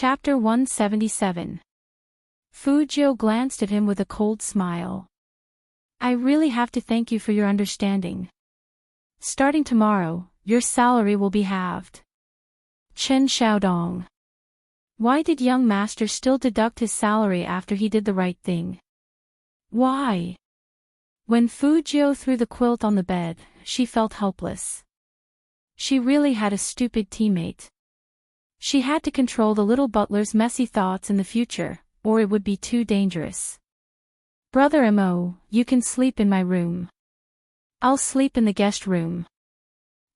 Chapter 177. Fujio glanced at him with a cold smile. I really have to thank you for your understanding. Starting tomorrow, your salary will be halved. Chen Xiaodong. Why did young master still deduct his salary after he did the right thing? Why? When Fujio threw the quilt on the bed, she felt helpless. She really had a stupid teammate. She had to control the little butler's messy thoughts in the future, or it would be too dangerous. Brother Mo, you can sleep in my room. I'll sleep in the guest room.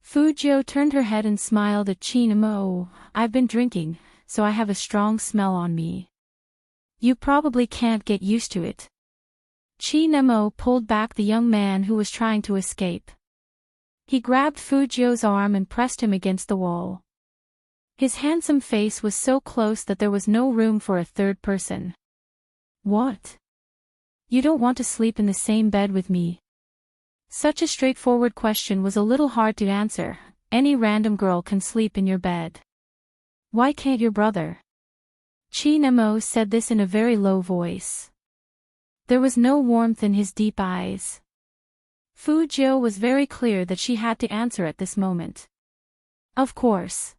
Fujio turned her head and smiled at Qin Mo. I've been drinking, so I have a strong smell on me. You probably can't get used to it. Qin Mo pulled back the young man who was trying to escape. He grabbed Fujio's arm and pressed him against the wall. His handsome face was so close that there was no room for a third person. What? You don't want to sleep in the same bed with me? Such a straightforward question was a little hard to answer. Any random girl can sleep in your bed. Why can't your brother? Qin Mo said this in a very low voice. There was no warmth in his deep eyes. Fujio was very clear that she had to answer at this moment. Of course.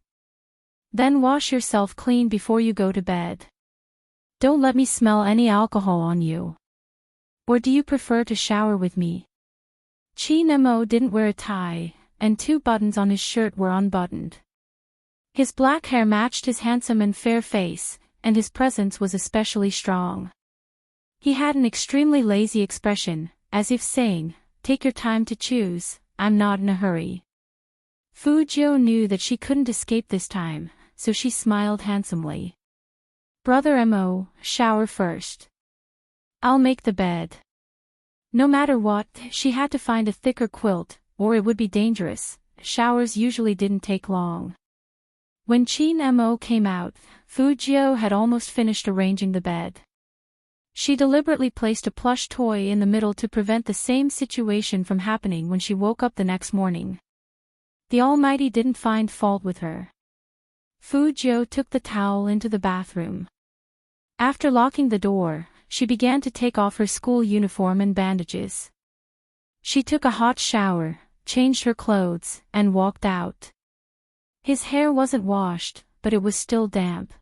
Then wash yourself clean before you go to bed. Don't let me smell any alcohol on you. Or do you prefer to shower with me? Qin Mo didn't wear a tie, and 2 buttons on his shirt were unbuttoned. His black hair matched his handsome and fair face, and his presence was especially strong. He had an extremely lazy expression, as if saying, take your time to choose, I'm not in a hurry. Fujio knew that she couldn't escape this time, so she smiled handsomely. Brother Mo, shower first. I'll make the bed. No matter what, she had to find a thicker quilt, or it would be dangerous. Showers usually didn't take long. When Qin Mo came out, Fujio had almost finished arranging the bed. She deliberately placed a plush toy in the middle to prevent the same situation from happening when she woke up the next morning. The Almighty didn't find fault with her. Fujio took the towel into the bathroom. After locking the door, she began to take off her school uniform and bandages. She took a hot shower, changed her clothes, and walked out. His hair wasn't washed, but it was still damp.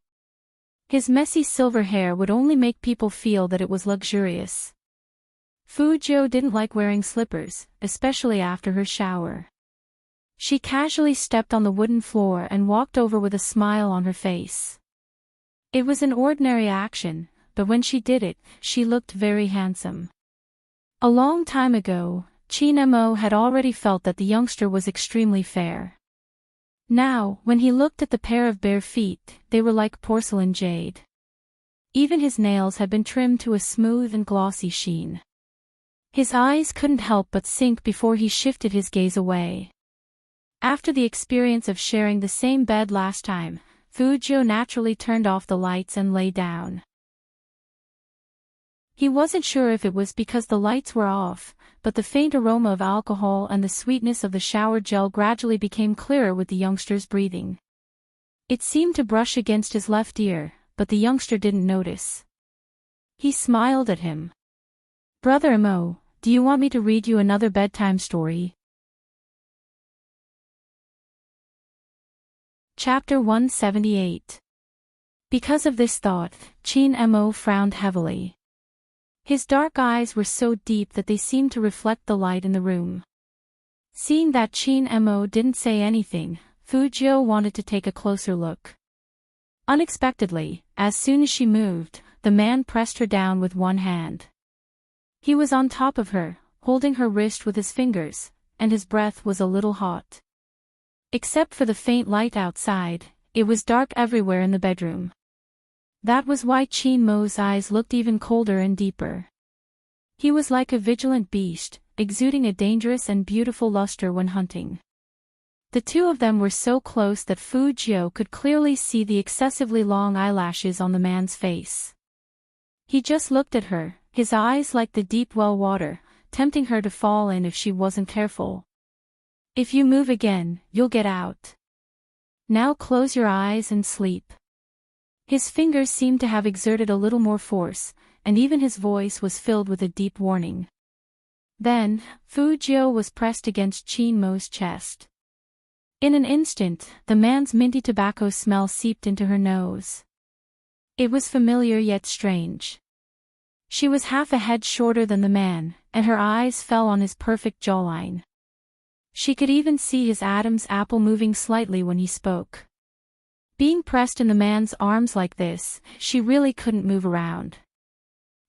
His messy silver hair would only make people feel that it was luxurious. Fujio didn't like wearing slippers, especially after her shower. She casually stepped on the wooden floor and walked over with a smile on her face. It was an ordinary action, but when she did it, she looked very handsome. A long time ago, Qin Mo had already felt that the youngster was extremely fair. Now, when he looked at the pair of bare feet, they were like porcelain jade. Even his nails had been trimmed to a smooth and glossy sheen. His eyes couldn't help but sink before he shifted his gaze away. After the experience of sharing the same bed last time, Fujio naturally turned off the lights and lay down. He wasn't sure if it was because the lights were off, but the faint aroma of alcohol and the sweetness of the shower gel gradually became clearer with the youngster's breathing. It seemed to brush against his left ear, but the youngster didn't notice. He smiled at him. Brother Mo, do you want me to read you another bedtime story? Chapter 178. Because of this thought, Qin Mo frowned heavily. His dark eyes were so deep that they seemed to reflect the light in the room. Seeing that Qin Mo didn't say anything, Fujio wanted to take a closer look. Unexpectedly, as soon as she moved, the man pressed her down with one hand. He was on top of her, holding her wrist with his fingers, and his breath was a little hot. Except for the faint light outside, it was dark everywhere in the bedroom. That was why Qin Mo's eyes looked even colder and deeper. He was like a vigilant beast, exuding a dangerous and beautiful luster when hunting. The two of them were so close that Fujio could clearly see the excessively long eyelashes on the man's face. He just looked at her, his eyes like the deep well water, tempting her to fall in if she wasn't careful. If you move again, you'll get out. Now close your eyes and sleep. His fingers seemed to have exerted a little more force, and even his voice was filled with a deep warning. Then, Fu Jiu was pressed against Qin Mo's chest. In an instant, the man's minty tobacco smell seeped into her nose. It was familiar yet strange. She was half a head shorter than the man, and her eyes fell on his perfect jawline. She could even see his Adam's apple moving slightly when he spoke. Being pressed in the man's arms like this, she really couldn't move around.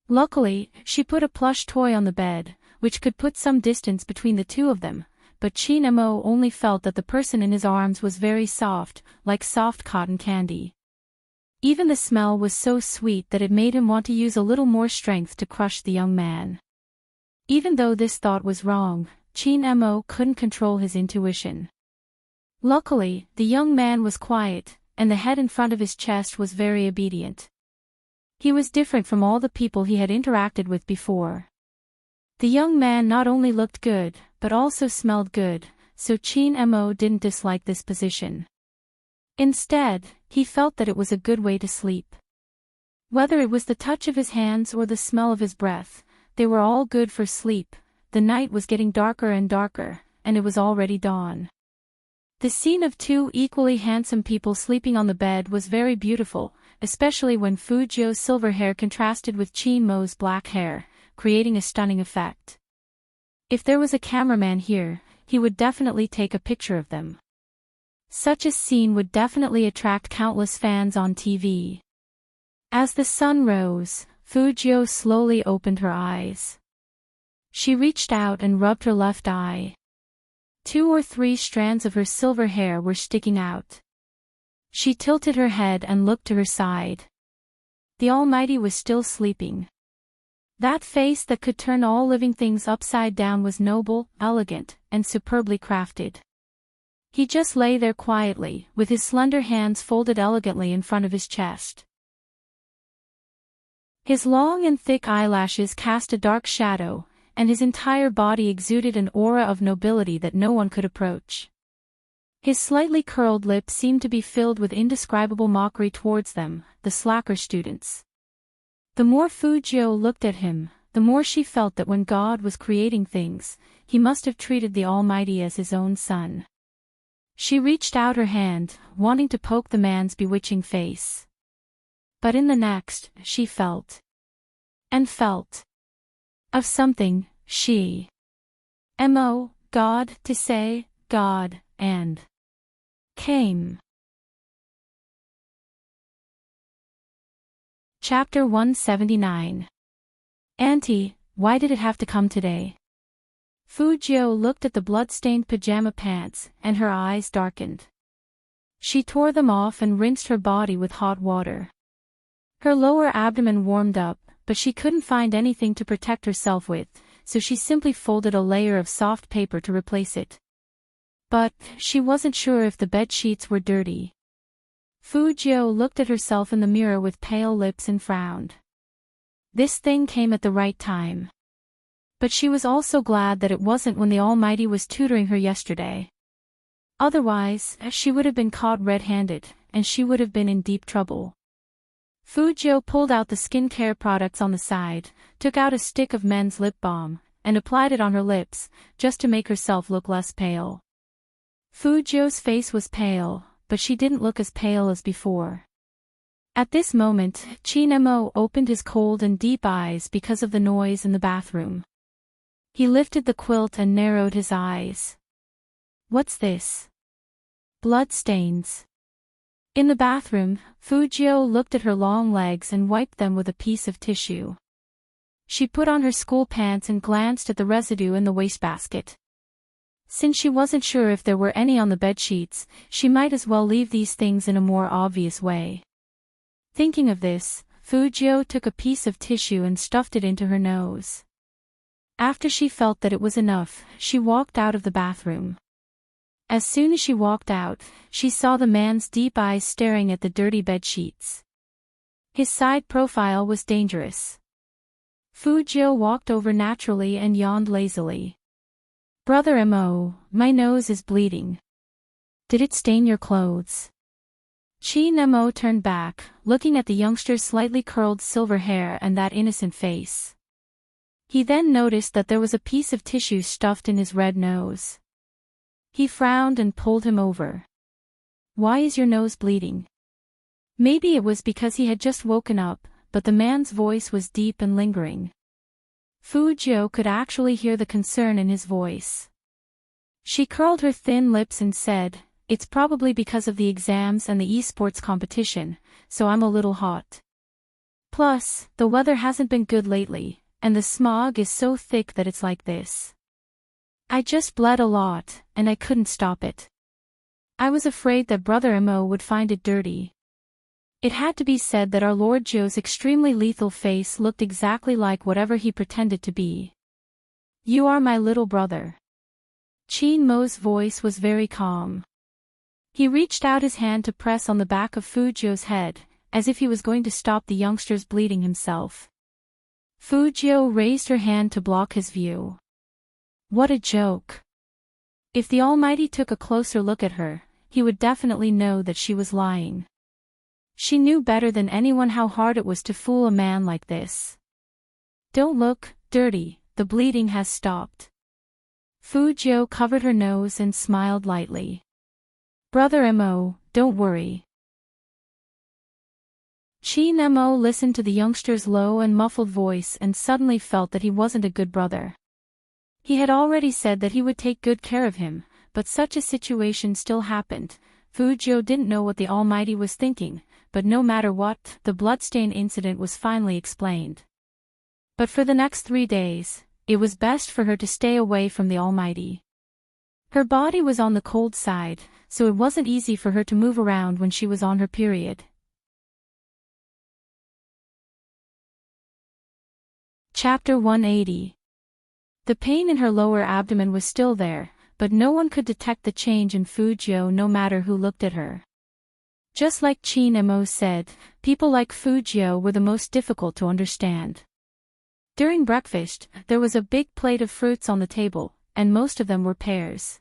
Luckily, she put a plush toy on the bed, which could put some distance between the two of them, but Qin Mo only felt that the person in his arms was very soft, like soft cotton candy. Even the smell was so sweet that it made him want to use a little more strength to crush the young man. Even though this thought was wrong, Qin Mo couldn't control his intuition. Luckily, the young man was quiet, and the head in front of his chest was very obedient. He was different from all the people he had interacted with before. The young man not only looked good, but also smelled good, so Qin Mo didn't dislike this position. Instead, he felt that it was a good way to sleep. Whether it was the touch of his hands or the smell of his breath, they were all good for sleep. The night was getting darker and darker, and it was already dawn. The scene of two equally handsome people sleeping on the bed was very beautiful, especially when Fu Jiu's silver hair contrasted with Qin Mo's black hair, creating a stunning effect. If there was a cameraman here, he would definitely take a picture of them. Such a scene would definitely attract countless fans on TV. As the sun rose, Fu Jiu slowly opened her eyes. She reached out and rubbed her left eye. 2 or 3 strands of her silver hair were sticking out. She tilted her head and looked to her side. The Almighty was still sleeping. That face that could turn all living things upside down was noble, elegant, and superbly crafted. He just lay there quietly, with his slender hands folded elegantly in front of his chest. His long and thick eyelashes cast a dark shadow, and his entire body exuded an aura of nobility that no one could approach. His slightly curled lips seemed to be filled with indescribable mockery towards them, the slacker students. The more Fu Jiu looked at him, the more she felt that when God was creating things, he must have treated the Almighty as his own son. She reached out her hand, wanting to poke the man's bewitching face. But in the next, she felt. And felt. Of something, she. Mo, God, to say, God, and. Came. Chapter 179. Auntie, why did it have to come today? Fu Jiu looked at the blood-stained pajama pants, and her eyes darkened. She tore them off and rinsed her body with hot water. Her lower abdomen warmed up, but she couldn't find anything to protect herself with, so she simply folded a layer of soft paper to replace it. But, she wasn't sure if the bed sheets were dirty. Fu Jiu looked at herself in the mirror with pale lips and frowned. This thing came at the right time. But she was also glad that it wasn't when the Almighty was tutoring her yesterday. Otherwise, she would have been caught red-handed, and she would have been in deep trouble. Fu Jiu pulled out the skincare products on the side, took out a stick of men's lip balm, and applied it on her lips, just to make herself look less pale. Fu Jiu's face was pale, but she didn't look as pale as before. At this moment, Qin Mo opened his cold and deep eyes because of the noise in the bathroom. He lifted the quilt and narrowed his eyes. What's this? Blood stains. In the bathroom, Fu Jiu looked at her long legs and wiped them with a piece of tissue. She put on her school pants and glanced at the residue in the wastebasket. Since she wasn't sure if there were any on the bedsheets, she might as well leave these things in a more obvious way. Thinking of this, Fu Jiu took a piece of tissue and stuffed it into her nose. After she felt that it was enough, she walked out of the bathroom. As soon as she walked out, she saw the man's deep eyes staring at the dirty bedsheets. His side profile was dangerous. Fu Jiu walked over naturally and yawned lazily. Brother Mo, my nose is bleeding. Did it stain your clothes? Chi Nemo turned back, looking at the youngster's slightly curled silver hair and that innocent face. He then noticed that there was a piece of tissue stuffed in his red nose. He frowned and pulled him over. "Why is your nose bleeding?" Maybe it was because he had just woken up, but the man's voice was deep and lingering. Fu Jiu could actually hear the concern in his voice. She curled her thin lips and said, "It's probably because of the exams and the esports competition, so I'm a little hot. Plus, the weather hasn't been good lately, and the smog is so thick that it's like this. I just bled a lot, and I couldn't stop it. I was afraid that Brother Mo would find it dirty." It had to be said that our Lord Joe's extremely lethal face looked exactly like whatever he pretended to be. "You are my little brother." Chin Mo's voice was very calm. He reached out his hand to press on the back of Fu Jiu's head, as if he was going to stop the youngster's bleeding himself. Fu Jiu raised her hand to block his view. What a joke. If the Almighty took a closer look at her, he would definitely know that she was lying. She knew better than anyone how hard it was to fool a man like this. "Don't look dirty, the bleeding has stopped." Fu Jiu covered her nose and smiled lightly. "Brother Mo, don't worry." Chi Nemo listened to the youngster's low and muffled voice and suddenly felt that he wasn't a good brother. He had already said that he would take good care of him, but such a situation still happened. Fu Jiu didn't know what the Almighty was thinking, but no matter what, the bloodstain incident was finally explained. But for the next 3 days, it was best for her to stay away from the Almighty. Her body was on the cold side, so it wasn't easy for her to move around when she was on her period. Chapter 180. The pain in her lower abdomen was still there, but no one could detect the change in Fu Jiu no matter who looked at her. Just like Chi Nemo said, people like Fu Jiu were the most difficult to understand. During breakfast, there was a big plate of fruits on the table, and most of them were pears.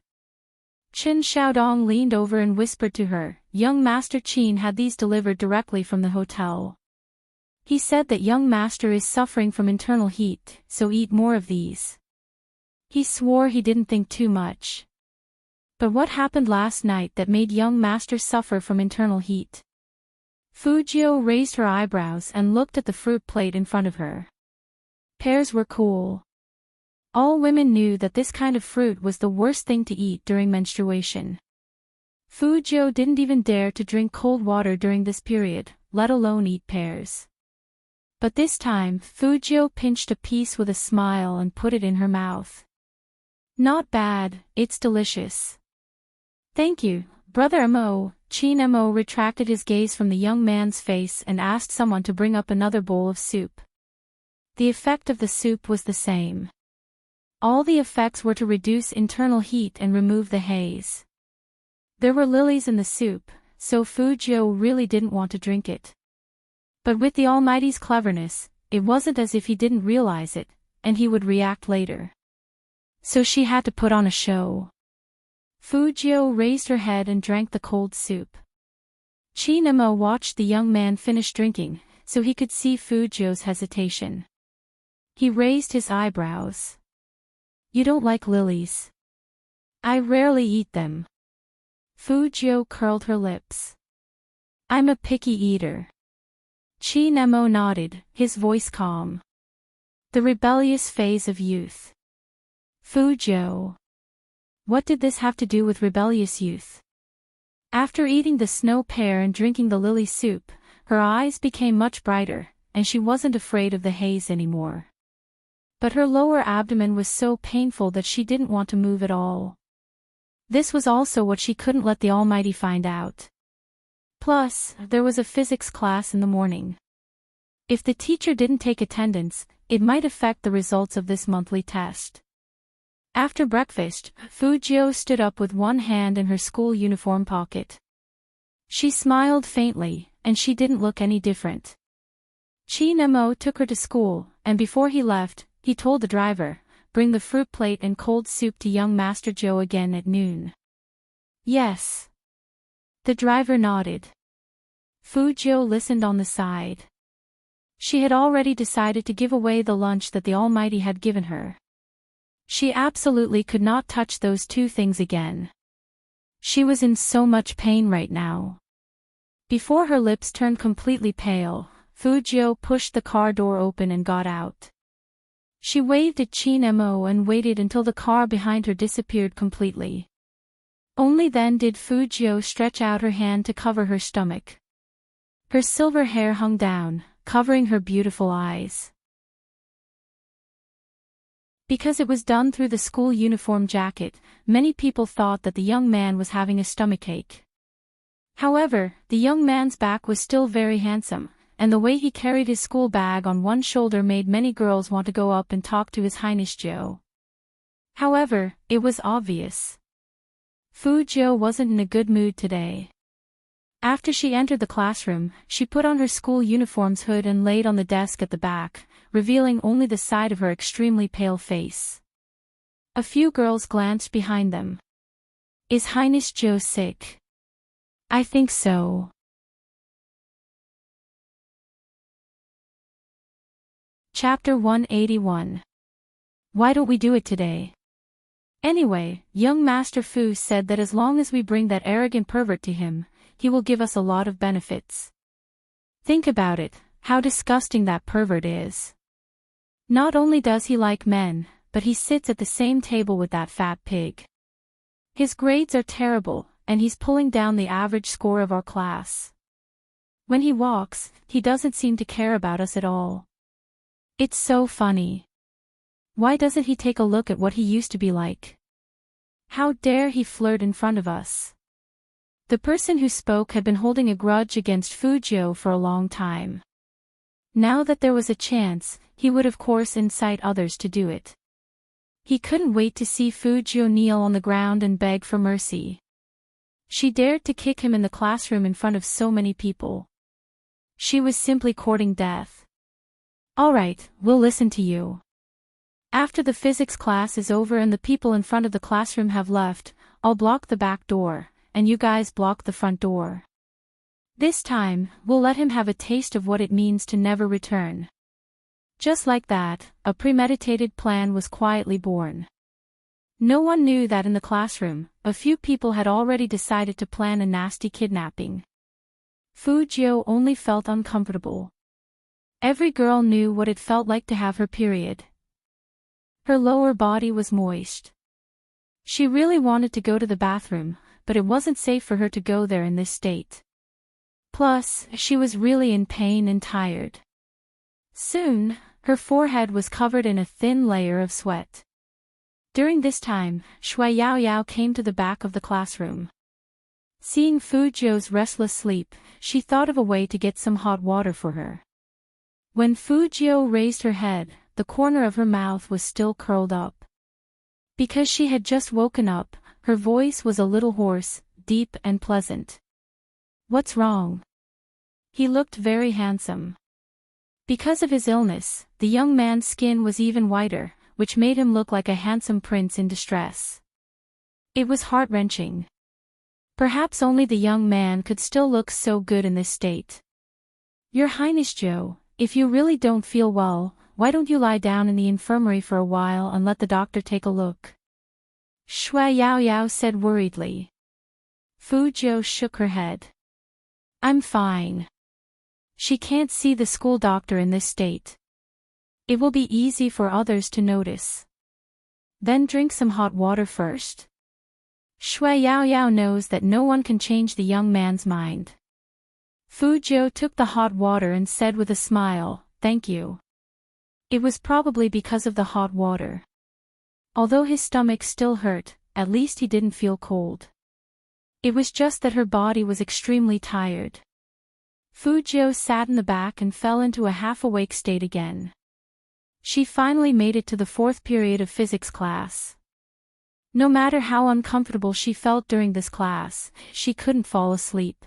Chen Xiaodong leaned over and whispered to her, "Young Master Qin had these delivered directly from the hotel. He said that young master is suffering from internal heat, so eat more of these." He swore he didn't think too much. But what happened last night that made young master suffer from internal heat? Fu Jiu raised her eyebrows and looked at the fruit plate in front of her. Pears were cool. All women knew that this kind of fruit was the worst thing to eat during menstruation. Fu Jiu didn't even dare to drink cold water during this period, let alone eat pears. But this time, Fu Jiu pinched a piece with a smile and put it in her mouth. "Not bad, it's delicious." "Thank you, Brother Mo." Chi Nemo retracted his gaze from the young man's face and asked someone to bring up another bowl of soup. The effect of the soup was the same. All the effects were to reduce internal heat and remove the haze. There were lilies in the soup, so Fu Jiu really didn't want to drink it. But with the Almighty's cleverness, it wasn't as if he didn't realize it, and he would react later. So she had to put on a show. Fu Jiu raised her head and drank the cold soup. Chi Nemo watched the young man finish drinking, so he could see Fu Jiu's hesitation. He raised his eyebrows. "You don't like lilies?" "I rarely eat them." Fu Jiu curled her lips. "I'm a picky eater." Chi Nemo nodded, his voice calm. The rebellious phase of youth. Fu Jiu. What did this have to do with rebellious youth? After eating the snow pear and drinking the lily soup, her eyes became much brighter, and she wasn't afraid of the haze anymore. But her lower abdomen was so painful that she didn't want to move at all. This was also what she couldn't let the Almighty find out. Plus, there was a physics class in the morning. If the teacher didn't take attendance, it might affect the results of this monthly test. After breakfast, Fu Jiu stood up with one hand in her school uniform pocket. She smiled faintly, and she didn't look any different. Chi Nemo took her to school, and before he left, he told the driver, "Bring the fruit plate and cold soup to young Master Joe again at noon." "Yes." The driver nodded. Fujio listened on the side. She had already decided to give away the lunch that the Almighty had given her. She absolutely could not touch those two things again. She was in so much pain right now. Before her lips turned completely pale, Fujio pushed the car door open and got out. She waved at Chin-mo and waited until the car behind her disappeared completely. Only then did Fujio stretch out her hand to cover her stomach. Her silver hair hung down, covering her beautiful eyes. Because it was done through the school uniform jacket, many people thought that the young man was having a stomachache. However, the young man's back was still very handsome, and the way he carried his school bag on one shoulder made many girls want to go up and talk to His Highness Joe. However, it was obvious. Fujio wasn't in a good mood today. After she entered the classroom, she put on her school uniform's hood and laid on the desk at the back, revealing only the side of her extremely pale face. A few girls glanced behind them. Is Highness Joe sick? I think so. Chapter 181. Why don't we do it today? Anyway, young Master Fu said that as long as we bring that arrogant pervert to him, he will give us a lot of benefits. Think about it, how disgusting that pervert is. Not only does he like men, but he sits at the same table with that fat pig. His grades are terrible, and he's pulling down the average score of our class. When he walks, he doesn't seem to care about us at all. It's so funny. Why doesn't he take a look at what he used to be like? How dare he flirt in front of us? The person who spoke had been holding a grudge against Fujio for a long time. Now that there was a chance, he would of course incite others to do it. He couldn't wait to see Fujio kneel on the ground and beg for mercy. She dared to kick him in the classroom in front of so many people. She was simply courting death. Alright, we'll listen to you. After the physics class is over and the people in front of the classroom have left, I'll block the back door, and you guys block the front door. This time, we'll let him have a taste of what it means to never return. Just like that, a premeditated plan was quietly born. No one knew that in the classroom, a few people had already decided to plan a nasty kidnapping. Fujio only felt uncomfortable. Every girl knew what it felt like to have her period. Her lower body was moist. She really wanted to go to the bathroom, but it wasn't safe for her to go there in this state. Plus, she was really in pain and tired. Soon, her forehead was covered in a thin layer of sweat. During this time, Shui Yaoyao came to the back of the classroom. Seeing Fujio's restless sleep, she thought of a way to get some hot water for her. When Fujio raised her head, the corner of her mouth was still curled up. Because she had just woken up, her voice was a little hoarse, deep and pleasant. What's wrong? He looked very handsome. Because of his illness, the young man's skin was even whiter, which made him look like a handsome prince in distress. It was heart-wrenching. Perhaps only the young man could still look so good in this state. Your Highness Joe, if you really don't feel well, why don't you lie down in the infirmary for a while and let the doctor take a look? Shui Yaoyao said worriedly. Fujio shook her head. I'm fine. She can't see the school doctor in this state. It will be easy for others to notice. Then drink some hot water first. Shui Yaoyao knows that no one can change the young man's mind. Fujio took the hot water and said with a smile, "Thank you." It was probably because of the hot water. Although his stomach still hurt, at least he didn't feel cold. It was just that her body was extremely tired. Fujio sat in the back and fell into a half-awake state again. She finally made it to the fourth period of physics class. No matter how uncomfortable she felt during this class, she couldn't fall asleep.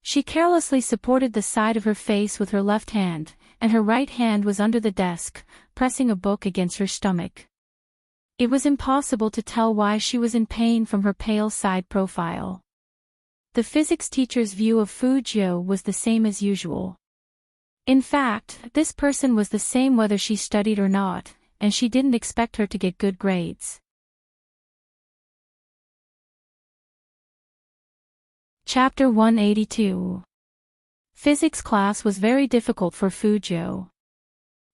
She carelessly supported the side of her face with her left hand, and her right hand was under the desk, pressing a book against her stomach. It was impossible to tell why she was in pain from her pale side profile. The physics teacher's view of Fu Jiu was the same as usual. In fact, this person was the same whether she studied or not, and she didn't expect her to get good grades. Chapter 182. Physics class was very difficult for Fu Jiu.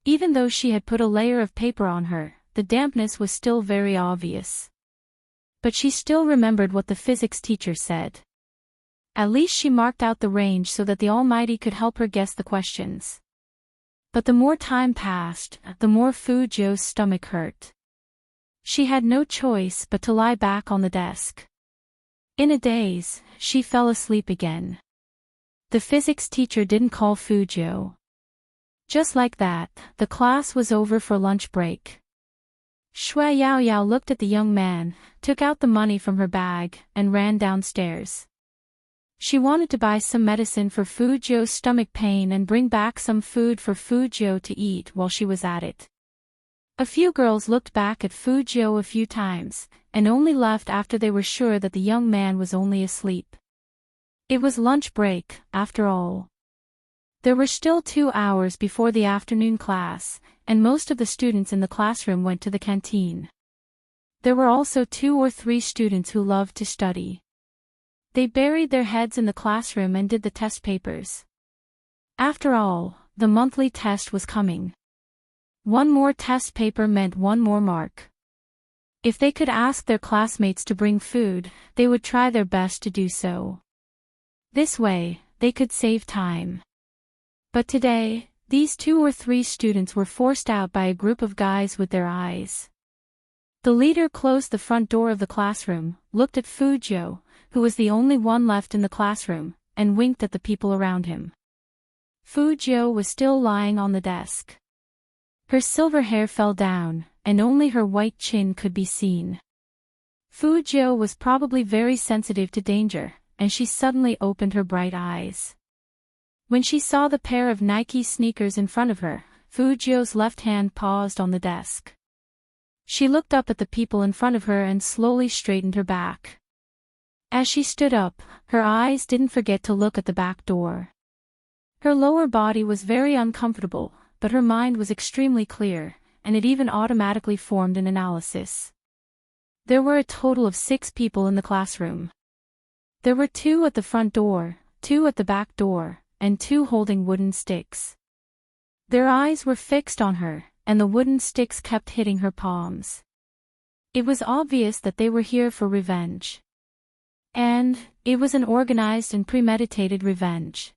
Even though she had put a layer of paper on her, the dampness was still very obvious. But she still remembered what the physics teacher said. At least she marked out the range so that the Almighty could help her guess the questions. But the more time passed, the more Fu Jiu's stomach hurt. She had no choice but to lie back on the desk. In a daze, she fell asleep again. The physics teacher didn't call Fu Jiu. Just like that, the class was over for lunch break. Shui Yaoyao looked at the young man, took out the money from her bag, and ran downstairs. She wanted to buy some medicine for Fu Jiu's stomach pain and bring back some food for Fu Jiu to eat while she was at it. A few girls looked back at Fu Jiu a few times, and only left after they were sure that the young man was only asleep. It was lunch break, after all. There were still 2 hours before the afternoon class, and most of the students in the classroom went to the canteen. There were also 2 or 3 students who loved to study. They buried their heads in the classroom and did the test papers. After all, the monthly test was coming. One more test paper meant one more mark. If they could ask their classmates to bring food, they would try their best to do so. This way, they could save time. But today, these 2 or 3 students were forced out by a group of guys with their eyes. The leader closed the front door of the classroom, looked at Fu Jiu, who was the only one left in the classroom, and winked at the people around him. Fu Jiu was still lying on the desk. Her silver hair fell down, and only her white chin could be seen. Fu Jiu was probably very sensitive to danger, and she suddenly opened her bright eyes. When she saw the pair of Nike sneakers in front of her, Fu Jiu's left hand paused on the desk. She looked up at the people in front of her and slowly straightened her back. As she stood up, her eyes didn't forget to look at the back door. Her lower body was very uncomfortable, but her mind was extremely clear, and it even automatically formed an analysis. There were a total of 6 people in the classroom. There were 2 at the front door, 2 at the back door, and 2 holding wooden sticks. Their eyes were fixed on her, and the wooden sticks kept hitting her palms. It was obvious that they were here for revenge. And it was an organized and premeditated revenge.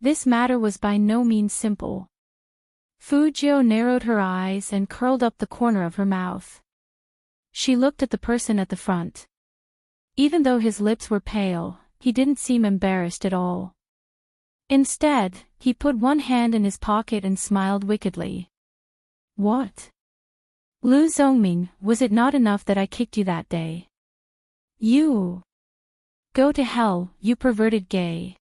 This matter was by no means simple. Fu Jiu narrowed her eyes and curled up the corner of her mouth. She looked at the person at the front. Even though his lips were pale, he didn't seem embarrassed at all. Instead, he put one hand in his pocket and smiled wickedly. What? Lu Zhongming, was it not enough that I kicked you that day? You! Go to hell, you perverted gay.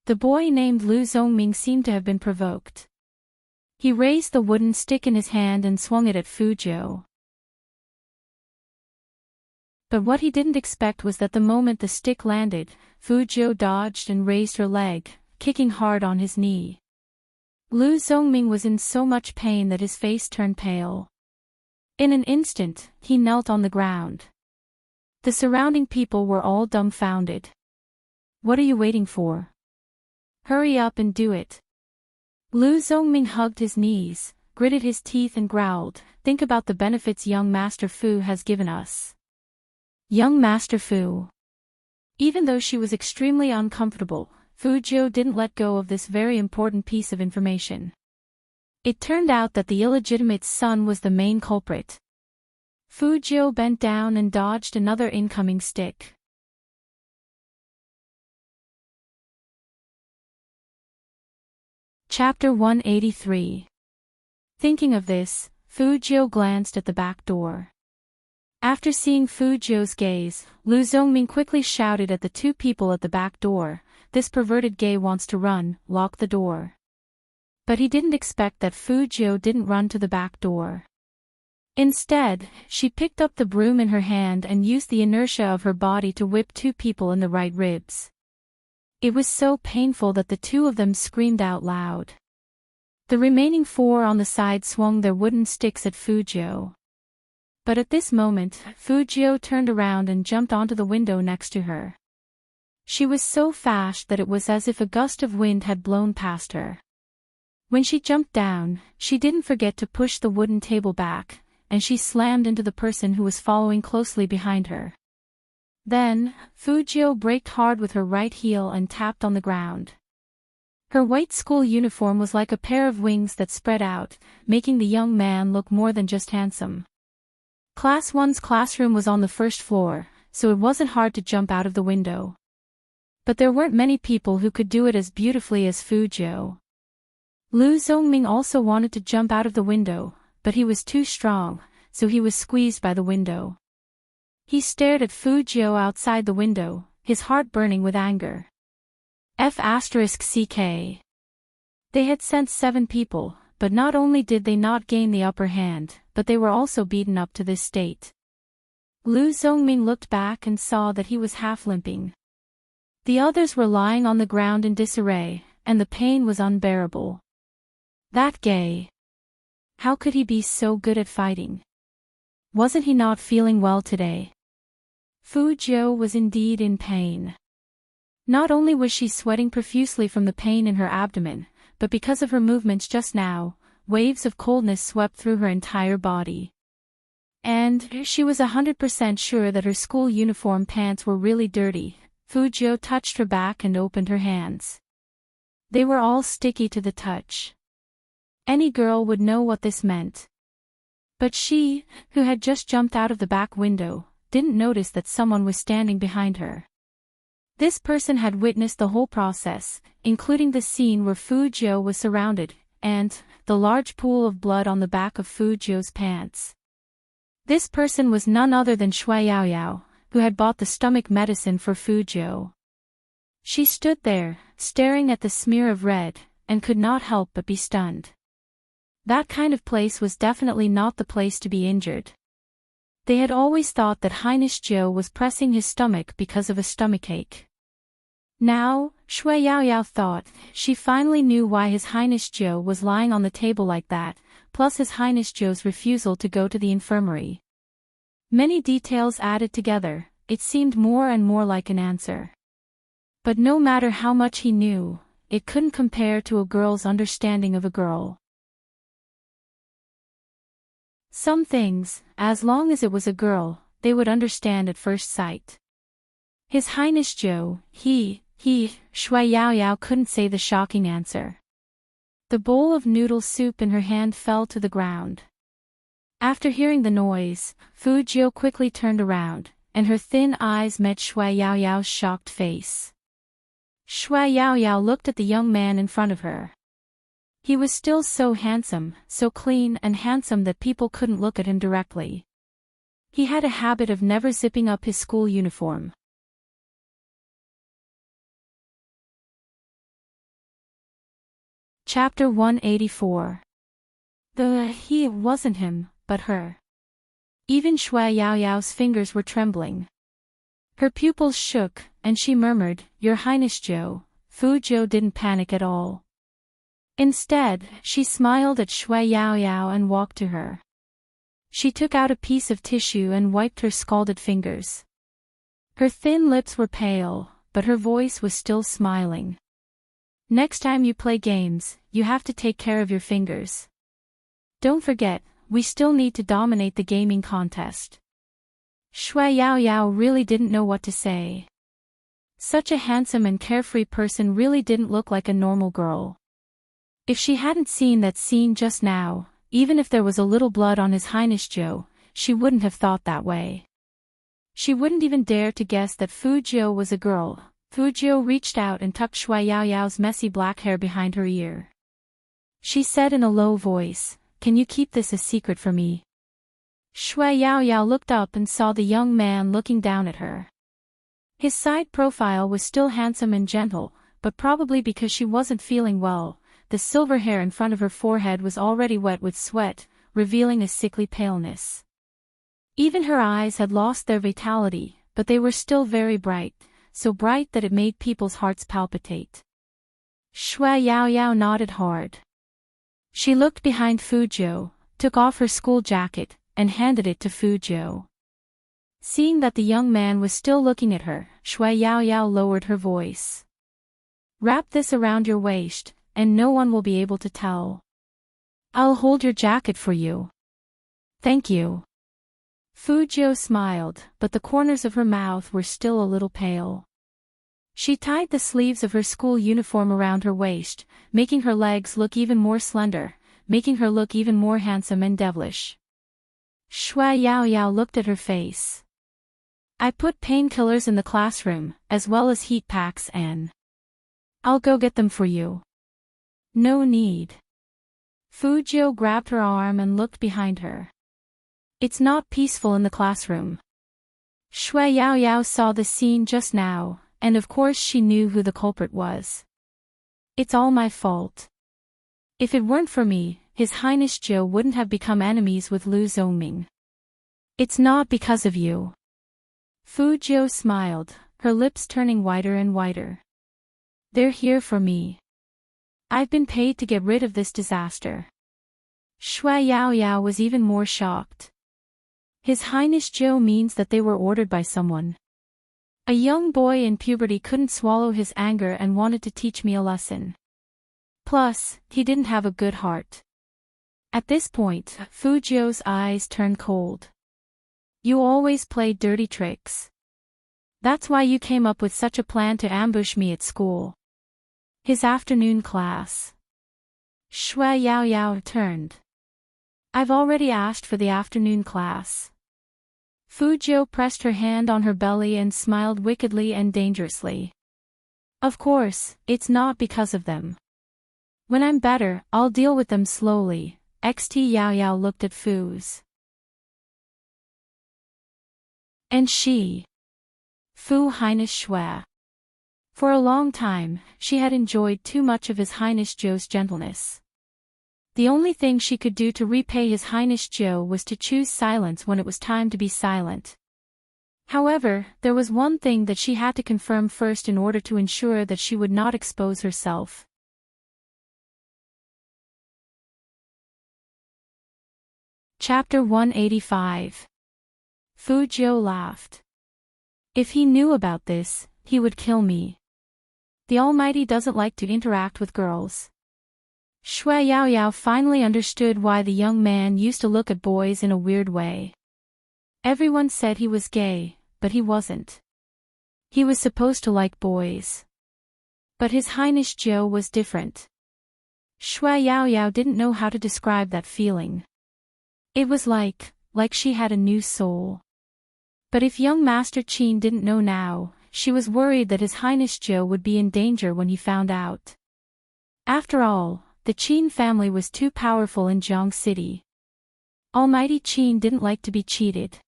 The boy named Lu Zhongming seemed to have been provoked. He raised the wooden stick in his hand and swung it at Fu Jiu. But what he didn't expect was that the moment the stick landed, Fu Jiu dodged and raised her leg, kicking hard on his knee. Lu Zhongming was in so much pain that his face turned pale. In an instant, he knelt on the ground. The surrounding people were all dumbfounded. What are you waiting for? Hurry up and do it. Lu Zhongming hugged his knees, gritted his teeth and growled, think about the benefits young Master Fu has given us. Young Master Fu. Even though she was extremely uncomfortable, Fu Jiu didn't let go of this very important piece of information. It turned out that the illegitimate son was the main culprit. Fu Jiu bent down and dodged another incoming stick. Chapter 183. Thinking of this, Fu Jiu glanced at the back door. After seeing Fu Jiu's gaze, Lu Zhongming quickly shouted at the 2 people at the back door, this perverted gay wants to run, lock the door. But he didn't expect that Fu Jiu didn't run to the back door. Instead, she picked up the broom in her hand and used the inertia of her body to whip two people in the right ribs. It was so painful that the two of them screamed out loud. The remaining four on the side swung their wooden sticks at Fujio. But at this moment, Fujio turned around and jumped onto the window next to her. She was so fast that it was as if a gust of wind had blown past her. When she jumped down, she didn't forget to push the wooden table back, and she slammed into the person who was following closely behind her. Then, Fujio braked hard with her right heel and tapped on the ground. Her white school uniform was like a pair of wings that spread out, making the young man look more than just handsome. Class 1's classroom was on the first floor, so it wasn't hard to jump out of the window. But there weren't many people who could do it as beautifully as Fujio. Lu Zhongming also wanted to jump out of the window, but he was too strong, so he was squeezed by the window. He stared at Fujio outside the window, his heart burning with anger. F***ck. They had sent 7 people, but not only did they not gain the upper hand, but they were also beaten up to this state. Lu Zhongming looked back and saw that he was half limping. The others were lying on the ground in disarray, and the pain was unbearable. That gay. How could he be so good at fighting? Wasn't he not feeling well today? Fujio was indeed in pain. Not only was she sweating profusely from the pain in her abdomen, but because of her movements just now, waves of coldness swept through her entire body. And she was 100% sure that her school uniform pants were really dirty. Fujio touched her back and opened her hands. They were all sticky to the touch. Any girl would know what this meant. But she, who had just jumped out of the back window, didn't notice that someone was standing behind her. This person had witnessed the whole process, including the scene where Fujio was surrounded, and the large pool of blood on the back of Fujio's pants. This person was none other than Shui Yaoyao, who had bought the stomach medicine for Fujio. She stood there, staring at the smear of red, and could not help but be stunned. That kind of place was definitely not the place to be injured. They had always thought that Highness Zhou was pressing his stomach because of a stomachache. Now, Shui Yaoyao thought, she finally knew why His Highness Zhou was lying on the table like that, plus His Highness Zhou's refusal to go to the infirmary. Many details added together, it seemed more and more like an answer. But no matter how much he knew, it couldn't compare to a girl's understanding of a girl. Some things, as long as it was a girl, they would understand at first sight. His Highness Zhou, Shui Yaoyao couldn't say the shocking answer. The bowl of noodle soup in her hand fell to the ground. After hearing the noise, Fujio quickly turned around, and her thin eyes met Shui Yaoyao's shocked face. Shui Yaoyao looked at the young man in front of her. He was still so handsome, so clean and handsome that people couldn't look at him directly. He had a habit of never zipping up his school uniform. Chapter 184. He wasn't him, but her. Even Shui Yaoyao's fingers were trembling. Her pupils shook, and she murmured, "Your Highness Zhou." Fujio didn't panic at all. Instead, she smiled at Shui Yaoyao and walked to her. She took out a piece of tissue and wiped her scalded fingers. Her thin lips were pale, but her voice was still smiling. "Next time you play games, you have to take care of your fingers. Don't forget, we still need to dominate the gaming contest." Shui Yaoyao really didn't know what to say. Such a handsome and carefree person really didn't look like a normal girl. If she hadn't seen that scene just now, even if there was a little blood on His Highness Zhou, she wouldn't have thought that way. She wouldn't even dare to guess that Fujio was a girl. Fujio reached out and tucked Shui Yaoyao's messy black hair behind her ear. She said in a low voice, "Can you keep this a secret for me?" Shui Yaoyao looked up and saw the young man looking down at her. His side profile was still handsome and gentle, but probably because she wasn't feeling well, the silver hair in front of her forehead was already wet with sweat, revealing a sickly paleness. Even her eyes had lost their vitality, but they were still very bright, so bright that it made people's hearts palpitate. Shui Yao Yao nodded hard. She looked behind Fuzhou, took off her school jacket, and handed it to Fuzhou. Seeing that the young man was still looking at her, Shui Yao Yao lowered her voice. Wrap this around your waist, and no one will be able to tell. I'll hold your jacket for you. Thank you. Fuzhou smiled, but the corners of her mouth were still a little pale. She tied the sleeves of her school uniform around her waist, making her legs look even more slender, making her look even more handsome and devilish. Shui Yao Yao looked at her face. I put painkillers in the classroom, as well as heat packs, and I'll go get them for you. No need. Fuzhou grabbed her arm and looked behind her. It's not peaceful in the classroom. Shui Yao Yao saw the scene just now, and of course she knew who the culprit was. It's all my fault. If it weren't for me, His Highness Zhou wouldn't have become enemies with Lu Zhongming. It's not because of you. Fuzhou smiled, her lips turning whiter and whiter. They're here for me. I've been paid to get rid of this disaster. Shui Yao Yao was even more shocked. His Highness Zhou means that they were ordered by someone. A young boy in puberty couldn't swallow his anger and wanted to teach me a lesson. Plus, he didn't have a good heart. At this point, Fuzhou's eyes turned cold. You always played dirty tricks. That's why you came up with such a plan to ambush me at school. His afternoon class. Shui Yao Yao turned. I've already asked for the afternoon class. Fuzhou pressed her hand on her belly and smiled wickedly and dangerously. Of course, it's not because of them. When I'm better, I'll deal with them slowly. XT Yao Yao looked at Fuz. And she. Fu Highness Shui. For a long time, she had enjoyed too much of His Highness Zhou's gentleness. The only thing she could do to repay His Highness Zhou was to choose silence when it was time to be silent. However, there was one thing that she had to confirm first in order to ensure that she would not expose herself. Chapter 185. Fuzhou laughed. If he knew about this, he would kill me. The Almighty doesn't like to interact with girls. Shui Yao Yao finally understood why the young man used to look at boys in a weird way. Everyone said he was gay, but he wasn't. He was supposed to like boys. But His Highness Zhou was different. Shui Yao Yao didn't know how to describe that feeling. It was like she had a new soul. But if young Master Qin didn't know now, she was worried that His Highness Zhou would be in danger when he found out. After all, the Qin family was too powerful in Jiang City. Almighty Qin didn't like to be cheated.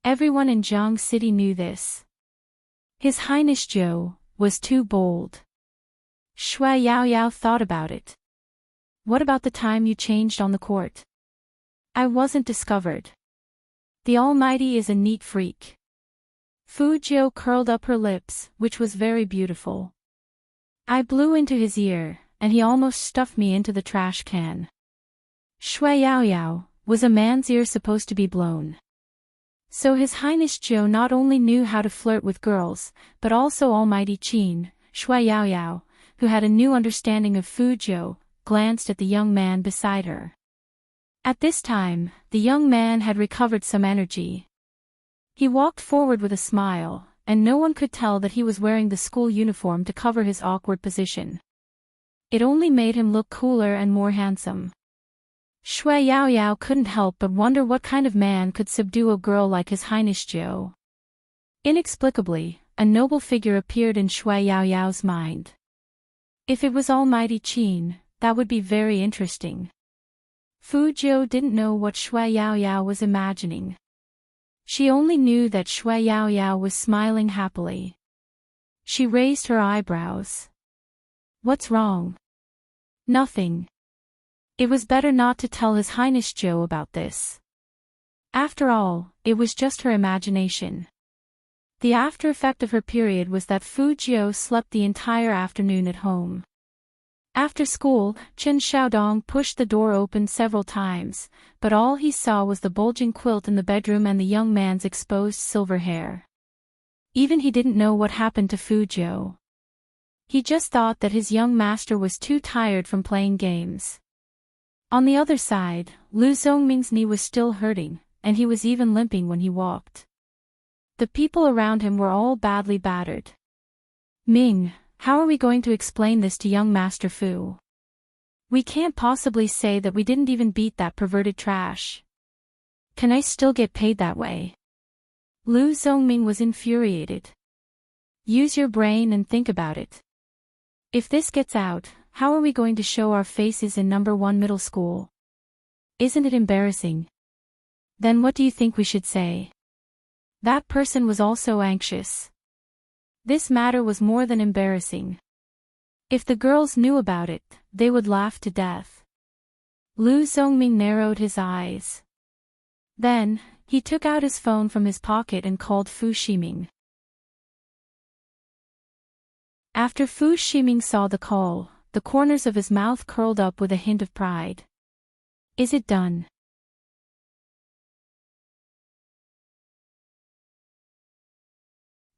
Everyone in Jiang City knew this. His Highness Zhou was too bold. Shui Yao Yao thought about it. What about the time you changed on the court? I wasn't discovered. The Almighty is a neat freak. Fuzhou curled up her lips, which was very beautiful. I blew into his ear, and he almost stuffed me into the trash can. Shui Yao Yao, was a man's ear supposed to be blown? So His Highness Zhou not only knew how to flirt with girls, but also Almighty Qin. Shui Yao Yao, who had a new understanding of Fuzhou, glanced at the young man beside her. At this time, the young man had recovered some energy. He walked forward with a smile, and no one could tell that he was wearing the school uniform to cover his awkward position. It only made him look cooler and more handsome. Shui Yao Yao couldn't help but wonder what kind of man could subdue a girl like His Highness Zhou. Inexplicably, a noble figure appeared in Shui Yao Yao's mind. If it was Almighty Qin, that would be very interesting. Fuzhou didn't know what Shui Yao Yao was imagining. She only knew that Shui Yao Yao was smiling happily. She raised her eyebrows. What's wrong? Nothing. It was better not to tell His Highness Joe about this. After all, it was just her imagination. The after effect of her period was that Fu Jiu slept the entire afternoon at home. After school, Chen Xiaodong pushed the door open several times, but all he saw was the bulging quilt in the bedroom and the young man's exposed silver hair. Even he didn't know what happened to Fu Jiu. He just thought that his young master was too tired from playing games. On the other side, Lu Zhongming's knee was still hurting, and he was even limping when he walked. The people around him were all badly battered. Ming, how are we going to explain this to young Master Fu? We can't possibly say that we didn't even beat that perverted trash. Can I still get paid that way? Lu Zhongming was infuriated. Use your brain and think about it. If this gets out, how are we going to show our faces in number 1 middle school? Isn't it embarrassing? Then what do you think we should say? That person was also anxious. This matter was more than embarrassing. If the girls knew about it, they would laugh to death. Lu Zhongming narrowed his eyes. Then, he took out his phone from his pocket and called Fu Shiming. After Fu Shiming saw the call, the corners of his mouth curled up with a hint of pride. Is it done?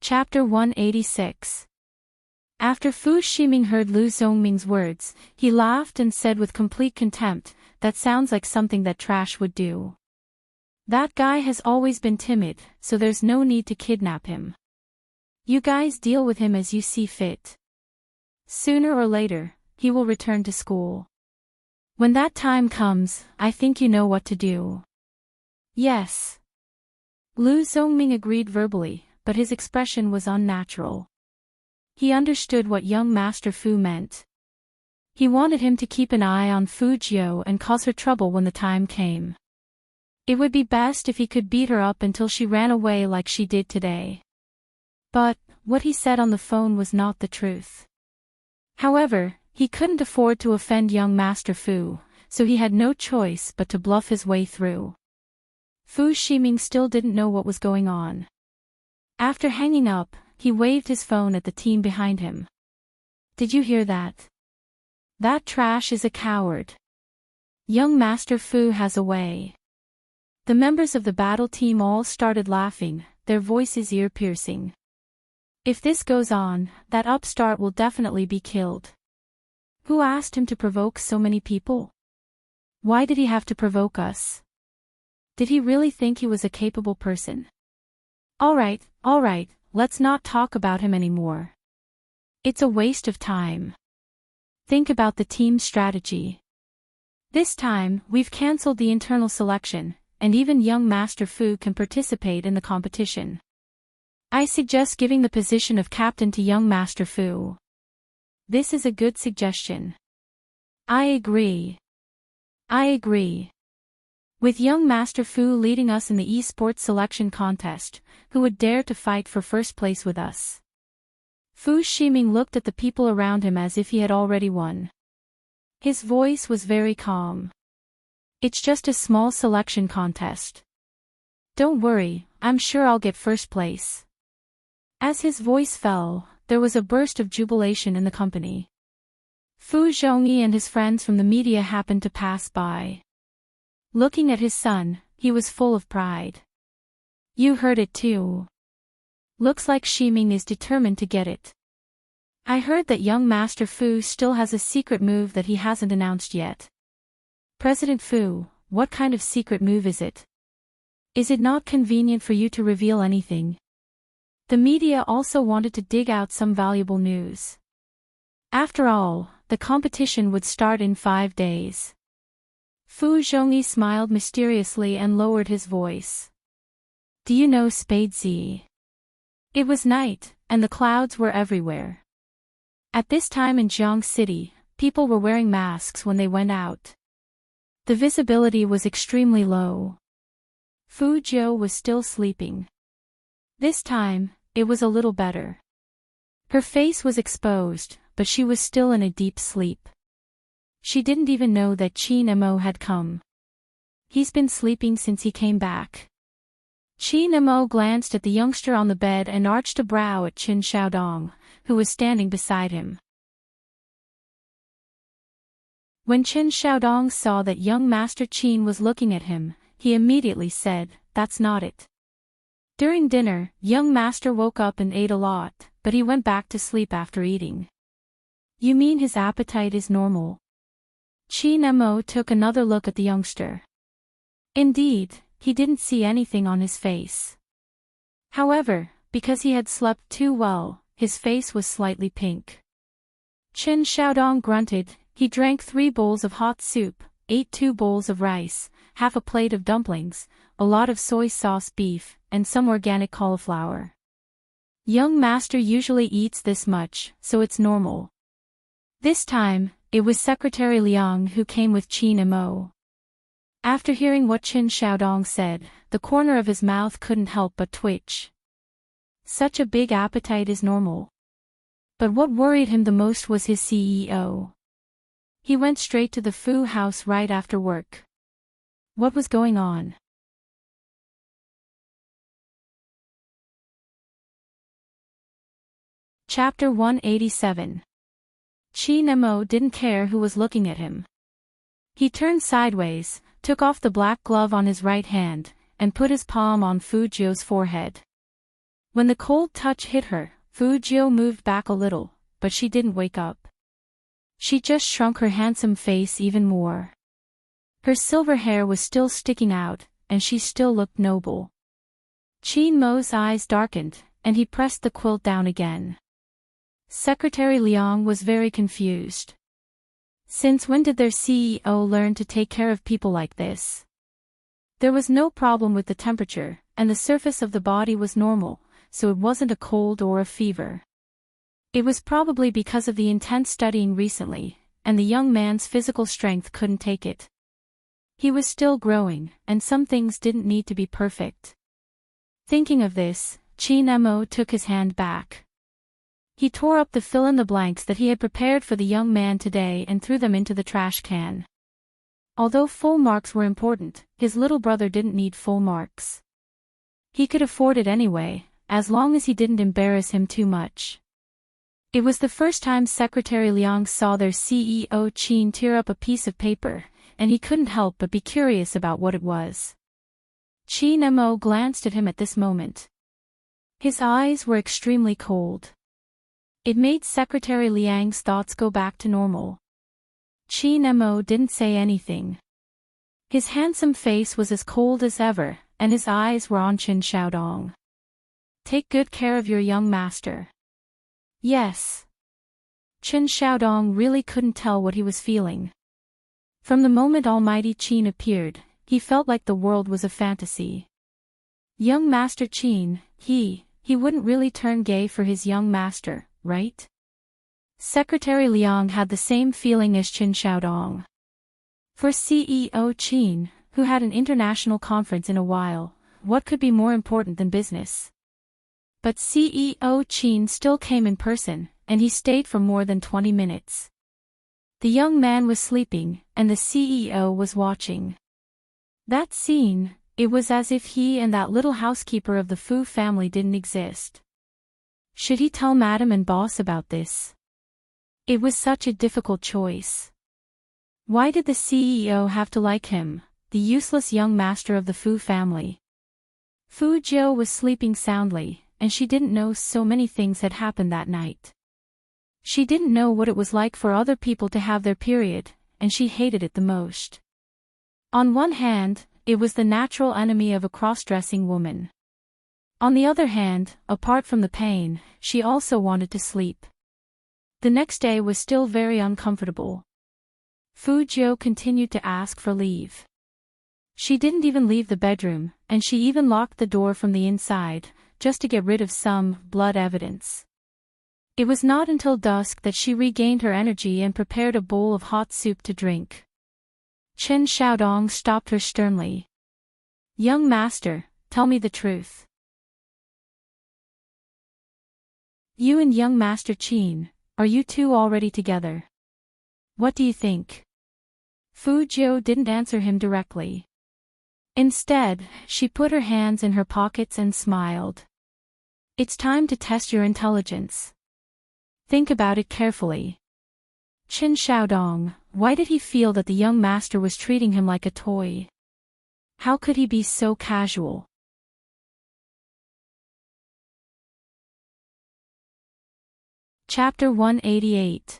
Chapter 186. After Fu Shiming heard Lu Zhongming's words, he laughed and said with complete contempt, "That sounds like something that trash would do. That guy has always been timid, so there's no need to kidnap him. You guys deal with him as you see fit. Sooner or later, he will return to school. When that time comes, I think you know what to do." Yes. Lu Zhongming agreed verbally, but his expression was unnatural. He understood what young Master Fu meant. He wanted him to keep an eye on Fu Jiu and cause her trouble when the time came. It would be best if he could beat her up until she ran away like she did today. But, what he said on the phone was not the truth. However, he couldn't afford to offend young Master Fu, so he had no choice but to bluff his way through. Fu Shiming still didn't know what was going on. After hanging up, he waved his phone at the team behind him. Did you hear that? That trash is a coward. Young Master Fu has a way. The members of the battle team all started laughing, their voices ear-piercing. If this goes on, that upstart will definitely be killed. Who asked him to provoke so many people? Why did he have to provoke us? Did he really think he was a capable person? All right, let's not talk about him anymore. It's a waste of time. Think about the team's strategy. This time, we've cancelled the internal selection, and even young Master Fu can participate in the competition. I suggest giving the position of captain to young Master Fu. This is a good suggestion. I agree. With young Master Fu leading us in the esports selection contest, who would dare to fight for first place with us? Fu Shiming looked at the people around him as if he had already won. His voice was very calm. It's just a small selection contest. Don't worry, I'm sure I'll get first place. As his voice fell, there was a burst of jubilation in the company. Fu Zhongyi and his friends from the media happened to pass by. Looking at his son, he was full of pride. You heard it too. Looks like Shiming is determined to get it. I heard that young Master Fu still has a secret move that he hasn't announced yet. President Fu, what kind of secret move is it? Is it not convenient for you to reveal anything? The media also wanted to dig out some valuable news. After all, the competition would start in 5 days. Fu Zhongyi smiled mysteriously and lowered his voice. Do you know Spade Z? It was night, and the clouds were everywhere. At this time in Jiang City, people were wearing masks when they went out. The visibility was extremely low. Fu Jiu was still sleeping. This time, it was a little better. Her face was exposed, but she was still in a deep sleep. She didn't even know that Qin Mo had come. He's been sleeping since he came back. Qin Mo glanced at the youngster on the bed and arched a brow at Qin Xiaodong, who was standing beside him. When Qin Xiaodong saw that young Master Qin was looking at him, he immediately said, "That's not it." During dinner, young master woke up and ate a lot, but he went back to sleep after eating. You mean his appetite is normal? Qin Mo took another look at the youngster. Indeed, he didn't see anything on his face. However, because he had slept too well, his face was slightly pink. Qin Xiaodong grunted. He drank 3 bowls of hot soup, ate 2 bowls of rice, half a plate of dumplings, a lot of soy sauce beef, and some organic cauliflower. Young master usually eats this much, so it's normal. This time, it was Secretary Liang who came with Qin Mo. After hearing what Qin Xiaodong said, the corner of his mouth couldn't help but twitch. Such a big appetite is normal. But what worried him the most was his CEO. He went straight to the Fu house right after work. What was going on? Chapter 187. Qin Mo didn't care who was looking at him. He turned sideways, took off the black glove on his right hand, and put his palm on Fu Jiu's forehead. When the cold touch hit her, Fu Jiu moved back a little, but she didn't wake up. She just shrunk her handsome face even more. Her silver hair was still sticking out, and she still looked noble. Qin Mo's eyes darkened, and he pressed the quilt down again. Secretary Liang was very confused. Since when did their CEO learn to take care of people like this? There was no problem with the temperature, and the surface of the body was normal, so it wasn't a cold or a fever. It was probably because of the intense studying recently, and the young man's physical strength couldn't take it. He was still growing, and some things didn't need to be perfect. Thinking of this, Qin Mo took his hand back. He tore up the fill-in-the-blanks that he had prepared for the young man today and threw them into the trash can. Although full marks were important, his little brother didn't need full marks. He could afford it anyway, as long as he didn't embarrass him too much. It was the first time Secretary Liang saw their CEO Qin tear up a piece of paper, and he couldn't help but be curious about what it was. Qin Mo glanced at him at this moment. His eyes were extremely cold. It made Secretary Liang's thoughts go back to normal. Qin Mo didn't say anything. His handsome face was as cold as ever, and his eyes were on Qin Xiaodong. Take good care of your young master. Yes. Qin Xiaodong really couldn't tell what he was feeling. From the moment Almighty Qin appeared, he felt like the world was a fantasy. Young Master Qin, he wouldn't really turn gay for his young master, right? Secretary Liang had the same feeling as Qin Xiaodong. For CEO Qin, who had an international conference in a while, what could be more important than business? But CEO Qin still came in person, and he stayed for more than 20 minutes. The young man was sleeping, and the CEO was watching. That scene, it was as if he and that little housekeeper of the Fu family didn't exist. Should he tell Madam and Boss about this? It was such a difficult choice. Why did the CEO have to like him, the useless young master of the Fu family? Fu Jiu was sleeping soundly, and she didn't know so many things had happened that night. She didn't know what it was like for other people to have their period, and she hated it the most. On one hand, it was the natural enemy of a cross-dressing woman. On the other hand, apart from the pain, she also wanted to sleep. The next day was still very uncomfortable. Fu Jiu continued to ask for leave. She didn't even leave the bedroom, and she even locked the door from the inside, just to get rid of some blood evidence. It was not until dusk that she regained her energy and prepared a bowl of hot soup to drink. Qin Xiaodong stopped her sternly. Young master, tell me the truth. You and young Master Qin, are you two already together? What do you think? Fu Jiu didn't answer him directly. Instead, she put her hands in her pockets and smiled. It's time to test your intelligence. Think about it carefully. Qin Xiaodong, why did he feel that the young master was treating him like a toy? How could he be so casual? Chapter 188.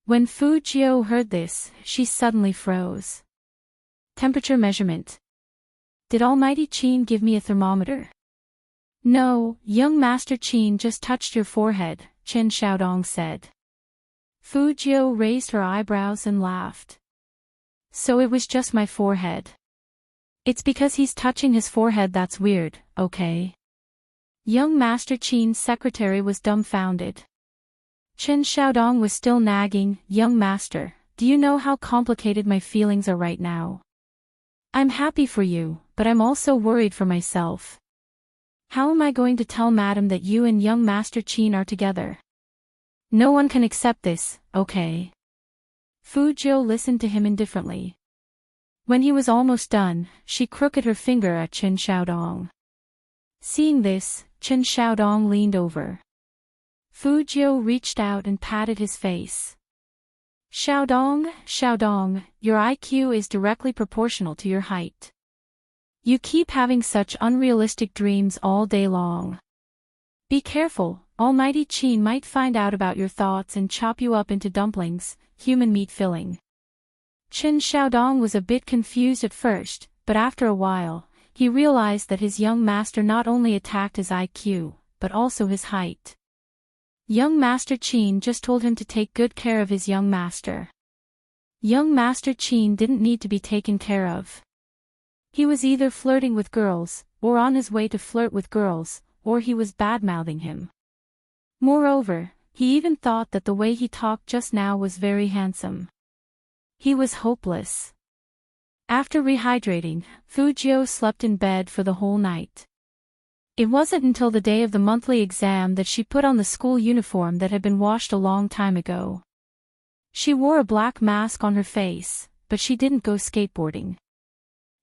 When Fu Jiu heard this, she suddenly froze. Temperature measurement. Did Almighty Qin give me a thermometer? No, young Master Qin just touched your forehead, Qin Xiaodong said. Fu Jiu raised her eyebrows and laughed. So it was just my forehead. It's because he's touching his forehead that's weird, okay? Young Master Qin's secretary was dumbfounded. Qin Xiaodong was still nagging, young master, do you know how complicated my feelings are right now? I'm happy for you, but I'm also worried for myself. How am I going to tell madam that you and young Master Qin are together? No one can accept this, okay? Fu Jiu listened to him indifferently. When he was almost done, she crooked her finger at Qin Xiaodong. Seeing this, Qin Xiaodong leaned over. Fu Jiu reached out and patted his face. Xiaodong, your IQ is directly proportional to your height. You keep having such unrealistic dreams all day long. Be careful, Almighty Qin might find out about your thoughts and chop you up into dumplings, human meat filling. Qin Xiaodong was a bit confused at first, but after a while, he realized that his young master not only attacked his IQ, but also his height. Young Master Qin just told him to take good care of his young master. Young Master Qin didn't need to be taken care of. He was either flirting with girls, or on his way to flirt with girls, or he was bad-mouthing him. Moreover, he even thought that the way he talked just now was very handsome. He was hopeless. After rehydrating, Fu Jiu slept in bed for the whole night. It wasn't until the day of the monthly exam that she put on the school uniform that had been washed a long time ago. She wore a black mask on her face, but she didn't go skateboarding.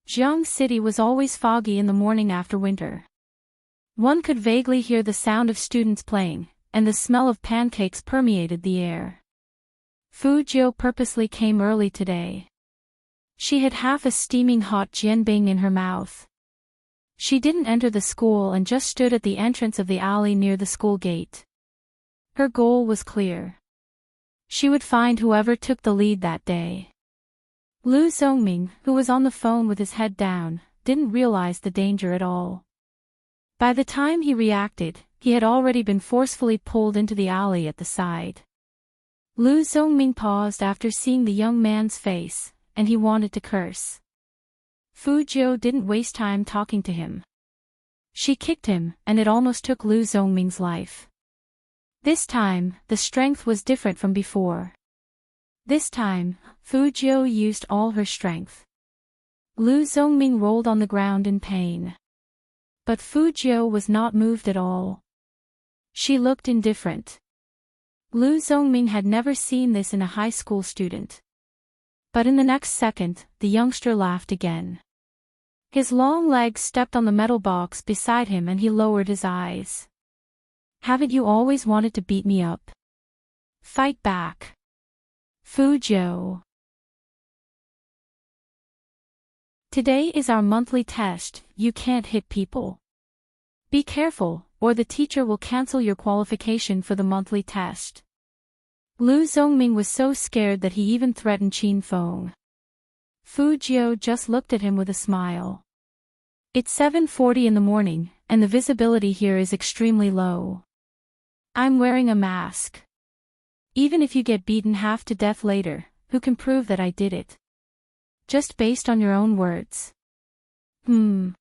Jiang City was always foggy in the morning after winter. One could vaguely hear the sound of students playing, and the smell of pancakes permeated the air. Fu Jiu purposely came early today. She had half a steaming hot jianbing in her mouth. She didn't enter the school and just stood at the entrance of the alley near the school gate. Her goal was clear. She would find whoever took the lead that day. Lu Zongming, who was on the phone with his head down, didn't realize the danger at all. By the time he reacted, he had already been forcefully pulled into the alley at the side. Lu Zongming paused after seeing the young man's face, and he wanted to curse. Fu Jiu didn't waste time talking to him. She kicked him, and it almost took Lu Zongming's life. This time, the strength was different from before. This time, Fu Jiu used all her strength. Lu Zongming rolled on the ground in pain. But Fu Jiu was not moved at all. She looked indifferent. Lu Zongming had never seen this in a high school student. But in the next second, the youngster laughed again. His long legs stepped on the metal box beside him and he lowered his eyes. Haven't you always wanted to beat me up? Fight back. Fu Jiu. Today is our monthly test, you can't hit people. Be careful, or the teacher will cancel your qualification for the monthly test. Lu Zongming was so scared that he even threatened Qin Feng. Fu Jiu just looked at him with a smile. It's 7:40 in the morning, and the visibility here is extremely low. I'm wearing a mask. Even if you get beaten half to death later, who can prove that I did it? Just based on your own words. In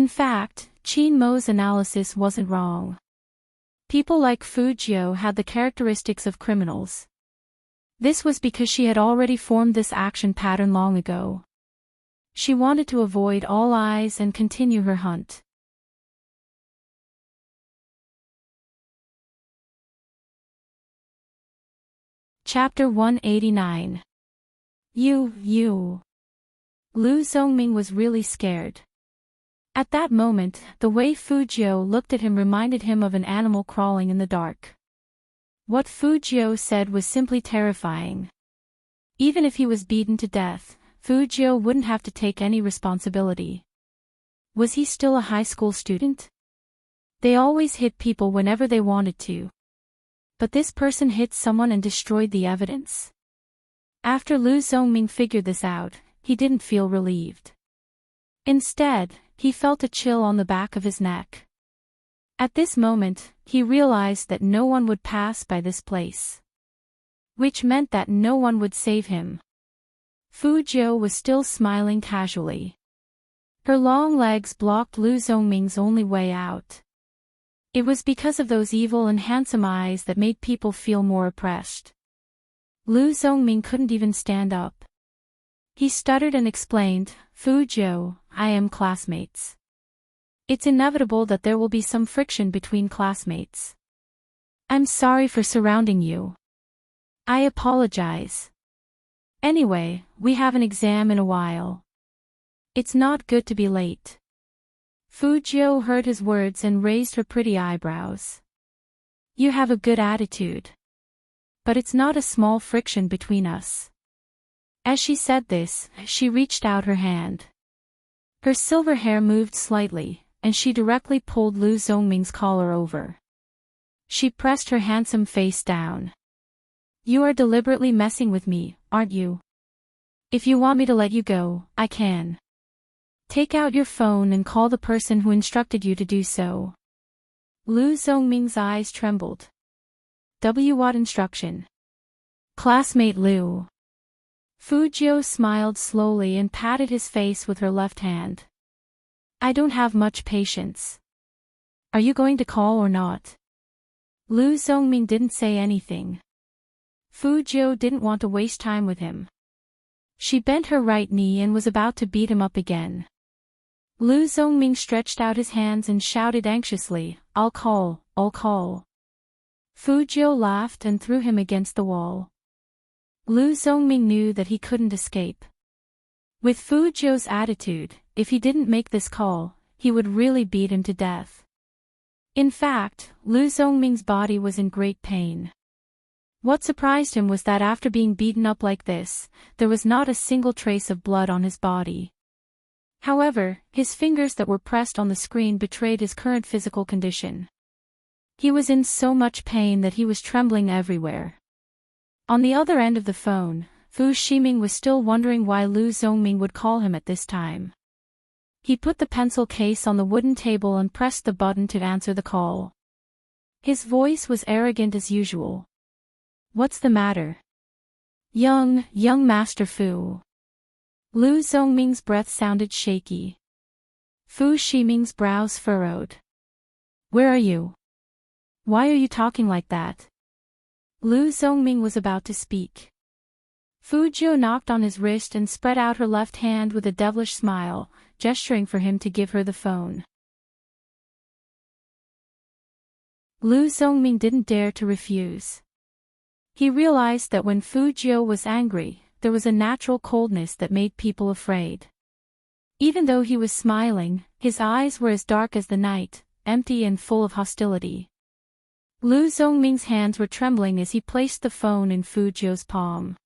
fact, Qin Mo's analysis wasn't wrong. People like Fu Jiu had the characteristics of criminals. This was because she had already formed this action pattern long ago. She wanted to avoid all eyes and continue her hunt. Chapter 189. You. Lu Zhongming was really scared. At that moment, the way Fu Jiu looked at him reminded him of an animal crawling in the dark. What Fu Jiu said was simply terrifying. Even if he was beaten to death, Fu Jiu wouldn't have to take any responsibility. Was he still a high school student? They always hit people whenever they wanted to. But this person hit someone and destroyed the evidence. After Lu Zhongming figured this out, he didn't feel relieved. Instead, he felt a chill on the back of his neck. At this moment, he realized that no one would pass by this place. Which meant that no one would save him. Fu Jiu was still smiling casually. Her long legs blocked Lu Zhongming's only way out. It was because of those evil and handsome eyes that made people feel more oppressed. Lu Zhongming couldn't even stand up. He stuttered and explained, Fu Jiu, I am classmates. It's inevitable that there will be some friction between classmates. I'm sorry for surrounding you. I apologize. Anyway, we have an exam in a while. It's not good to be late. Fu Jiu heard his words and raised her pretty eyebrows. You have a good attitude. But it's not a small friction between us. As she said this, she reached out her hand. Her silver hair moved slightly, and she directly pulled Lu Zhongming's collar over. She pressed her handsome face down. You are deliberately messing with me, aren't you? If you want me to let you go, I can. Take out your phone and call the person who instructed you to do so. Lu Zhongming's eyes trembled. What instruction? Classmate Lu. Fu Jiu smiled slowly and patted his face with her left hand. I don't have much patience. Are you going to call or not? Lu Zhongming didn't say anything. Fu Jiu didn't want to waste time with him. She bent her right knee and was about to beat him up again. Lu Zhongming stretched out his hands and shouted anxiously, I'll call. Fu Jiu laughed and threw him against the wall. Lu Zhongming knew that he couldn't escape. With Fu Jiu's attitude, if he didn't make this call, he would really beat him to death. In fact, Lu Zhongming's body was in great pain. What surprised him was that after being beaten up like this, there was not a single trace of blood on his body. However, his fingers that were pressed on the screen betrayed his current physical condition. He was in so much pain that he was trembling everywhere. On the other end of the phone, Fu Shiming was still wondering why Lu Zhongming would call him at this time. He put the pencil case on the wooden table and pressed the button to answer the call. His voice was arrogant as usual. What's the matter? Young Master Fu. Lu Zhongming's breath sounded shaky. Fu Shiming's brows furrowed. Where are you? Why are you talking like that? Lu Zhongming was about to speak. Fu Jiu knocked on his wrist and spread out her left hand with a devilish smile, gesturing for him to give her the phone. Lu Zhongming didn't dare to refuse. He realized that when Fu Jiu was angry, there was a natural coldness that made people afraid. Even though he was smiling, his eyes were as dark as the night, empty and full of hostility. Lu Zhongming's hands were trembling as he placed the phone in Fu Jiu's palm.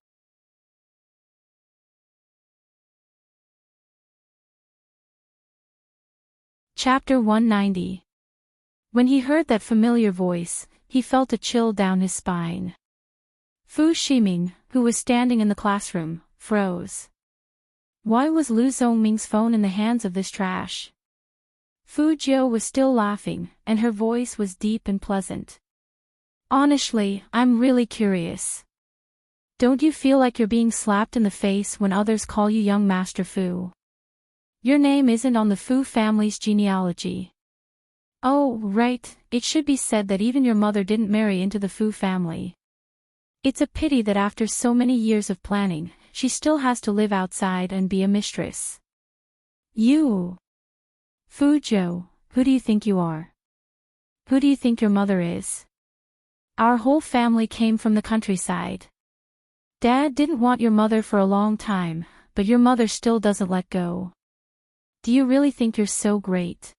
Chapter 190. When he heard that familiar voice, he felt a chill down his spine. Fu Shiming, who was standing in the classroom, froze. Why was Lu Zhongming's phone in the hands of this trash? Fu Jiu was still laughing, and her voice was deep and pleasant. Honestly, I'm really curious. Don't you feel like you're being slapped in the face when others call you young Master Fu? Your name isn't on the Fu family's genealogy. Oh, right, it should be said that even your mother didn't marry into the Fu family. It's a pity that after so many years of planning, she still has to live outside and be a mistress. You! Fu Jiu, who do you think you are? Who do you think your mother is? Our whole family came from the countryside. Dad didn't want your mother for a long time, but your mother still doesn't let go. Do you really think you're so great?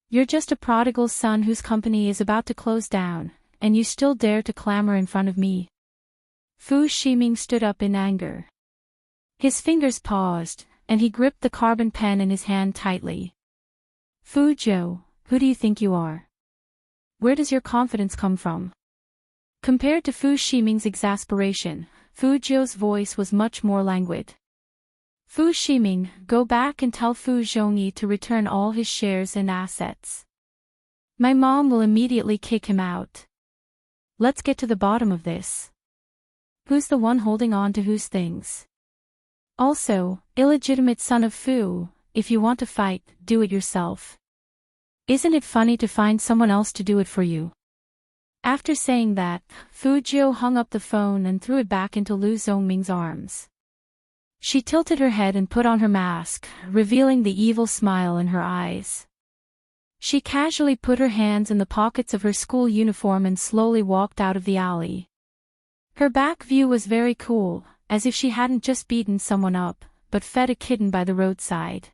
You're just a prodigal son whose company is about to close down, and you still dare to clamor in front of me. Fu Shiming stood up in anger. His fingers paused, and he gripped the carbon pen in his hand tightly. Fu Zhou, who do you think you are? Where does your confidence come from? Compared to Fu Shiming's exasperation, Fu Zhou's voice was much more languid. Fu Shiming, go back and tell Fu Zhongyi to return all his shares and assets. My mom will immediately kick him out. Let's get to the bottom of this. Who's the one holding on to whose things? Also, illegitimate son of Fu, if you want to fight, do it yourself. Isn't it funny to find someone else to do it for you? After saying that, Fu Zhou hung up the phone and threw it back into Lu Zongming's arms. She tilted her head and put on her mask, revealing the evil smile in her eyes. She casually put her hands in the pockets of her school uniform and slowly walked out of the alley. Her back view was very cool, as if she hadn't just beaten someone up, but fed a kitten by the roadside.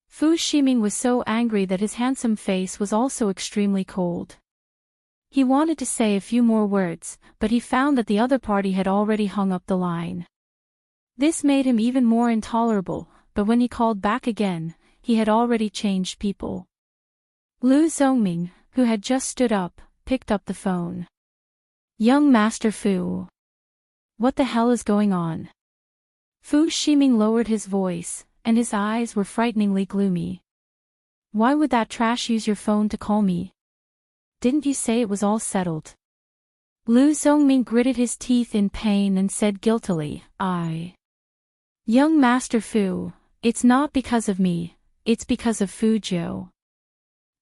Fu Shiming was so angry that his handsome face was also extremely cold. He wanted to say a few more words, but he found that the other party had already hung up the line. This made him even more intolerable, but when he called back again, he had already changed people. Lu Zongming, who had just stood up, picked up the phone. Young Master Fu. What the hell is going on? Fu Shiming lowered his voice, and his eyes were frighteningly gloomy. Why would that trash use your phone to call me? Didn't you say it was all settled? Lu Zongming gritted his teeth in pain and said guiltily, Young Master Fu, it's not because of me, it's because of Fu Zhou.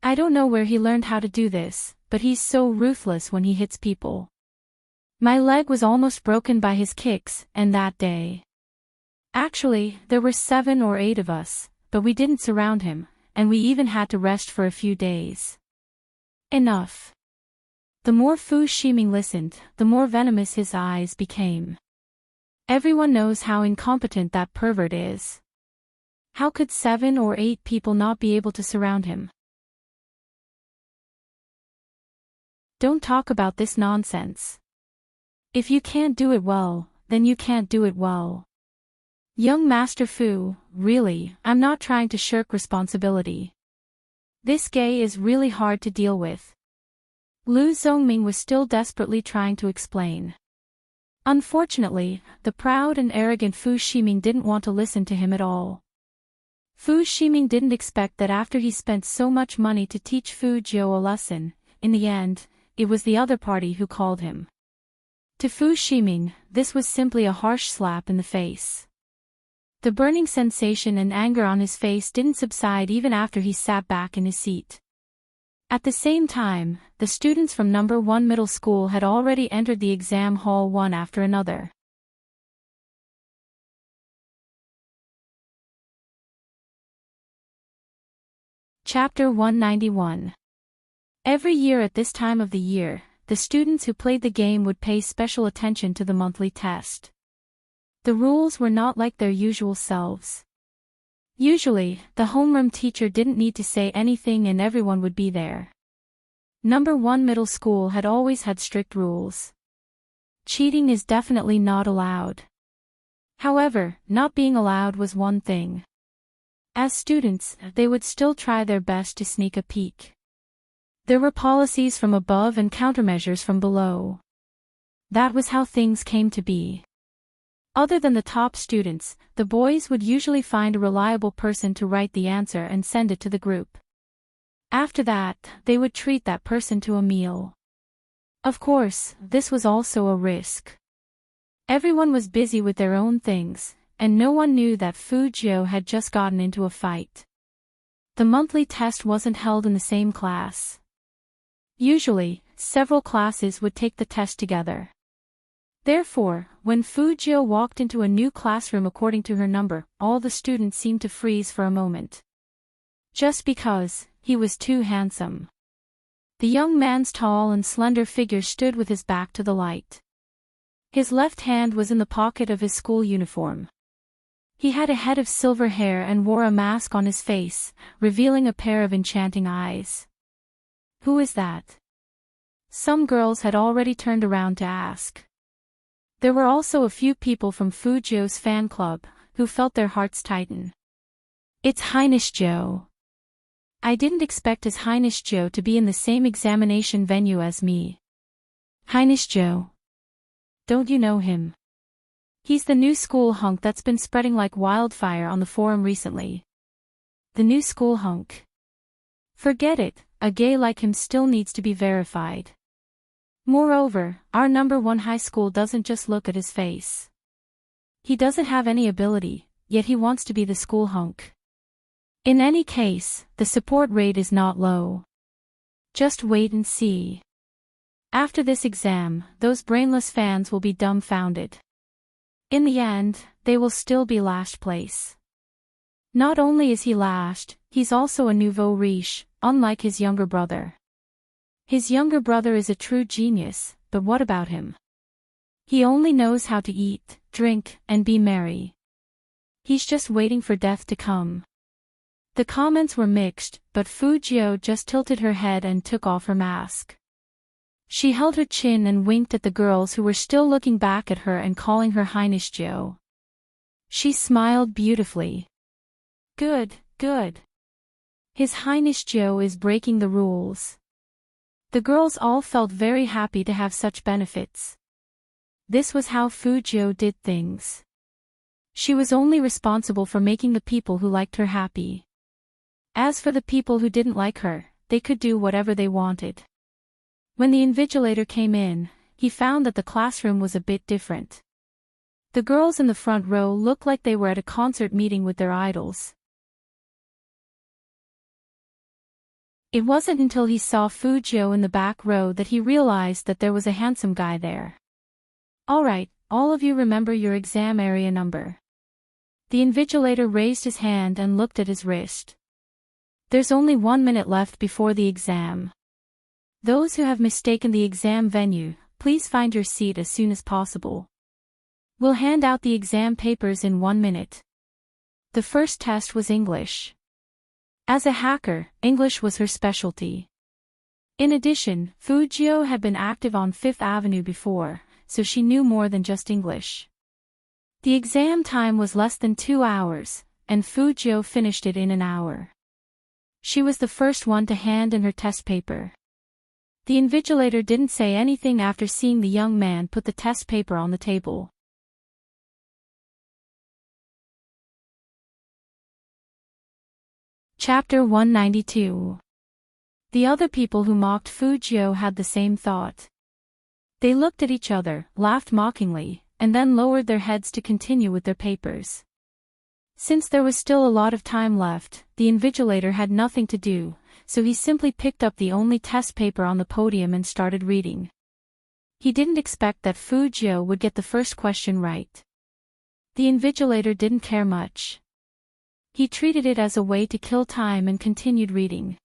I don't know where he learned how to do this, but he's so ruthless when he hits people. My leg was almost broken by his kicks, and that day. Actually, there were 7 or 8 of us, but we didn't surround him, and we even had to rest for a few days. Enough. The more Fu Shiming listened, the more venomous his eyes became. Everyone knows how incompetent that pervert is. How could 7 or 8 people not be able to surround him? Don't talk about this nonsense. If you can't do it well, then you can't do it well. Young Master Fu, really, I'm not trying to shirk responsibility. This gay is really hard to deal with. Lu Zongming was still desperately trying to explain. Unfortunately, the proud and arrogant Fu Shiming didn't want to listen to him at all. Fu Shiming didn't expect that after he spent so much money to teach Fu Zhou a lesson, in the end, it was the other party who called him. To Fu Shiming, this was simply a harsh slap in the face. The burning sensation and anger on his face didn't subside even after he sat back in his seat. At the same time, the students from No. 1 middle school had already entered the exam hall one after another. Chapter 191. Every year at this time of the year, the students who played the game would pay special attention to the monthly test. The rules were not like their usual selves. Usually, the homeroom teacher didn't need to say anything and everyone would be there. No. 1 middle school had always had strict rules. Cheating is definitely not allowed. However, not being allowed was one thing. As students, they would still try their best to sneak a peek. There were policies from above and countermeasures from below. That was how things came to be. Other than the top students, the boys would usually find a reliable person to write the answer and send it to the group. After that, they would treat that person to a meal. Of course, this was also a risk. Everyone was busy with their own things, and no one knew that Fu Zhou had just gotten into a fight. The monthly test wasn't held in the same class. Usually, several classes would take the test together. Therefore, when Fu Zhou walked into a new classroom according to her number, all the students seemed to freeze for a moment. Just because, he was too handsome. The young man's tall and slender figure stood with his back to the light. His left hand was in the pocket of his school uniform. He had a head of silver hair and wore a mask on his face, revealing a pair of enchanting eyes. "Who is that?" Some girls had already turned around to ask. There were also a few people from Fujio's fan club, who felt their hearts tighten. "It's Highness Joe. I didn't expect His Highness Joe to be in the same examination venue as me." "Highness Joe? Don't you know him? He's the new school hunk that's been spreading like wildfire on the forum recently." "The new school hunk? Forget it, a gay like him still needs to be verified. Moreover, our #1 high school doesn't just look at his face. He doesn't have any ability, yet he wants to be the school hunk. In any case, the support rate is not low. Just wait and see. After this exam, those brainless fans will be dumbfounded. In the end, they will still be last place. Not only is he last, he's also a nouveau riche, unlike his younger brother. His younger brother is a true genius, but what about him? He only knows how to eat, drink, and be merry. He's just waiting for death to come." The comments were mixed, but Fujio just tilted her head and took off her mask. She held her chin and winked at the girls who were still looking back at her and calling her Highness Joe. She smiled beautifully. Good, good. His Highness Joe is breaking the rules. The girls all felt very happy to have such benefits. This was how Fujio did things. She was only responsible for making the people who liked her happy. As for the people who didn't like her, they could do whatever they wanted. When the invigilator came in, he found that the classroom was a bit different. The girls in the front row looked like they were at a concert meeting with their idols. It wasn't until he saw Fujio in the back row that he realized that there was a handsome guy there. "Alright, all of you remember your exam area number." The invigilator raised his hand and looked at his wrist. "There's only 1 minute left before the exam. Those who have mistaken the exam venue, please find your seat as soon as possible. We'll hand out the exam papers in 1 minute." The first test was English. As a hacker, English was her specialty. In addition, Fujio had been active on Fifth Avenue before, so she knew more than just English. The exam time was less than 2 hours, and Fujio finished it in an hour. She was the first one to hand in her test paper. The invigilator didn't say anything after seeing the young man put the test paper on the table. Chapter 192. The other people who mocked Fujio had the same thought. They looked at each other, laughed mockingly, and then lowered their heads to continue with their papers. Since there was still a lot of time left, the invigilator had nothing to do, so he simply picked up the only test paper on the podium and started reading. He didn't expect that Fujio would get the first question right. The invigilator didn't care much. He treated it as a way to kill time and continued reading.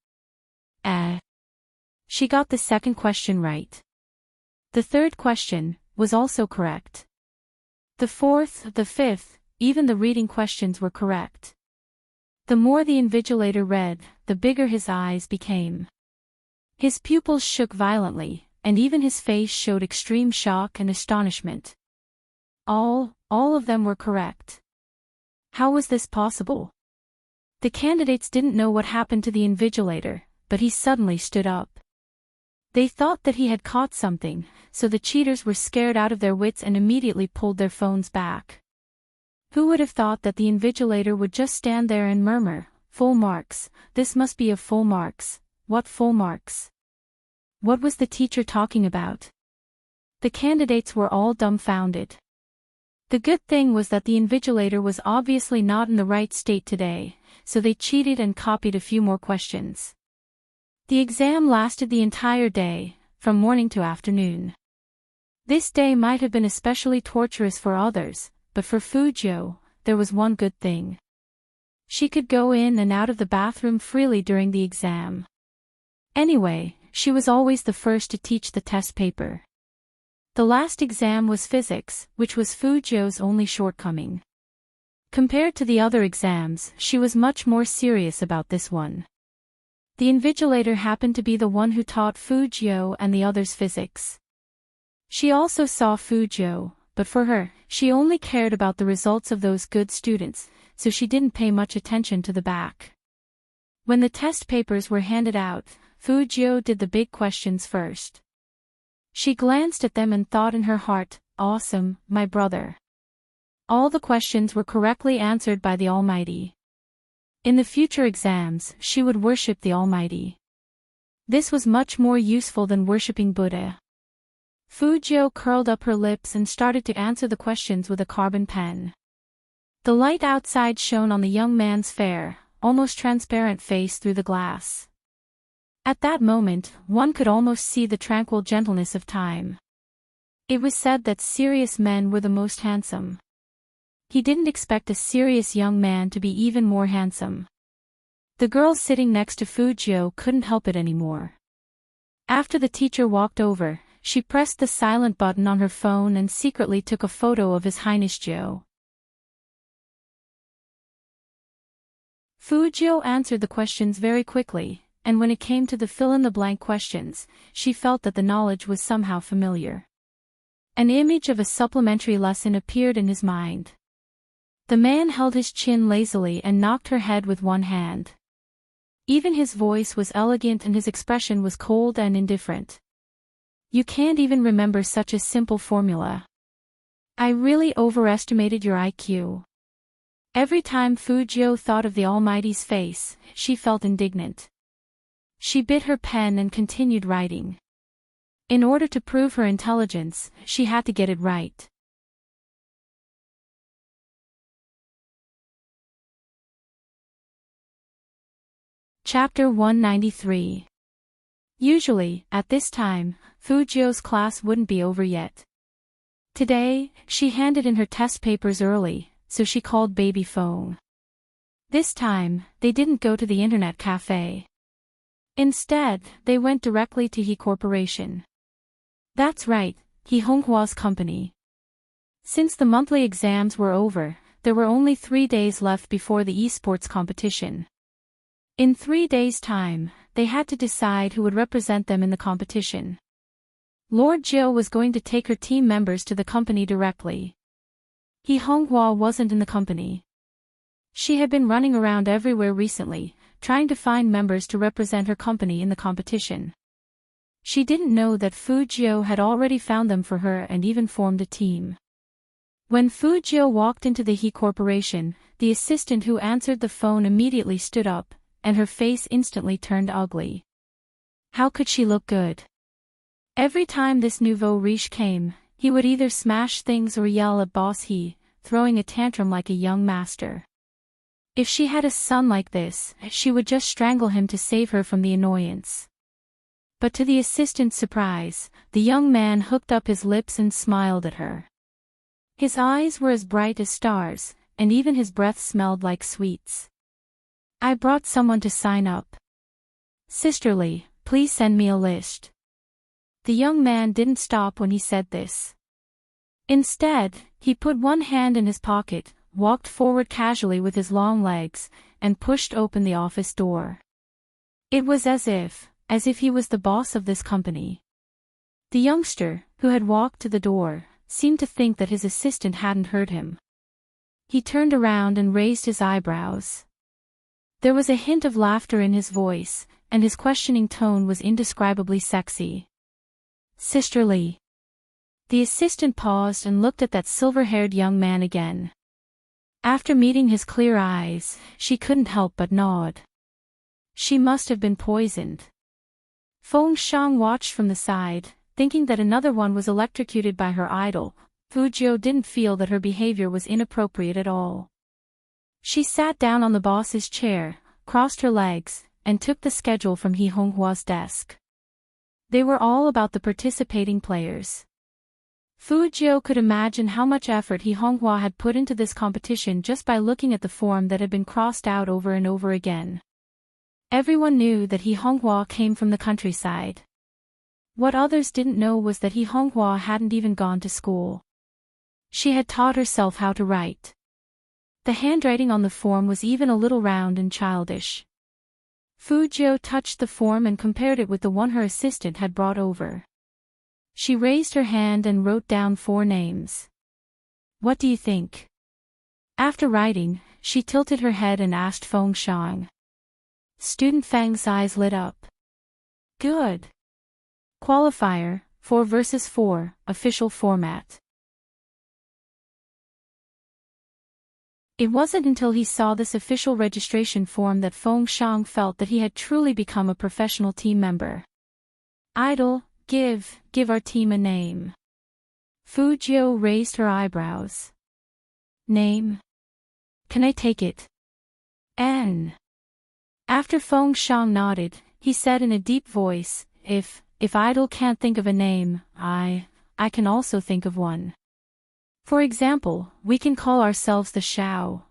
She got the second question right. The third question was also correct. The fourth, the fifth, even the reading questions were correct. The more the invigilator read, the bigger his eyes became. His pupils shook violently, and even his face showed extreme shock and astonishment. All of them were correct. How was this possible? The candidates didn't know what happened to the invigilator, but he suddenly stood up. They thought that he had caught something, so the cheaters were scared out of their wits and immediately pulled their phones back. Who would have thought that the invigilator would just stand there and murmur, "Full marks, this must be a full marks, what full marks?" What was the teacher talking about? The candidates were all dumbfounded. The good thing was that the invigilator was obviously not in the right state today, so they cheated and copied a few more questions. The exam lasted the entire day, from morning to afternoon. This day might have been especially torturous for others, but for Fujio, there was one good thing. She could go in and out of the bathroom freely during the exam. Anyway, she was always the first to teach the test paper. The last exam was physics, which was Fu Zhou's only shortcoming. Compared to the other exams, she was much more serious about this one. The invigilator happened to be the one who taught Fu Zhou and the others physics. She also saw Fu Zhou, but for her, she only cared about the results of those good students, so she didn't pay much attention to the back. When the test papers were handed out, Fu Zhou did the big questions first. She glanced at them and thought in her heart, "Awesome, my brother." All the questions were correctly answered by the Almighty. In the future exams, she would worship the Almighty. This was much more useful than worshipping Buddha. Fu Zhou curled up her lips and started to answer the questions with a carbon pen. The light outside shone on the young man's fair, almost transparent face through the glass. At that moment, one could almost see the tranquil gentleness of time. It was said that serious men were the most handsome. He didn't expect a serious young man to be even more handsome. The girl sitting next to Fu Zhou couldn't help it anymore. After the teacher walked over, she pressed the silent button on her phone and secretly took a photo of His Highness Zhou. Fu Zhou answered the questions very quickly, and when it came to the fill-in-the-blank questions, she felt that the knowledge was somehow familiar. An image of a supplementary lesson appeared in his mind. The man held his chin lazily and knocked her head with one hand. Even his voice was elegant and his expression was cold and indifferent. "You can't even remember such a simple formula. I really overestimated your IQ." Every time Fu Zhou thought of the Almighty's face, she felt indignant. She bit her pen and continued writing. In order to prove her intelligence, she had to get it right. Chapter 193. Usually, at this time, Fu Zhou's class wouldn't be over yet. Today, she handed in her test papers early, so she called baby phone. This time, they didn't go to the internet cafe. Instead, they went directly to He Corporation. That's right, He Honghua's company. Since the monthly exams were over, there were only 3 days left before the esports competition. In 3 days' time, they had to decide who would represent them in the competition. Lord Zhou was going to take her team members to the company directly. He Honghua wasn't in the company. She had been running around everywhere recently, trying to find members to represent her company in the competition. She didn't know that Fu Zhou had already found them for her and even formed a team. When Fu Zhou walked into the He Corporation, the assistant who answered the phone immediately stood up, and her face instantly turned ugly. How could she look good? Every time this nouveau riche came, he would either smash things or yell at Boss He, throwing a tantrum like a young master. If she had a son like this, she would just strangle him to save her from the annoyance. But to the assistant's surprise, the young man hooked up his lips and smiled at her. His eyes were as bright as stars, and even his breath smelled like sweets. "I brought someone to sign up. Sisterly, please send me a list." The young man didn't stop when he said this. Instead, he put one hand in his pocket, walked forward casually with his long legs, and pushed open the office door. It was as if he was the boss of this company. The youngster, who had walked to the door, seemed to think that his assistant hadn't heard him. He turned around and raised his eyebrows. There was a hint of laughter in his voice, and his questioning tone was indescribably sexy. "Sisterly." The assistant paused and looked at that silver-haired young man again. After meeting his clear eyes, she couldn't help but nod. She must have been poisoned. Feng Shang watched from the side, thinking that another one was electrocuted by her idol. Fu Zhou didn't feel that her behavior was inappropriate at all. She sat down on the boss's chair, crossed her legs, and took the schedule from He Honghua's desk. They were all about the participating players. Fu Zhou could imagine how much effort He Honghua had put into this competition just by looking at the form that had been crossed out over and over again. Everyone knew that He Honghua came from the countryside. What others didn't know was that He Honghua hadn't even gone to school. She had taught herself how to write. The handwriting on the form was even a little round and childish. Fu Jiu touched the form and compared it with the one her assistant had brought over. She raised her hand and wrote down 4 names. "What do you think?" After writing, she tilted her head and asked Feng Shang. Student Fang's eyes lit up. "Good." Qualifier, 4 versus 4, official format. It wasn't until he saw this official registration form that Feng Shang felt that he had truly become a professional team member. "Idol, give our team a name." Fu Jiu raised her eyebrows. "Name? Can I take it?" "N." After Feng Shang nodded, he said in a deep voice, If Idol can't think of a name, I can also think of one. For example, we can call ourselves the Xiao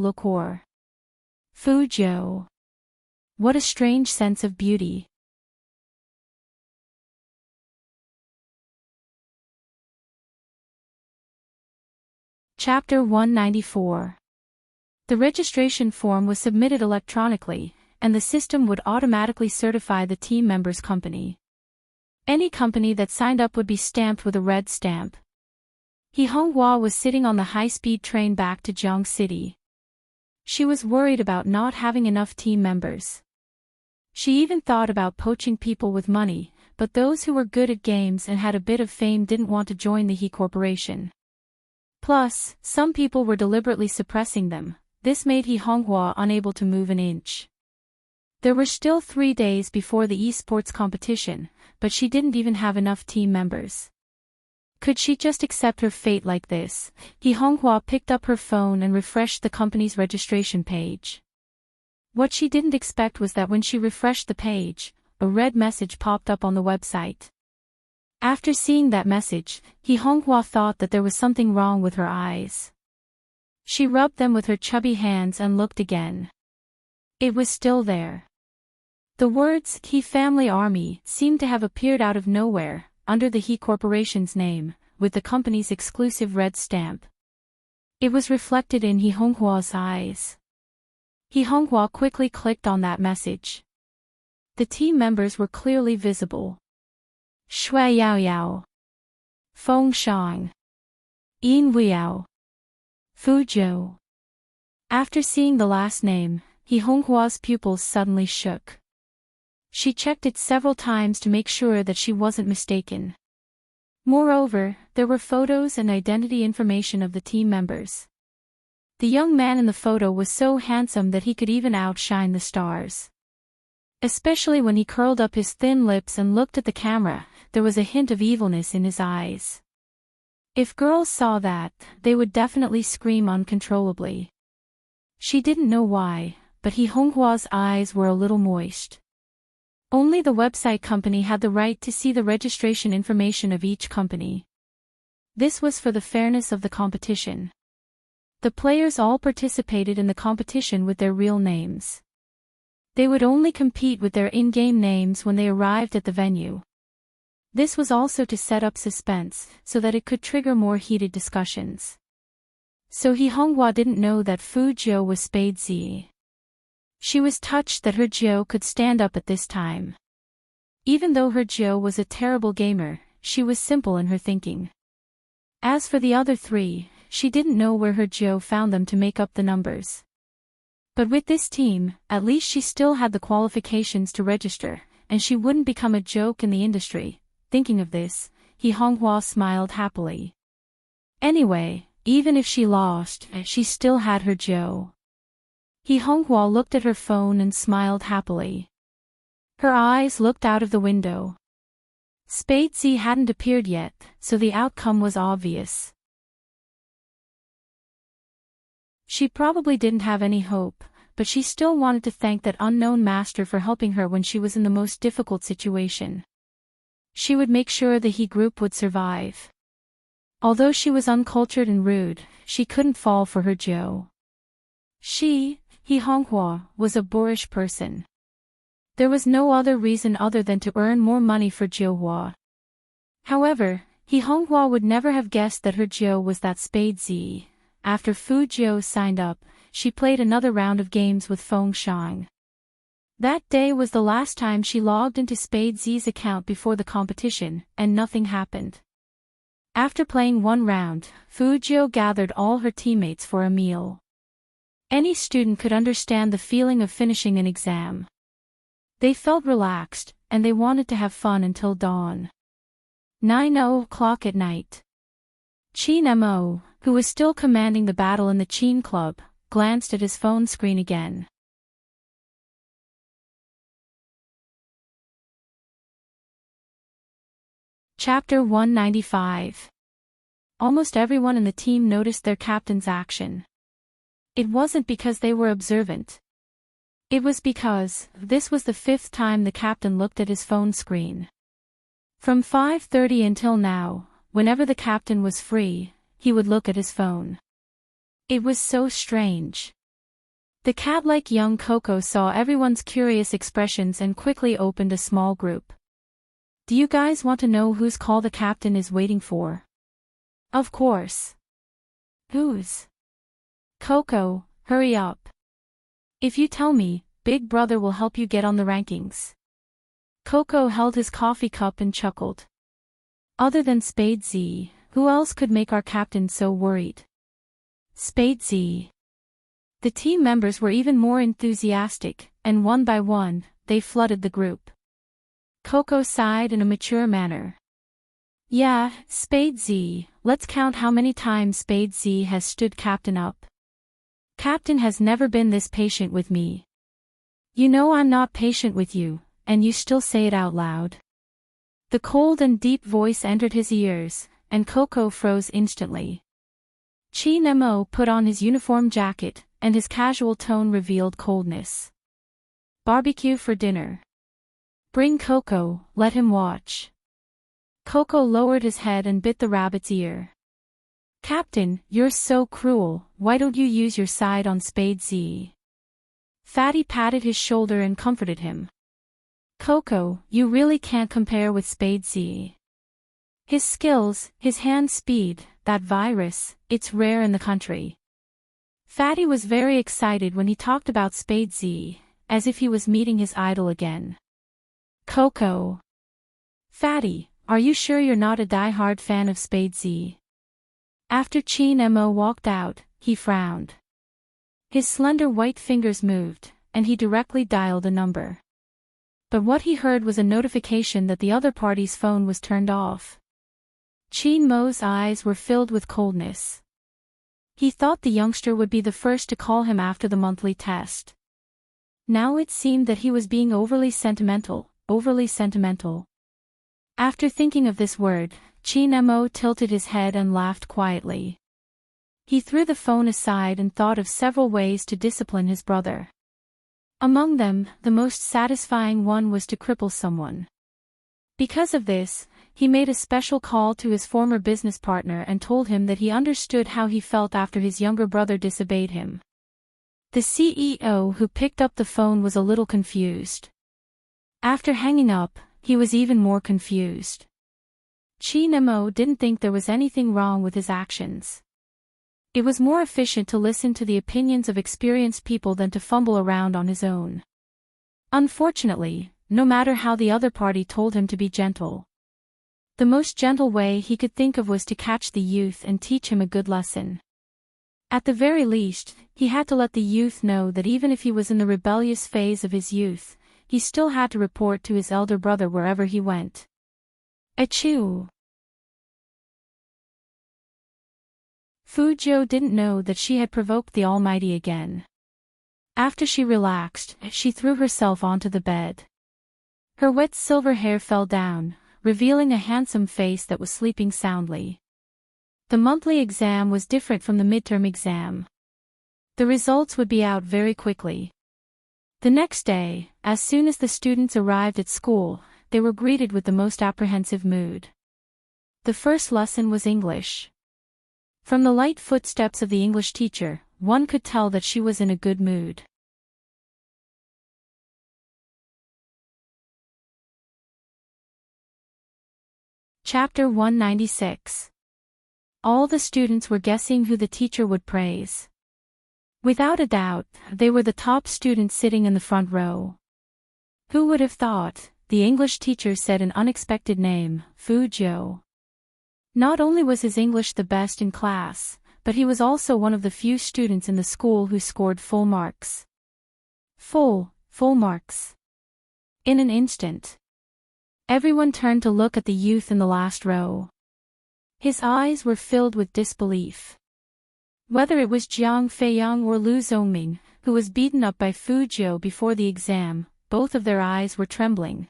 Liquor." Fu Jiu. What a strange sense of beauty. Chapter 194. The registration form was submitted electronically, and the system would automatically certify the team member's company. Any company that signed up would be stamped with a red stamp. He Honghua was sitting on the high-speed train back to Jiang City. She was worried about not having enough team members. She even thought about poaching people with money, but those who were good at games and had a bit of fame didn't want to join the He Corporation. Plus, some people were deliberately suppressing them. This made He Honghua unable to move an inch. There were still 3 days before the esports competition, but she didn't even have enough team members. Could she just accept her fate like this? He Honghua picked up her phone and refreshed the company's registration page. What she didn't expect was that when she refreshed the page, a red message popped up on the website. After seeing that message, He Honghua thought that there was something wrong with her eyes. She rubbed them with her chubby hands and looked again. It was still there. The words, He Family Army, seemed to have appeared out of nowhere, under the He Corporation's name, with the company's exclusive red stamp. It was reflected in He Honghua's eyes. He Honghua quickly clicked on that message. The team members were clearly visible. Shui Yao Yao, Feng Shang, Yin Weiyao, Fu Jiu. After seeing the last name, He Honghua's pupils suddenly shook. She checked it several times to make sure that she wasn't mistaken. Moreover, there were photos and identity information of the team members. The young man in the photo was so handsome that he could even outshine the stars. Especially when he curled up his thin lips and looked at the camera, there was a hint of evilness in his eyes. If girls saw that, they would definitely scream uncontrollably. She didn't know why, but He Honghua's eyes were a little moist. Only the website company had the right to see the registration information of each company. This was for the fairness of the competition. The players all participated in the competition with their real names. They would only compete with their in-game names when they arrived at the venue. This was also to set up suspense, so that it could trigger more heated discussions. So He Honghua didn't know that Fu Jiu was Spade Z. She was touched that her Jiu could stand up at this time. Even though her Jiu was a terrible gamer, she was simple in her thinking. As for the other 3, she didn't know where her Jiu found them to make up the numbers. But with this team, at least she still had the qualifications to register, and she wouldn't become a joke in the industry. Thinking of this, He Honghua smiled happily. Anyway, even if she lost, she still had her Jiu. He Honghua looked at her phone and smiled happily. Her eyes looked out of the window. Spade Z hadn't appeared yet, so the outcome was obvious. She probably didn't have any hope, but she still wanted to thank that unknown master for helping her when she was in the most difficult situation. She would make sure the He group would survive. Although she was uncultured and rude, she couldn't fall for her Jiu. She, He Honghua, was a boorish person. There was no other reason other than to earn more money for Jiuhua. However, Honghua would never have guessed that her Jiu was that Spade Z. After Fu Jiu signed up, she played another round of games with Feng Shang. That day was the last time she logged into Spade Z's account before the competition, and nothing happened. After playing one round, Fu Jiu gathered all her teammates for a meal. Any student could understand the feeling of finishing an exam. They felt relaxed, and they wanted to have fun until dawn. 9:00 at night. Qin Mo, who was still commanding the battle in the Qin Club, glanced at his phone screen again. Chapter 195. Almost everyone in the team noticed their captain's action. It wasn't because they were observant. It was because this was the 5th time the captain looked at his phone screen. From 5:30 until now, whenever the captain was free, he would look at his phone. It was so strange. The cat-like young Coco saw everyone's curious expressions and quickly opened a small group. Do you guys want to know whose call the captain is waiting for? Of course. Whose? Coco, hurry up. If you tell me, Big Brother will help you get on the rankings. Coco held his coffee cup and chuckled. Other than Spade Z, who else could make our captain so worried? Spade Z. The team members were even more enthusiastic, and one by one, they flooded the group. Coco sighed in a mature manner. Yeah, Spade Z, let's count how many times Spade Z has stood captain up. Captain has never been this patient with me. You know I'm not patient with you, and you still say it out loud. The cold and deep voice entered his ears, and Coco froze instantly. Qin Mo put on his uniform jacket, and his casual tone revealed coldness. Barbecue for dinner. Bring Coco, let him watch. Coco lowered his head and bit the rabbit's ear. Captain, you're so cruel, why don't you use your side on Spade Z? Fatty patted his shoulder and comforted him. Coco, you really can't compare with Spade Z. His skills, his hand speed, that virus, it's rare in the country. Fatty was very excited when he talked about Spade Z, as if he was meeting his idol again. Coco. Fatty, are you sure you're not a die-hard fan of Spade Z? After Qin Mo walked out, he frowned. His slender white fingers moved, and he directly dialed a number. But what he heard was a notification that the other party's phone was turned off. Qin Mo's eyes were filled with coldness. He thought the youngster would be the first to call him after the monthly test. Now it seemed that he was being overly sentimental. After thinking of this word, Qin Mo tilted his head and laughed quietly. He threw the phone aside and thought of several ways to discipline his brother. Among them, the most satisfying one was to cripple someone. Because of this, he made a special call to his former business partner and told him that he understood how he felt after his younger brother disobeyed him. The CEO who picked up the phone was a little confused. After hanging up, he was even more confused. Qin Mo didn't think there was anything wrong with his actions. It was more efficient to listen to the opinions of experienced people than to fumble around on his own. Unfortunately, no matter how the other party told him to be gentle, the most gentle way he could think of was to catch the youth and teach him a good lesson. At the very least, he had to let the youth know that even if he was in the rebellious phase of his youth, he still had to report to his elder brother wherever he went. Achoo! Fu Jiu didn't know that she had provoked the Almighty again. After she relaxed, she threw herself onto the bed. Her wet silver hair fell down, revealing a handsome face that was sleeping soundly. The monthly exam was different from the midterm exam. The results would be out very quickly. The next day, as soon as the students arrived at school, they were greeted with the most apprehensive mood. The first lesson was English. From the light footsteps of the English teacher, one could tell that she was in a good mood. Chapter 196. All the students were guessing who the teacher would praise. Without a doubt, they were the top students sitting in the front row. Who would have thought? The English teacher said an unexpected name, Fu Zhou. Not only was his English the best in class, but he was also one of the few students in the school who scored full marks. Full marks. In an instant, everyone turned to look at the youth in the last row. His eyes were filled with disbelief. Whether it was Jiang Feiyang or Lu Zhongming, who was beaten up by Fu Zhou before the exam, both of their eyes were trembling.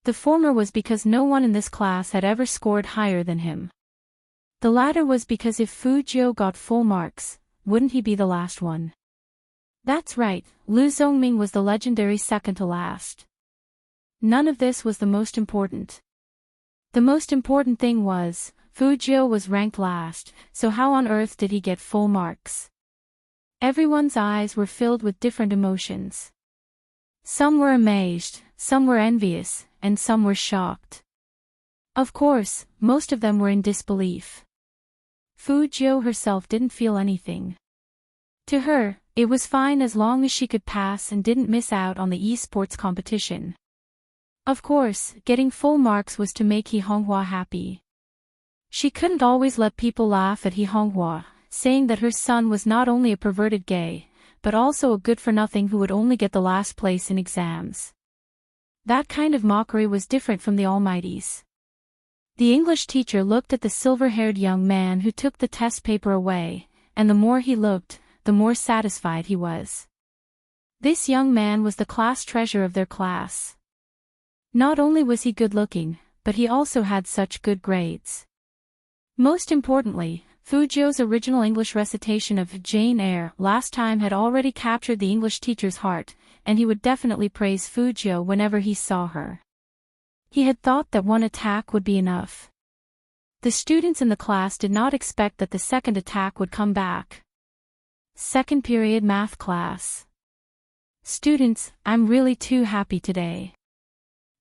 The former was because no one in this class had ever scored higher than him. The latter was because if Fu Zhou got full marks, wouldn't he be the last one? That's right, Lu Zhongming was the legendary second to last. None of this was the most important. The most important thing was, Fu Zhou was ranked last, so how on earth did he get full marks? Everyone's eyes were filled with different emotions. Some were amazed, some were envious, and some were shocked. Of course, most of them were in disbelief. Fu Zhou herself didn't feel anything. To her, it was fine as long as she could pass and didn't miss out on the esports competition. Of course, getting full marks was to make He Honghua happy. She couldn't always let people laugh at He Honghua, saying that her son was not only a perverted gay, but also a good-for-nothing who would only get the last place in exams. That kind of mockery was different from the Almighty's. The English teacher looked at the silver-haired young man who took the test paper away, and the more he looked, the more satisfied he was. This young man was the class treasure of their class. Not only was he good-looking, but he also had such good grades. Most importantly, Fu Zhou's original English recitation of Jane Eyre last time had already captured the English teacher's heart, and he would definitely praise Fu Zhou whenever he saw her. He had thought that one attack would be enough. The students in the class did not expect that the second attack would come back. Second period math class. Students, I'm really too happy today.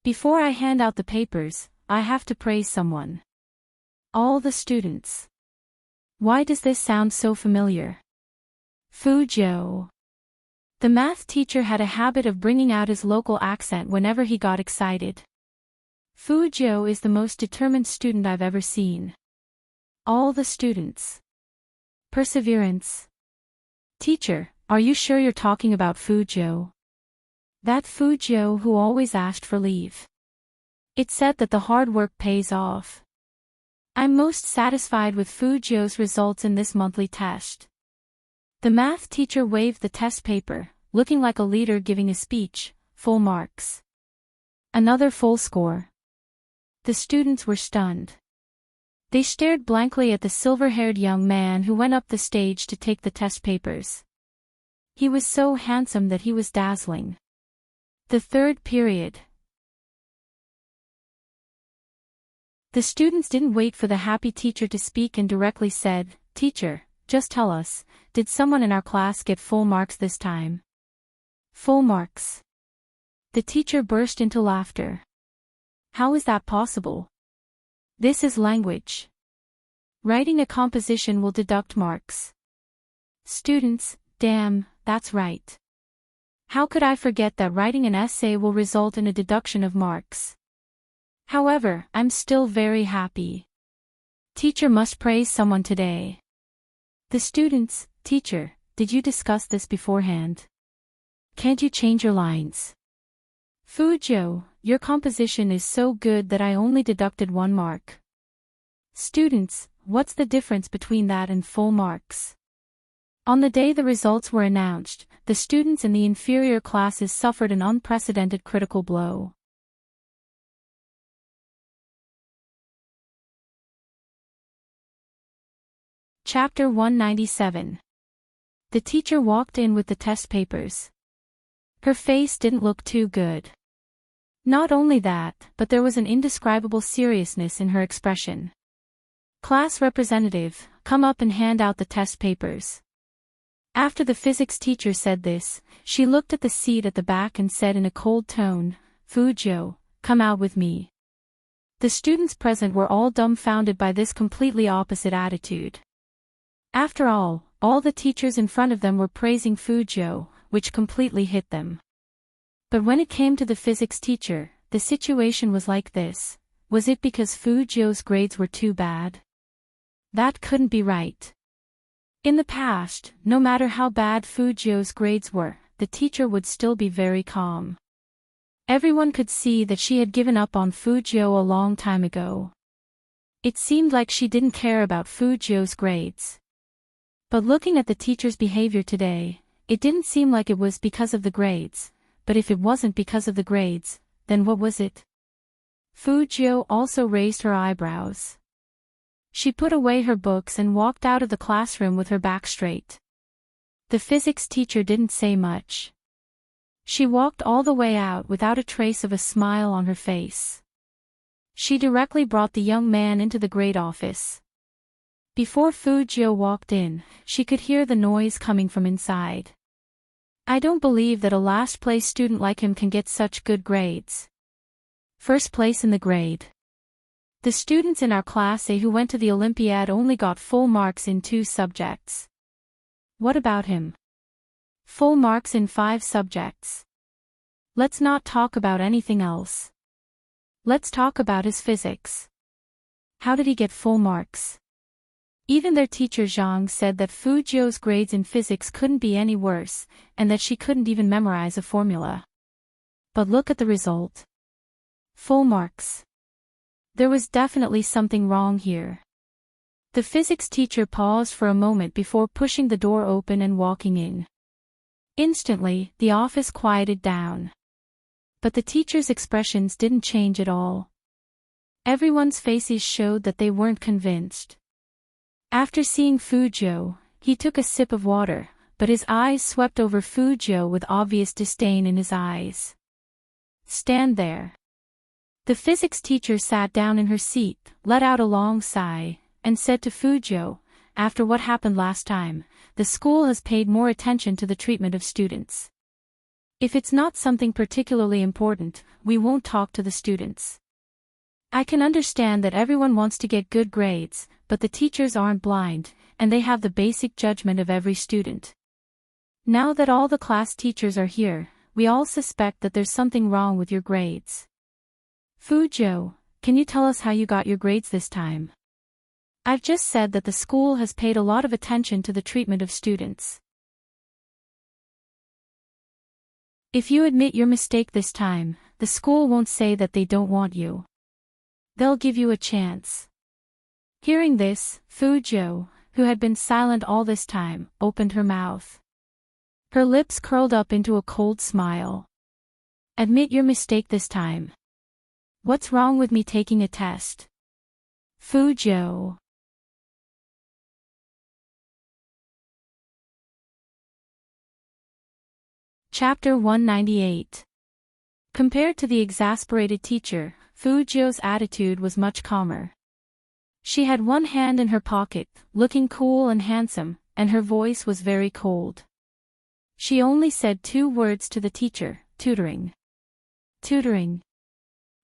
Before I hand out the papers, I have to praise someone. All the students. Why does this sound so familiar? Fu Zhou. The math teacher had a habit of bringing out his local accent whenever he got excited. Fu Zhou is the most determined student I've ever seen. All the students. Perseverance. Teacher, are you sure you're talking about Fu Zhou? That Fu Zhou who always asked for leave. It said that the hard work pays off. I'm most satisfied with Fu Zhou's results in this monthly test. The math teacher waved the test paper, looking like a leader giving a speech, full marks. Another full score. The students were stunned. They stared blankly at the silver-haired young man who went up the stage to take the test papers. He was so handsome that he was dazzling. The third period. The students didn't wait for the happy teacher to speak and directly said, "Teacher, just tell us, did someone in our class get full marks this time?" Full marks. The teacher burst into laughter. How is that possible? This is language. Writing a composition will deduct marks. Students, damn, that's right. How could I forget that writing an essay will result in a deduction of marks? However, I'm still very happy. Teacher must praise someone today. The students, teacher, did you discuss this beforehand? Can't you change your lines? Fu Zhou, your composition is so good that I only deducted 1 mark. Students, what's the difference between that and full marks? On the day the results were announced, the students in the inferior classes suffered an unprecedented critical blow. Chapter 197. The teacher walked in with the test papers. Her face didn't look too good. Not only that, but there was an indescribable seriousness in her expression. Class representative, come up and hand out the test papers. After the physics teacher said this, she looked at the seat at the back and said in a cold tone, Fu Zhou, come out with me. The students present were all dumbfounded by this completely opposite attitude. After all the teachers in front of them were praising Fujio, which completely hit them. But when it came to the physics teacher, the situation was like this. Was it because Fujio's grades were too bad? That couldn't be right. In the past, no matter how bad Fujio's grades were, the teacher would still be very calm. Everyone could see that she had given up on Fujio a long time ago. It seemed like she didn't care about Fujio's grades. But looking at the teacher's behavior today, it didn't seem like it was because of the grades, but if it wasn't because of the grades, then what was it? Fujio also raised her eyebrows. She put away her books and walked out of the classroom with her back straight. The physics teacher didn't say much. She walked all the way out without a trace of a smile on her face. She directly brought the young man into the grade office. Before Fujio walked in, she could hear the noise coming from inside. I don't believe that a last-place student like him can get such good grades. First place in the grade. The students in our class A who went to the Olympiad only got full marks in 2 subjects. What about him? Full marks in 5 subjects. Let's not talk about anything else. Let's talk about his physics. How did he get full marks? Even their teacher Zhang said that Fujio's grades in physics couldn't be any worse, and that she couldn't even memorize a formula. But look at the result. Full marks. There was definitely something wrong here. The physics teacher paused for a moment before pushing the door open and walking in. Instantly, the office quieted down. But the teacher's expressions didn't change at all. Everyone's faces showed that they weren't convinced. After seeing Fujio, he took a sip of water, but his eyes swept over Fujio with obvious disdain in his eyes. Stand there. The physics teacher sat down in her seat, let out a long sigh, and said to Fujio, after what happened last time, the school has paid more attention to the treatment of students. If it's not something particularly important, we won't talk to the students. I can understand that everyone wants to get good grades, but the teachers aren't blind, and they have the basic judgment of every student. Now that all the class teachers are here, we all suspect that there's something wrong with your grades. Fujio, can you tell us how you got your grades this time? I've just said that the school has paid a lot of attention to the treatment of students. If you admit your mistake this time, the school won't say that they don't want you. They'll give you a chance. Hearing this, Fujio, who had been silent all this time, opened her mouth. Her lips curled up into a cold smile. Admit your mistake this time. What's wrong with me taking a test? Fujio. Chapter 198. Compared to the exasperated teacher, Fujio's attitude was much calmer. She had one hand in her pocket, looking cool and handsome, and her voice was very cold. She only said 2 words to the teacher, tutoring. Tutoring.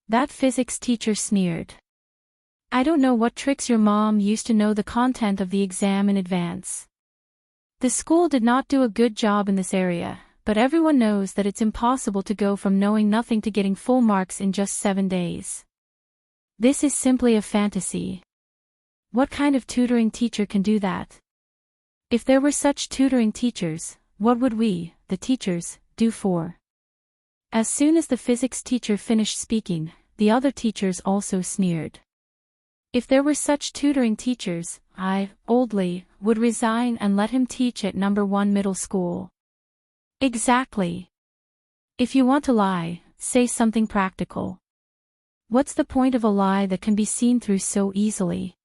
That physics teacher sneered. I don't know what tricks your mom used to know the content of the exam in advance. The school did not do a good job in this area, but everyone knows that it's impossible to go from knowing nothing to getting full marks in just 7 days. This is simply a fantasy. What kind of tutoring teacher can do that? If there were such tutoring teachers, what would we, the teachers, do for? As soon as the physics teacher finished speaking, the other teachers also sneered. If there were such tutoring teachers, I, Oldly, would resign and let him teach at No. 1 middle school. Exactly. If you want to lie, say something practical. What's the point of a lie that can be seen through so easily?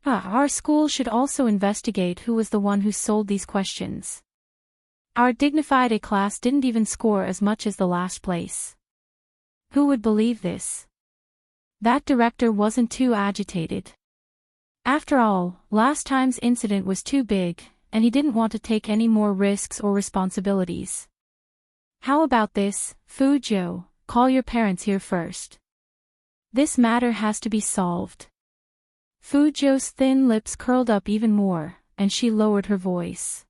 Our school should also investigate who was the one who sold these questions. Our dignified A class didn't even score as much as the last place. Who would believe this? That director wasn't too agitated. After all, last time's incident was too big, and he didn't want to take any more risks or responsibilities. How about this, Fujio, call your parents here first. This matter has to be solved. Fu Zhou's thin lips curled up even more, and she lowered her voice.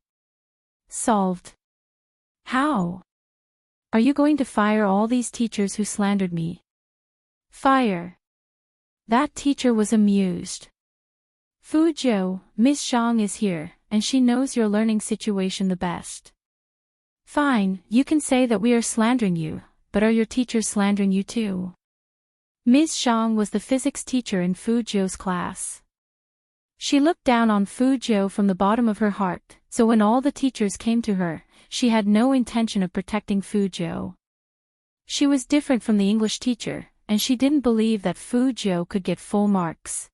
Solved? How? Are you going to fire all these teachers who slandered me? Fire? That teacher was amused. Fu Zhou, Miss Zhang is here, and she knows your learning situation the best. Fine, you can say that we are slandering you, but are your teachers slandering you too? Ms. Zhang was the physics teacher in Fu Zhou's class. She looked down on Fu Zhou from the bottom of her heart, so when all the teachers came to her, she had no intention of protecting Fu Zhou. She was different from the English teacher, and she didn't believe that Fu Zhou could get full marks.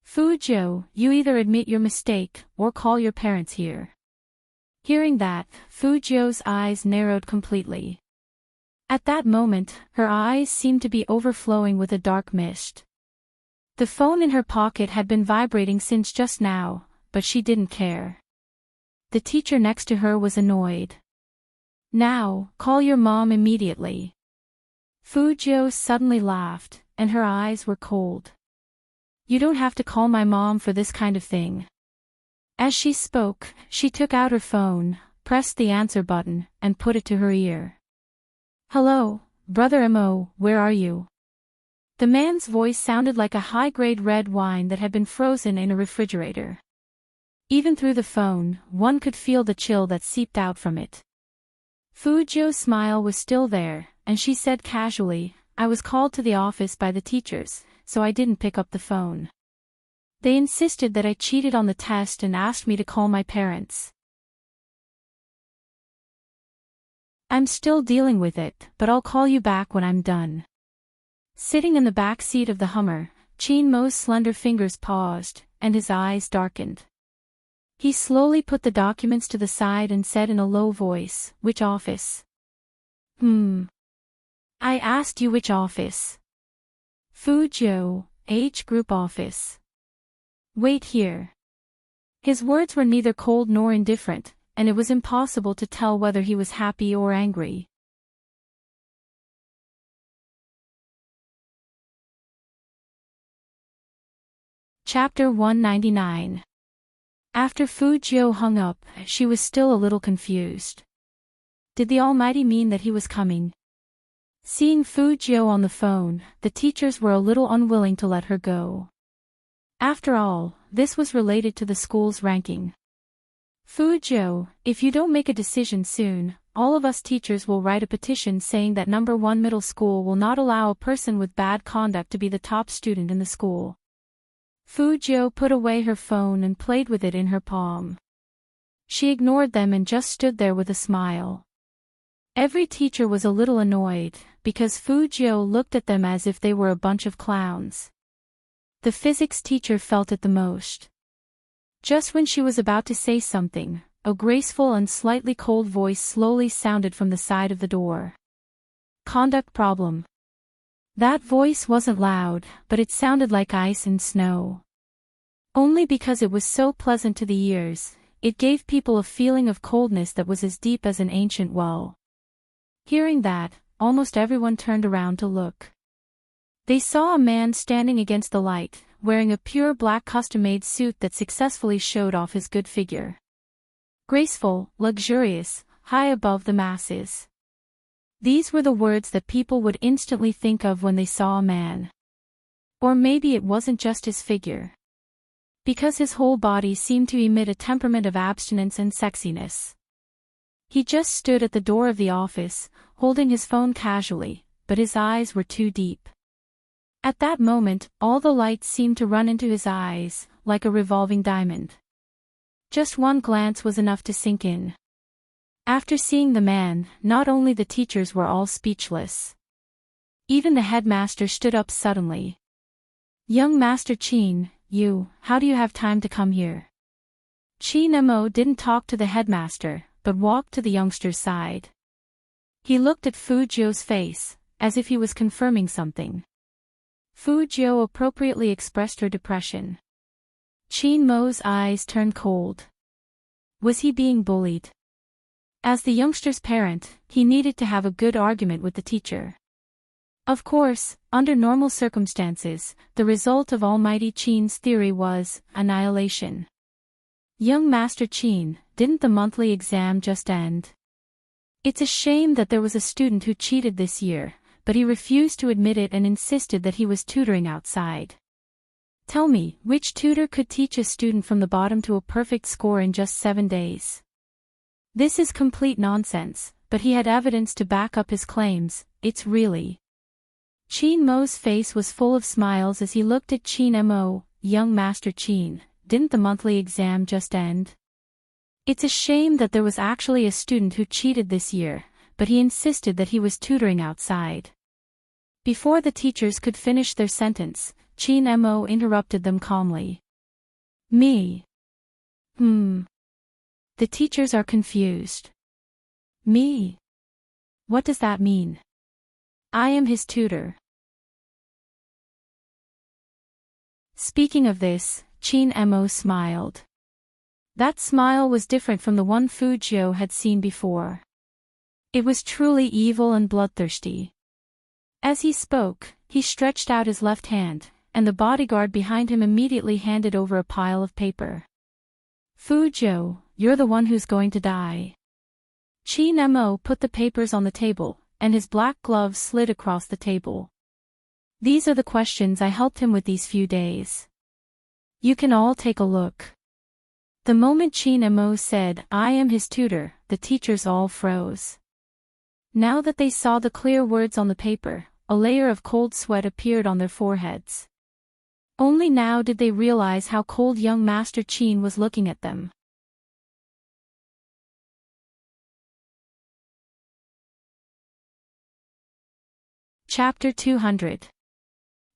Fu Zhou, you either admit your mistake, or call your parents here. Hearing that, Fu Zhou's eyes narrowed completely. At that moment, her eyes seemed to be overflowing with a dark mist. The phone in her pocket had been vibrating since just now, but she didn't care. The teacher next to her was annoyed. Now, call your mom immediately. Fu Zhou suddenly laughed, and her eyes were cold. You don't have to call my mom for this kind of thing. As she spoke, she took out her phone, pressed the answer button, and put it to her ear. Hello, Brother Mo, where are you? The man's voice sounded like a high-grade red wine that had been frozen in a refrigerator. Even through the phone, one could feel the chill that seeped out from it. Fu Zhou's smile was still there, and she said casually, I was called to the office by the teachers, so I didn't pick up the phone. They insisted that I cheated on the test and asked me to call my parents. I'm still dealing with it, but I'll call you back when I'm done. Sitting in the back seat of the Hummer, Qin Mo's slender fingers paused, and his eyes darkened. He slowly put the documents to the side and said in a low voice, Which office? I asked you which office. Fu Zhou, H Group office. Wait here. His words were neither cold nor indifferent, and it was impossible to tell whether he was happy or angry. Chapter 199. After Fu Zhou hung up, she was still a little confused. Did the Almighty mean that he was coming? Seeing Fu Zhou on the phone, the teachers were a little unwilling to let her go. After all, this was related to the school's ranking. Fu Zhou, if you don't make a decision soon, all of us teachers will write a petition saying that No. 1 middle school will not allow a person with bad conduct to be the top student in the school. Fu Zhou put away her phone and played with it in her palm. She ignored them and just stood there with a smile. Every teacher was a little annoyed, because Fu Zhou looked at them as if they were a bunch of clowns. The physics teacher felt it the most. Just when she was about to say something, a graceful and slightly cold voice slowly sounded from the side of the door. Conduct problem. That voice wasn't loud, but it sounded like ice and snow. Only because it was so pleasant to the ears, it gave people a feeling of coldness that was as deep as an ancient well. Hearing that, almost everyone turned around to look. They saw a man standing against the light, wearing a pure black custom-made suit that successfully showed off his good figure. Graceful, luxurious, high above the masses. These were the words that people would instantly think of when they saw a man. Or maybe it wasn't just his figure. Because his whole body seemed to emit a temperament of abstinence and sexiness. He just stood at the door of the office, holding his phone casually, but his eyes were too deep. At that moment, all the light seemed to run into his eyes, like a revolving diamond. Just one glance was enough to sink in. After seeing the man, not only the teachers were all speechless. Even the headmaster stood up suddenly. Young Master Qin, how do you have time to come here? Qin Mo didn't talk to the headmaster, but walked to the youngster's side. He looked at Fu Zhou's face, as if he was confirming something. Fu Zhou appropriately expressed her depression. Qin Mo's eyes turned cold. Was he being bullied? As the youngster's parent, he needed to have a good argument with the teacher. Of course, under normal circumstances, the result of Almighty Chin's theory was annihilation. Young Master Chin, didn't the monthly exam just end? It's a shame that there was a student who cheated this year, but he refused to admit it and insisted that he was tutoring outside. Tell me, which tutor could teach a student from the bottom to a perfect score in just 7 days? This is complete nonsense, but he had evidence to back up his claims. It's really. Chin Mo's face was full of smiles as he looked at Chin Mo. Young Master Chin, didn't the monthly exam just end? It's a shame that there was actually a student who cheated this year, but he insisted that he was tutoring outside. Before the teachers could finish their sentence, Chin Mo interrupted them calmly. Me. The teachers are confused. Me? What does that mean? I am his tutor. Speaking of this, Chin Mo smiled. That smile was different from the one Fu Jiu had seen before. It was truly evil and bloodthirsty. As he spoke, he stretched out his left hand, and the bodyguard behind him immediately handed over a pile of paper. Fu Jiu, you're the one who's going to die. Chin Mo put the papers on the table, and his black gloves slid across the table. These are the questions I helped him with these few days. You can all take a look. The moment Chin Mo said, I am his tutor, the teachers all froze. Now that they saw the clear words on the paper, a layer of cold sweat appeared on their foreheads. Only now did they realize how cold young Master Chin was looking at them. Chapter 200.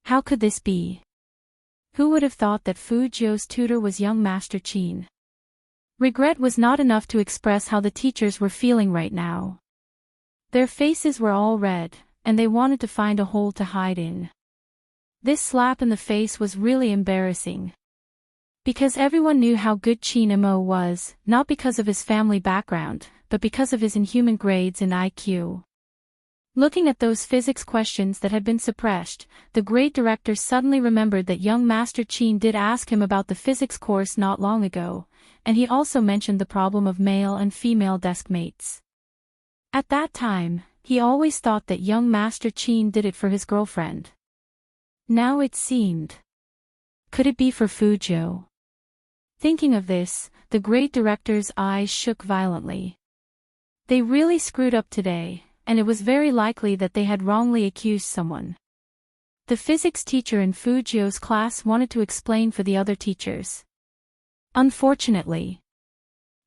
How could this be? Who would have thought that Fu Jiu's tutor was young Master Chin? Regret was not enough to express how the teachers were feeling right now. Their faces were all red, and they wanted to find a hole to hide in. This slap in the face was really embarrassing. Because everyone knew how good Chin Mo was, not because of his family background, but because of his inhuman grades and IQ. Looking at those physics questions that had been suppressed, the great director suddenly remembered that young Master Chin did ask him about the physics course not long ago, and he also mentioned the problem of male and female deskmates. At that time, he always thought that young Master Chin did it for his girlfriend. Now it seemed. Could it be for Fu Jiu? Thinking of this, the great director's eyes shook violently. They really screwed up today, and it was very likely that they had wrongly accused someone. The physics teacher in Fu Jiu's class wanted to explain for the other teachers. Unfortunately,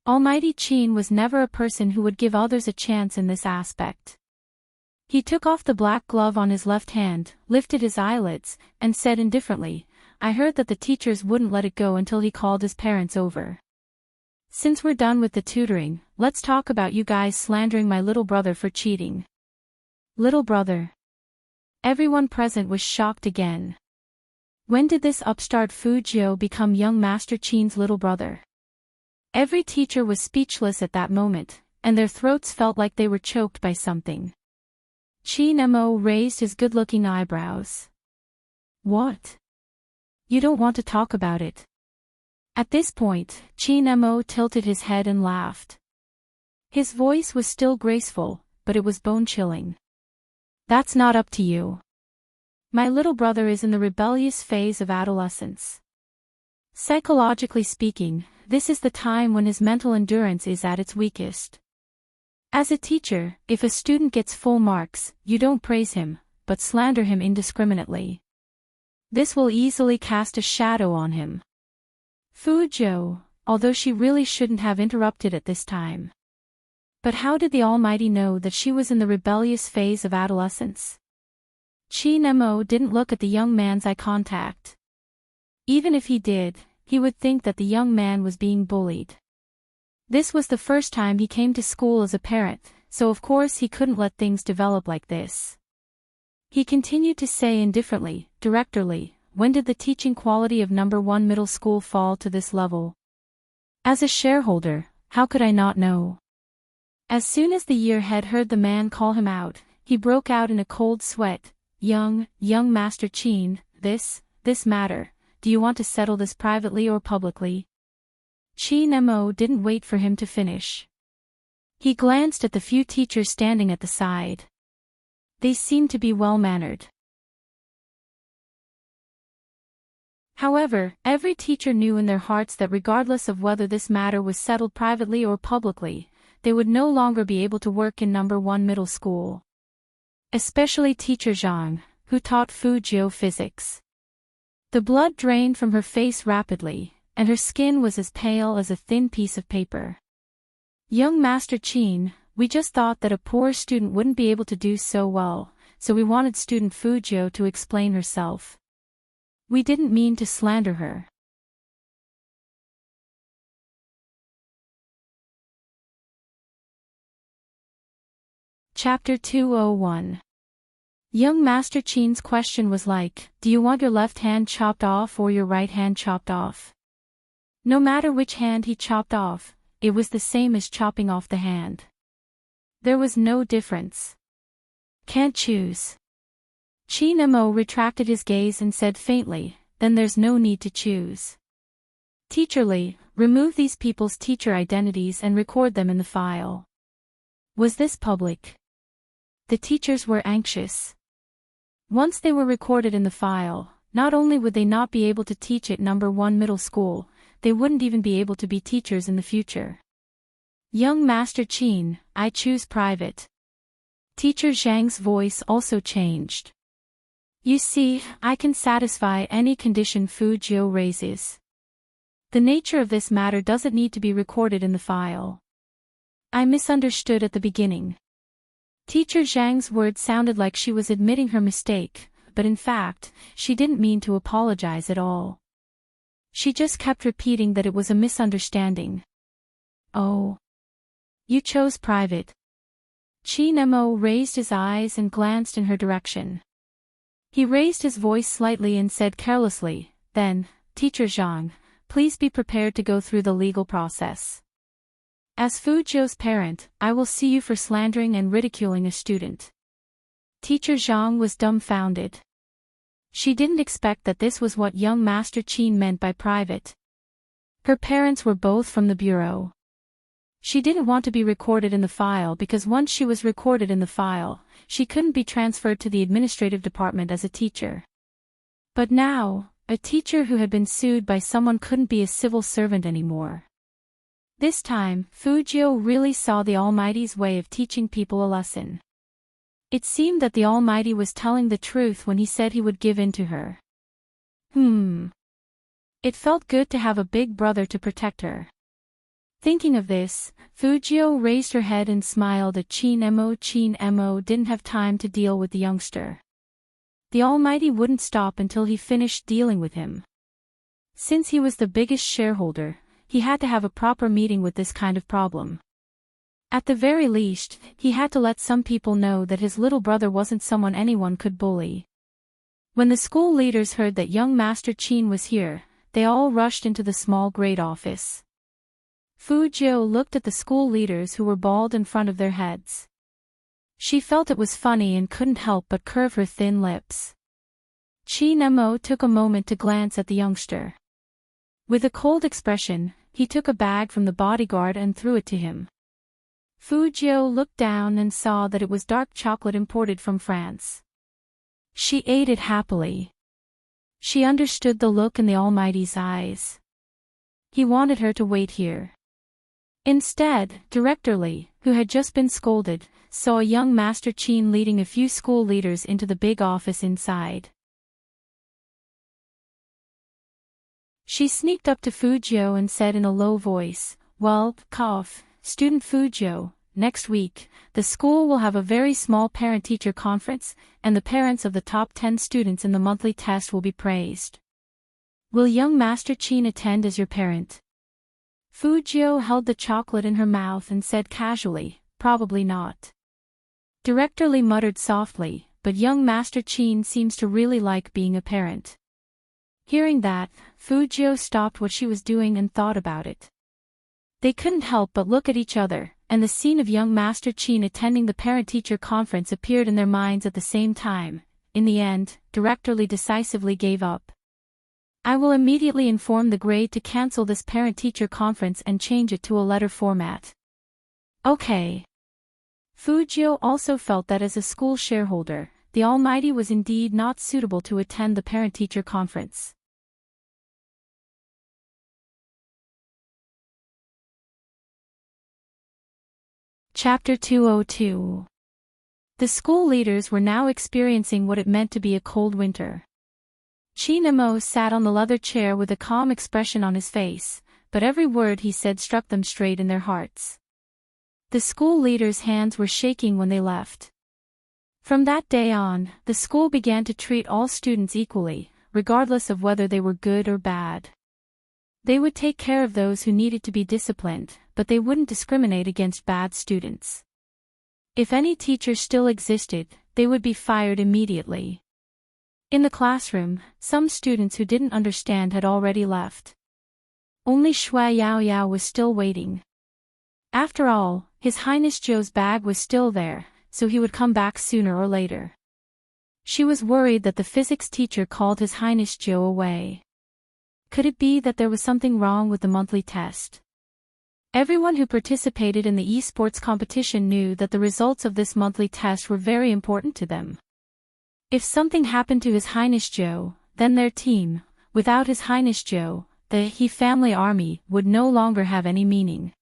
Almighty Chin was never a person who would give others a chance in this aspect. He took off the black glove on his left hand, lifted his eyelids, and said indifferently, I heard that the teachers wouldn't let it go until he called his parents over. Since we're done with the tutoring, let's talk about you guys slandering my little brother for cheating. Little brother. Everyone present was shocked again. When did this upstart Fu Jiu become young Master Chin's little brother? Every teacher was speechless at that moment, and their throats felt like they were choked by something. Chin Mo raised his good-looking eyebrows. What? You don't want to talk about it? At this point, Chin Mo tilted his head and laughed. His voice was still graceful, but it was bone-chilling. That's not up to you. My little brother is in the rebellious phase of adolescence. Psychologically speaking, this is the time when his mental endurance is at its weakest. As a teacher, if a student gets full marks, you don't praise him, but slander him indiscriminately. This will easily cast a shadow on him. Fu Jiu, although she really shouldn't have interrupted at this time. But how did the Almighty know that she was in the rebellious phase of adolescence? Chin Mo didn't look at the young man's eye contact. Even if he did, he would think that the young man was being bullied. This was the first time he came to school as a parent, so of course he couldn't let things develop like this. He continued to say indifferently, directorly, when did the teaching quality of No. 1 middle school fall to this level? As a shareholder, how could I not know? As soon as the year head heard the man call him out, he broke out in a cold sweat. young Master Qin, this matter, do you want to settle this privately or publicly? Qin Mo didn't wait for him to finish. He glanced at the few teachers standing at the side. They seemed to be well-mannered. However, every teacher knew in their hearts that regardless of whether this matter was settled privately or publicly, they would no longer be able to work in No. 1 middle school. Especially Teacher Zhang, who taught Fuzhou physics. The blood drained from her face rapidly, and her skin was as pale as a thin piece of paper. Young Master Qin, we just thought that a poor student wouldn't be able to do so well, so we wanted student Fuzhou to explain herself. We didn't mean to slander her. Chapter 201. Young Master Qin's question was like, do you want your left hand chopped off or your right hand chopped off? No matter which hand he chopped off, it was the same as chopping off the hand. There was no difference. Can't choose. Qin Mo retracted his gaze and said faintly, then there's no need to choose. Teacher Li, remove these people's teacher identities and record them in the file. Was this public? The teachers were anxious. Once they were recorded in the file, not only would they not be able to teach at No. 1 middle school, they wouldn't even be able to be teachers in the future. Young Master Qin, I choose private. Teacher Zhang's voice also changed. You see, I can satisfy any condition Fuzhou raises. The nature of this matter doesn't need to be recorded in the file. I misunderstood at the beginning. Teacher Zhang's words sounded like she was admitting her mistake, but in fact, she didn't mean to apologize at all. She just kept repeating that it was a misunderstanding. Oh. You chose private. Qin Mo raised his eyes and glanced in her direction. He raised his voice slightly and said carelessly, then, Teacher Zhang, please be prepared to go through the legal process. As Fuzhou's parent, I will sue you for slandering and ridiculing a student. Teacher Zhang was dumbfounded. She didn't expect that this was what young Master Qin meant by private. Her parents were both from the bureau. She didn't want to be recorded in the file because once she was recorded in the file, she couldn't be transferred to the administrative department as a teacher. But now, a teacher who had been sued by someone couldn't be a civil servant anymore. This time, Fuzhou really saw the Almighty's way of teaching people a lesson. It seemed that the Almighty was telling the truth when he said he would give in to her. It felt good to have a big brother to protect her. Thinking of this, Fuzhou raised her head and smiled at Qin Mo. Qin Mo didn't have time to deal with the youngster. The Almighty wouldn't stop until he finished dealing with him. Since he was the biggest shareholder, he had to have a proper meeting with this kind of problem. At the very least, he had to let some people know that his little brother wasn't someone anyone could bully. When the school leaders heard that young Master Qin was here, they all rushed into the small grade office. Fuzhou looked at the school leaders who were bald in front of their heads. She felt it was funny and couldn't help but curve her thin lips. Qin Mo took a moment to glance at the youngster. With a cold expression, he took a bag from the bodyguard and threw it to him. Fuzhou looked down and saw that it was dark chocolate imported from France. She ate it happily. She understood the look in the Almighty's eyes. He wanted her to wait here. Instead, Director Li, who had just been scolded, saw a young Master Qin leading a few school leaders into the big office inside. She sneaked up to Fuzhou and said in a low voice, "Well, student Fuzhou, next week, the school will have a very small parent-teacher conference, and the parents of the top 10 students in the monthly test will be praised. Will young Master Qin attend as your parent?" Fuzhou held the chocolate in her mouth and said casually, "Probably not." Director Li muttered softly, "But young Master Qin seems to really like being a parent." Hearing that, Fuzhou stopped what she was doing and thought about it. They couldn't help but look at each other, and the scene of young Master Qin attending the parent-teacher conference appeared in their minds at the same time. in the end, Directorly decisively gave up. I will immediately inform the grade to cancel this parent-teacher conference and change it to a letter format. Okay. Fujio also felt that as a school shareholder, the Almighty was indeed not suitable to attend the parent-teacher conference. Chapter 202. The school leaders were now experiencing what it meant to be a cold winter. Chinamo sat on the leather chair with a calm expression on his face, but every word he said struck them straight in their hearts. The school leaders' hands were shaking when they left. From that day on, the school began to treat all students equally, regardless of whether they were good or bad. They would take care of those who needed to be disciplined, but they wouldn't discriminate against bad students. If any teacher still existed, they would be fired immediately. In the classroom, some students who didn't understand had already left. Only Shui Yaoyao was still waiting. After all, His Highness Zhou's bag was still there, so he would come back sooner or later. She was worried that the physics teacher called His Highness Zhou away. Could it be that there was something wrong with the monthly test? Everyone who participated in the esports competition knew that the results of this monthly test were very important to them. If something happened to His Highness Zhou, then their team, without His Highness Zhou, the He family army, would no longer have any meaning.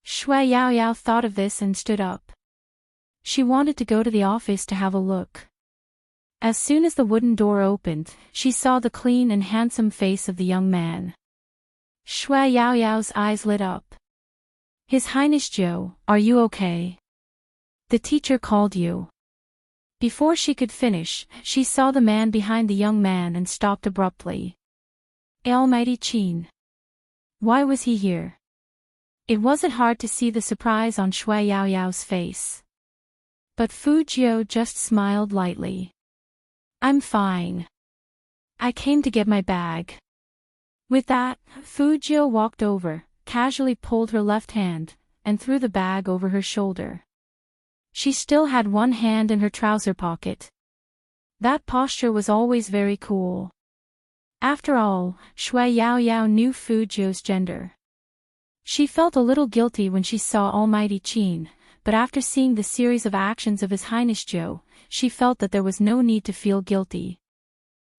Shui Yaoyao thought of this and stood up. She wanted to go to the office to have a look. As soon as the wooden door opened, she saw the clean and handsome face of the young man. Shui Yaoyao's eyes lit up. His Highness Zhou, are you okay? The teacher called you. Before she could finish, she saw the man behind the young man and stopped abruptly. Almighty Qin. Why was he here? It wasn't hard to see the surprise on Shui Yaoyao's face. But Fujio just smiled lightly. I'm fine. I came to get my bag. With that, Fujio walked over, casually pulled her left hand, and threw the bag over her shoulder. She still had one hand in her trouser pocket. That posture was always very cool. After all, Shui Yaoyao knew Fujio's gender. She felt a little guilty when she saw Almighty Qin, but after seeing the series of actions of His Highness Zhou, she felt that there was no need to feel guilty.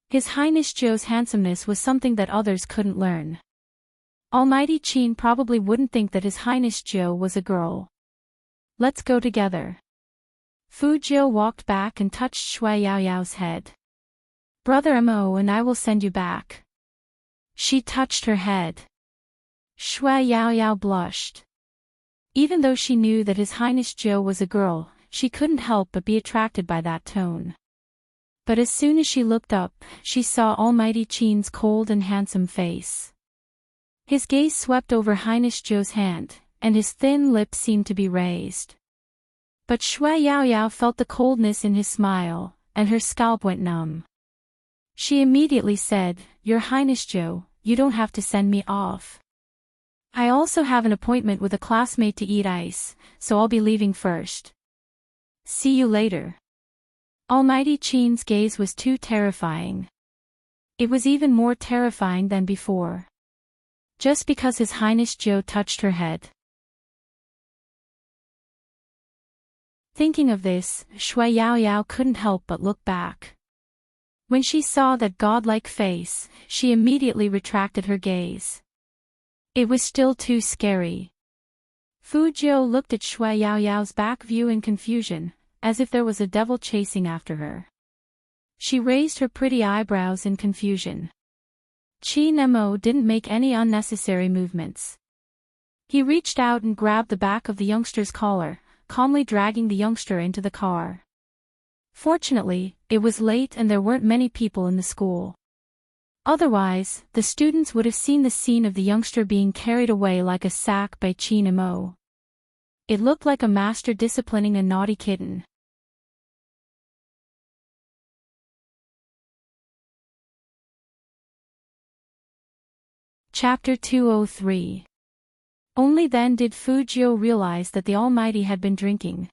His Highness Zhou's handsomeness was something that others couldn't learn. Almighty Qin probably wouldn't think that His Highness Zhou was a girl. Let's go together. Fujio walked back and touched Shui Yaoyao's head. Brother Mo and I will send you back. She touched her head. Shui Yaoyao blushed. Even though she knew that His Highness Zhou was a girl, she couldn't help but be attracted by that tone. But as soon as she looked up, she saw Almighty Qin's cold and handsome face. His gaze swept over Highness Zhou's hand, and his thin lips seemed to be raised. But Shui Yaoyao felt the coldness in his smile, and her scalp went numb. She immediately said, Your Highness Zhou, you don't have to send me off. I also have an appointment with a classmate to eat ice, so I'll be leaving first. See you later. Almighty Qin's gaze was too terrifying. It was even more terrifying than before. Just because His Highness Zhou touched her head. Thinking of this, Shui Yaoyao couldn't help but look back. When she saw that godlike face, she immediately retracted her gaze. It was still too scary. Fujio looked at Shui Yaoyao's back view in confusion, as if there was a devil chasing after her. She raised her pretty eyebrows in confusion. Qi Nemo didn't make any unnecessary movements. He reached out and grabbed the back of the youngster's collar, calmly dragging the youngster into the car. Fortunately, it was late and there weren't many people in the school. Otherwise, the students would have seen the scene of the youngster being carried away like a sack by Qi Nemo. It looked like a master disciplining a naughty kitten. Chapter 203. Only then did Fujio realize that the Almighty had been drinking.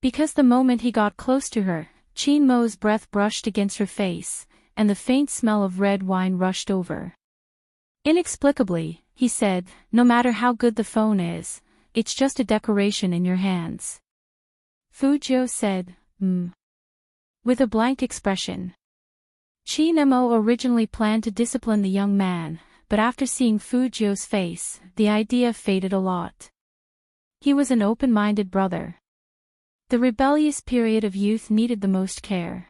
Because the moment he got close to her, Chin Mo's breath brushed against her face, and the faint smell of red wine rushed over. Inexplicably, he said, no matter how good the phone is, it's just a decoration in your hands. Fu Jiu said, with a blank expression. Chin Mo originally planned to discipline the young man, but after seeing Fu Jiu's face, the idea faded a lot. He was an open-minded brother. The rebellious period of youth needed the most care.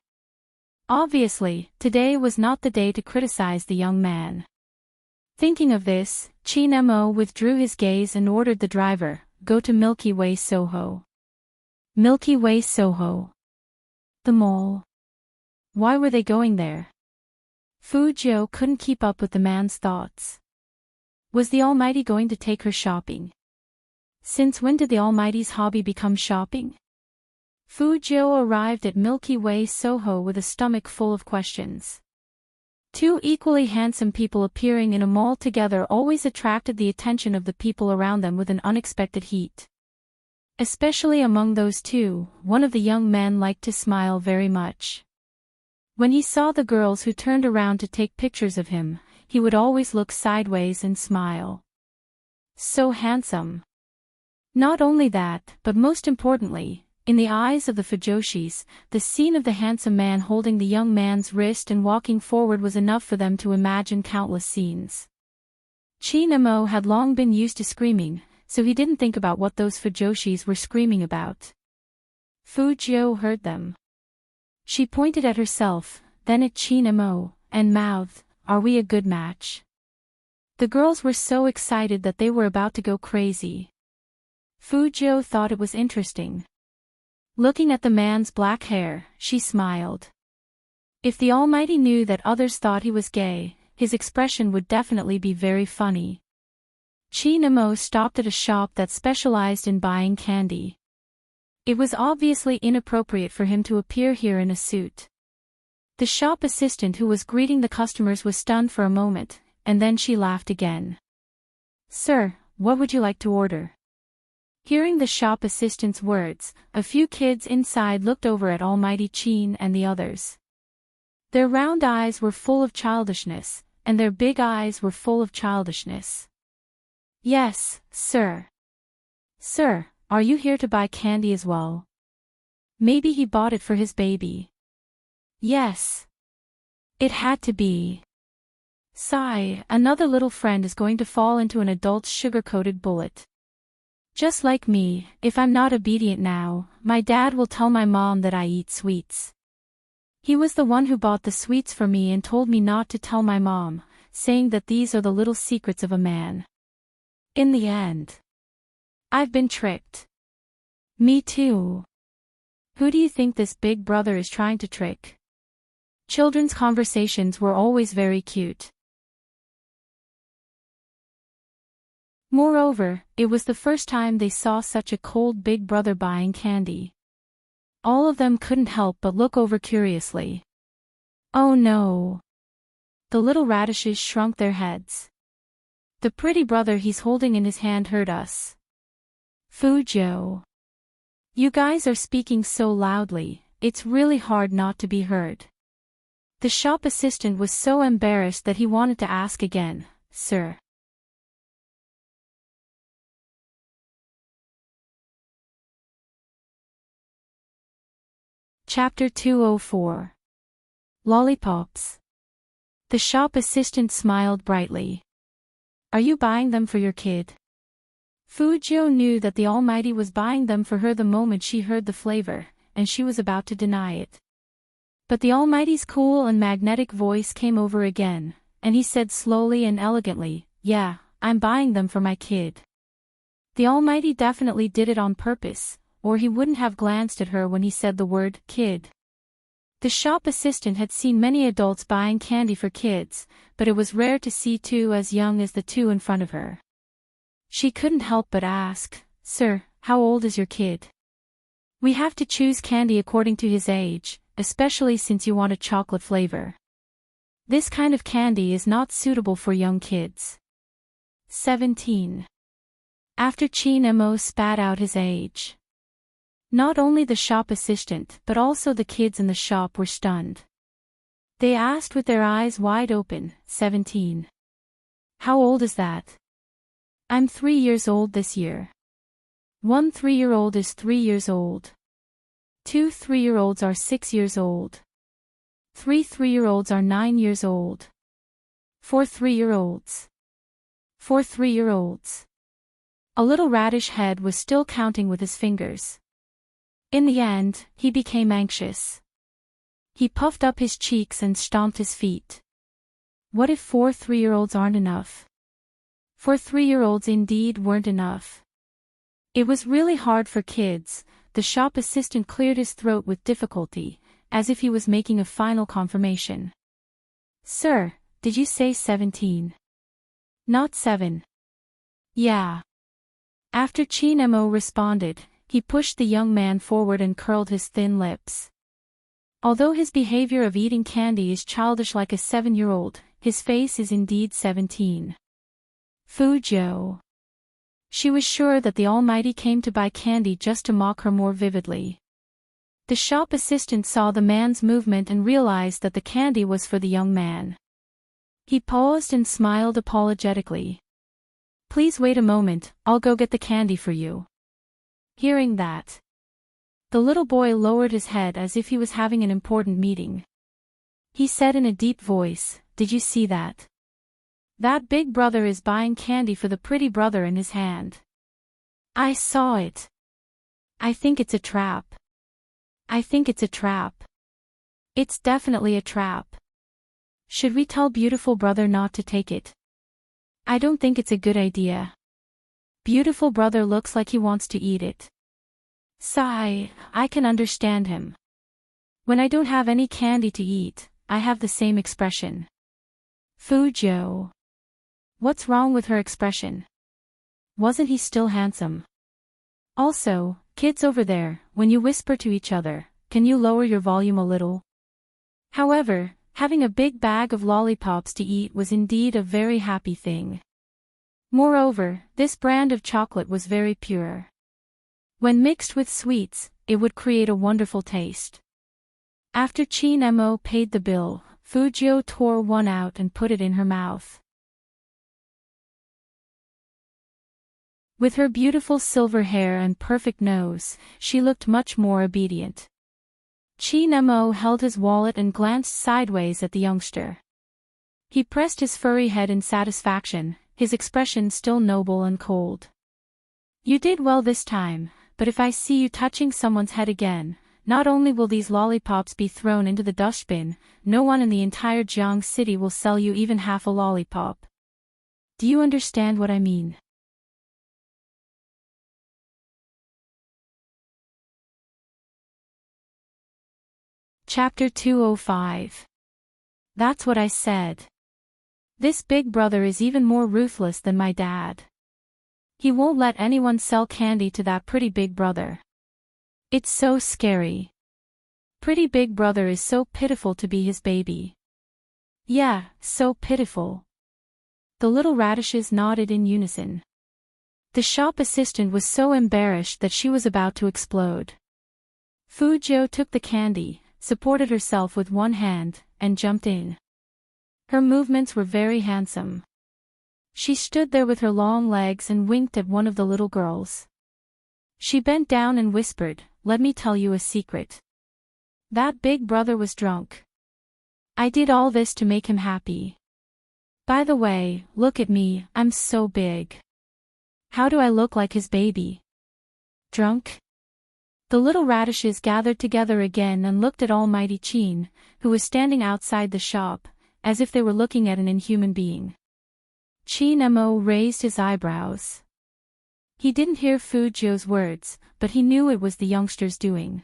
Obviously, today was not the day to criticize the young man. Thinking of this, Chin Mo withdrew his gaze and ordered the driver, go to Milky Way Soho. Milky Way Soho. The mall. Why were they going there? Fu Jiu couldn't keep up with the man's thoughts. Was the Almighty going to take her shopping? Since when did the Almighty's hobby become shopping? Fu Jiu arrived at Milky Way Soho with a stomach full of questions. Two equally handsome people appearing in a mall together always attracted the attention of the people around them with an unexpected heat. Especially among those two, one of the young men liked to smile very much. When he saw the girls who turned around to take pictures of him, he would always look sideways and smile. So handsome. Not only that, but most importantly, in the eyes of the Fujoshis, the scene of the handsome man holding the young man's wrist and walking forward was enough for them to imagine countless scenes. Chin Mo had long been used to screaming, so he didn't think about what those Fujoshis were screaming about. Fu Jiu heard them. She pointed at herself, then at Chin Mo, and mouthed, "Are we a good match?" The girls were so excited that they were about to go crazy. Fu Jiu thought it was interesting. Looking at the man's black hair, she smiled. If the Almighty knew that others thought he was gay, his expression would definitely be very funny. Chin Mo stopped at a shop that specialized in buying candy. It was obviously inappropriate for him to appear here in a suit. The shop assistant who was greeting the customers was stunned for a moment, and then she laughed again. "Sir, what would you like to order?" Hearing the shop assistant's words, a few kids inside looked over at Almighty Chin and the others. Their round eyes were full of childishness, and their big eyes were full of childishness. "Yes, sir." "Sir, are you here to buy candy as well?" Maybe he bought it for his baby. Yes. It had to be. Sigh, another little friend is going to fall into an adult's sugar-coated bullet. Just like me, if I'm not obedient now, my dad will tell my mom that I eat sweets. He was the one who bought the sweets for me and told me not to tell my mom, saying that these are the little secrets of a man. In the end, I've been tricked. Me too. Who do you think this big brother is trying to trick? Children's conversations were always very cute. Moreover, it was the first time they saw such a cold big brother buying candy. All of them couldn't help but look over curiously. Oh no. The little radishes shrunk their heads. The pretty brother he's holding in his hand heard us. Fujo. You guys are speaking so loudly, it's really hard not to be heard. The shop assistant was so embarrassed that he wanted to ask again, Sir. Chapter 204. Lollipops. The shop assistant smiled brightly. Are you buying them for your kid? Fujo knew that the Almighty was buying them for her the moment she heard the flavor, and she was about to deny it. But the Almighty's cool and magnetic voice came over again, and he said slowly and elegantly, Yeah, I'm buying them for my kid. The Almighty definitely did it on purpose, or he wouldn't have glanced at her when he said the word kid. The shop assistant had seen many adults buying candy for kids, but it was rare to see two as young as the two in front of her. She couldn't help but ask, Sir, how old is your kid? We have to choose candy according to his age, especially since you want a chocolate flavor. This kind of candy is not suitable for young kids. 17. After Chin Mo spat out his age. Not only the shop assistant but also the kids in the shop were stunned. They asked with their eyes wide open, 17. How old is that? I'm 3 years old this year. 1 3-year-old is 3 years old. 2 3-year-olds are 6 years old. 3 3-year-olds are 9 years old. 4 3-year-olds. 4 3-year-olds. A little radish head was still counting with his fingers. In the end, he became anxious. He puffed up his cheeks and stomped his feet. What if 4 3-year-olds aren't enough? 4 3-year-olds indeed weren't enough. It was really hard for kids. The shop assistant cleared his throat with difficulty, as if he was making a final confirmation. Sir, did you say 17? Not 7. Yeah. After Chin Mo responded, he pushed the young man forward and curled his thin lips. Although his behavior of eating candy is childish like a 7-year-old, his face is indeed 17. Fujo. She was sure that the Almighty came to buy candy just to mock her more vividly. The shop assistant saw the man's movement and realized that the candy was for the young man. He paused and smiled apologetically. Please wait a moment, I'll go get the candy for you. Hearing that, the little boy lowered his head as if he was having an important meeting. He said in a deep voice, Did you see that? That big brother is buying candy for the pretty brother in his hand. I saw it. I think it's a trap. I think it's a trap. It's definitely a trap. Should we tell beautiful brother not to take it? I don't think it's a good idea. Beautiful brother looks like he wants to eat it. Sigh, I can understand him. When I don't have any candy to eat, I have the same expression. Fujo. What's wrong with her expression? Wasn't he still handsome? Also, kids over there, when you whisper to each other, can you lower your volume a little? However, having a big bag of lollipops to eat was indeed a very happy thing. Moreover, this brand of chocolate was very pure. When mixed with sweets, it would create a wonderful taste. After Chin Mo paid the bill, Fujo tore one out and put it in her mouth. With her beautiful silver hair and perfect nose, she looked much more obedient. Chin Mo held his wallet and glanced sideways at the youngster. He pressed his furry head in satisfaction, his expression still noble and cold. You did well this time, but if I see you touching someone's head again, not only will these lollipops be thrown into the dustbin, no one in the entire Jiang city will sell you even half a lollipop. Do you understand what I mean? Chapter 205. That's what I said. This big brother is even more ruthless than my dad. He won't let anyone sell candy to that pretty big brother. It's so scary. Pretty big brother is so pitiful to be his baby. Yeah, so pitiful. The little radishes nodded in unison. The shop assistant was so embarrassed that she was about to explode. Fujo took the candy, supported herself with one hand, and jumped in. Her movements were very handsome. She stood there with her long legs and winked at one of the little girls. She bent down and whispered, Let me tell you a secret. That big brother was drunk. I did all this to make him happy. By the way, look at me, I'm so big. How do I look like his baby? Drunk? The little radishes gathered together again and looked at Almighty Chin, who was standing outside the shop, as if they were looking at an inhuman being. Chin Mo raised his eyebrows. He didn't hear Fujo's words, but he knew it was the youngster's doing.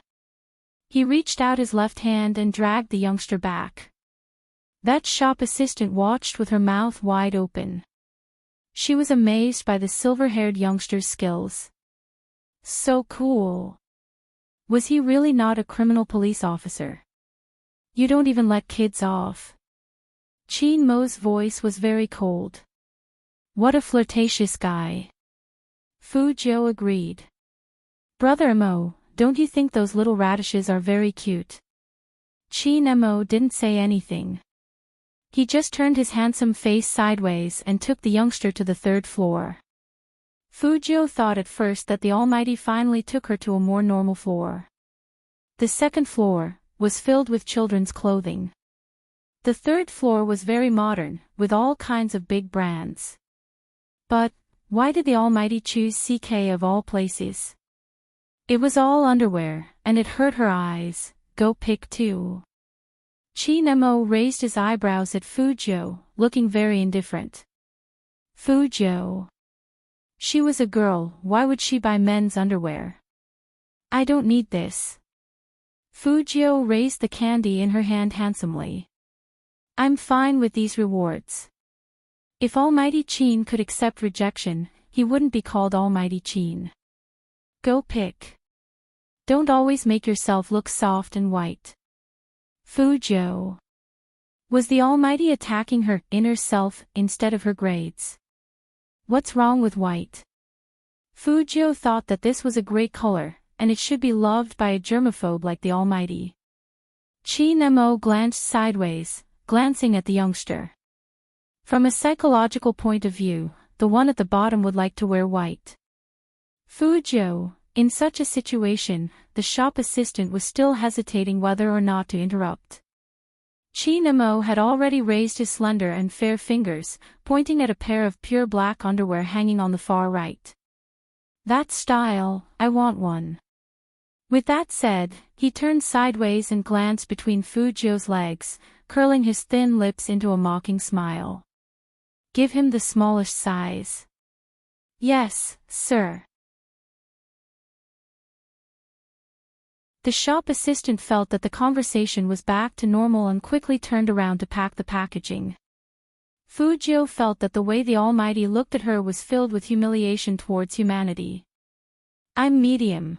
He reached out his left hand and dragged the youngster back. That shop assistant watched with her mouth wide open. She was amazed by the silver-haired youngster's skills. So cool. Was he really not a criminal police officer? You don't even let kids off. Chin Mo's voice was very cold. What a flirtatious guy. Fujo agreed. Brother Mo, don't you think those little radishes are very cute? Chin-mo didn't say anything. He just turned his handsome face sideways and took the youngster to the third floor. Fujio thought at first that the Almighty finally took her to a more normal floor. The second floor was filled with children's clothing. The third floor was very modern, with all kinds of big brands. But why did the Almighty choose CK of all places? It was all underwear, and it hurt her eyes. Go pick two. Chin-mo raised his eyebrows at Fujio, looking very indifferent. Fujio. She was a girl, why would she buy men's underwear? I don't need this. Fujio raised the candy in her hand handsomely. I'm fine with these rewards. If Almighty Chin could accept rejection, he wouldn't be called Almighty Chin. Go pick. Don't always make yourself look soft and white. Fujio. Was the Almighty attacking her inner self instead of her grades? What's wrong with white? Fujio thought that this was a great color, and it should be loved by a germaphobe like the Almighty. Chin-mo glanced sideways, glancing at the youngster. From a psychological point of view, the one at the bottom would like to wear white. Fujio. In such a situation, the shop assistant was still hesitating whether or not to interrupt. Chin-mo had already raised his slender and fair fingers, pointing at a pair of pure black underwear hanging on the far right. That style, I want one. With that said, he turned sideways and glanced between Fujio's legs, curling his thin lips into a mocking smile. Give him the smallest size. Yes, sir. The shop assistant felt that the conversation was back to normal and quickly turned around to pack the packaging. Fujio felt that the way the Almighty looked at her was filled with humiliation towards humanity. I'm medium.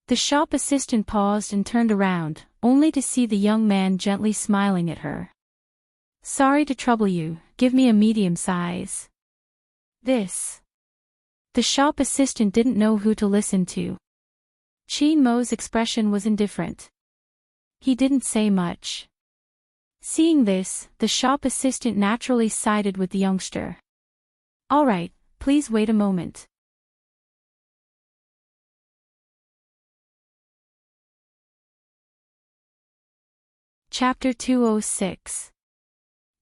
The shop assistant paused and turned around, only to see the young man gently smiling at her. Sorry to trouble you, give me a medium size. This. The shop assistant didn't know who to listen to. Chin-mo's expression was indifferent. He didn't say much. Seeing this, the shop assistant naturally sided with the youngster. All right, please wait a moment. Chapter 206.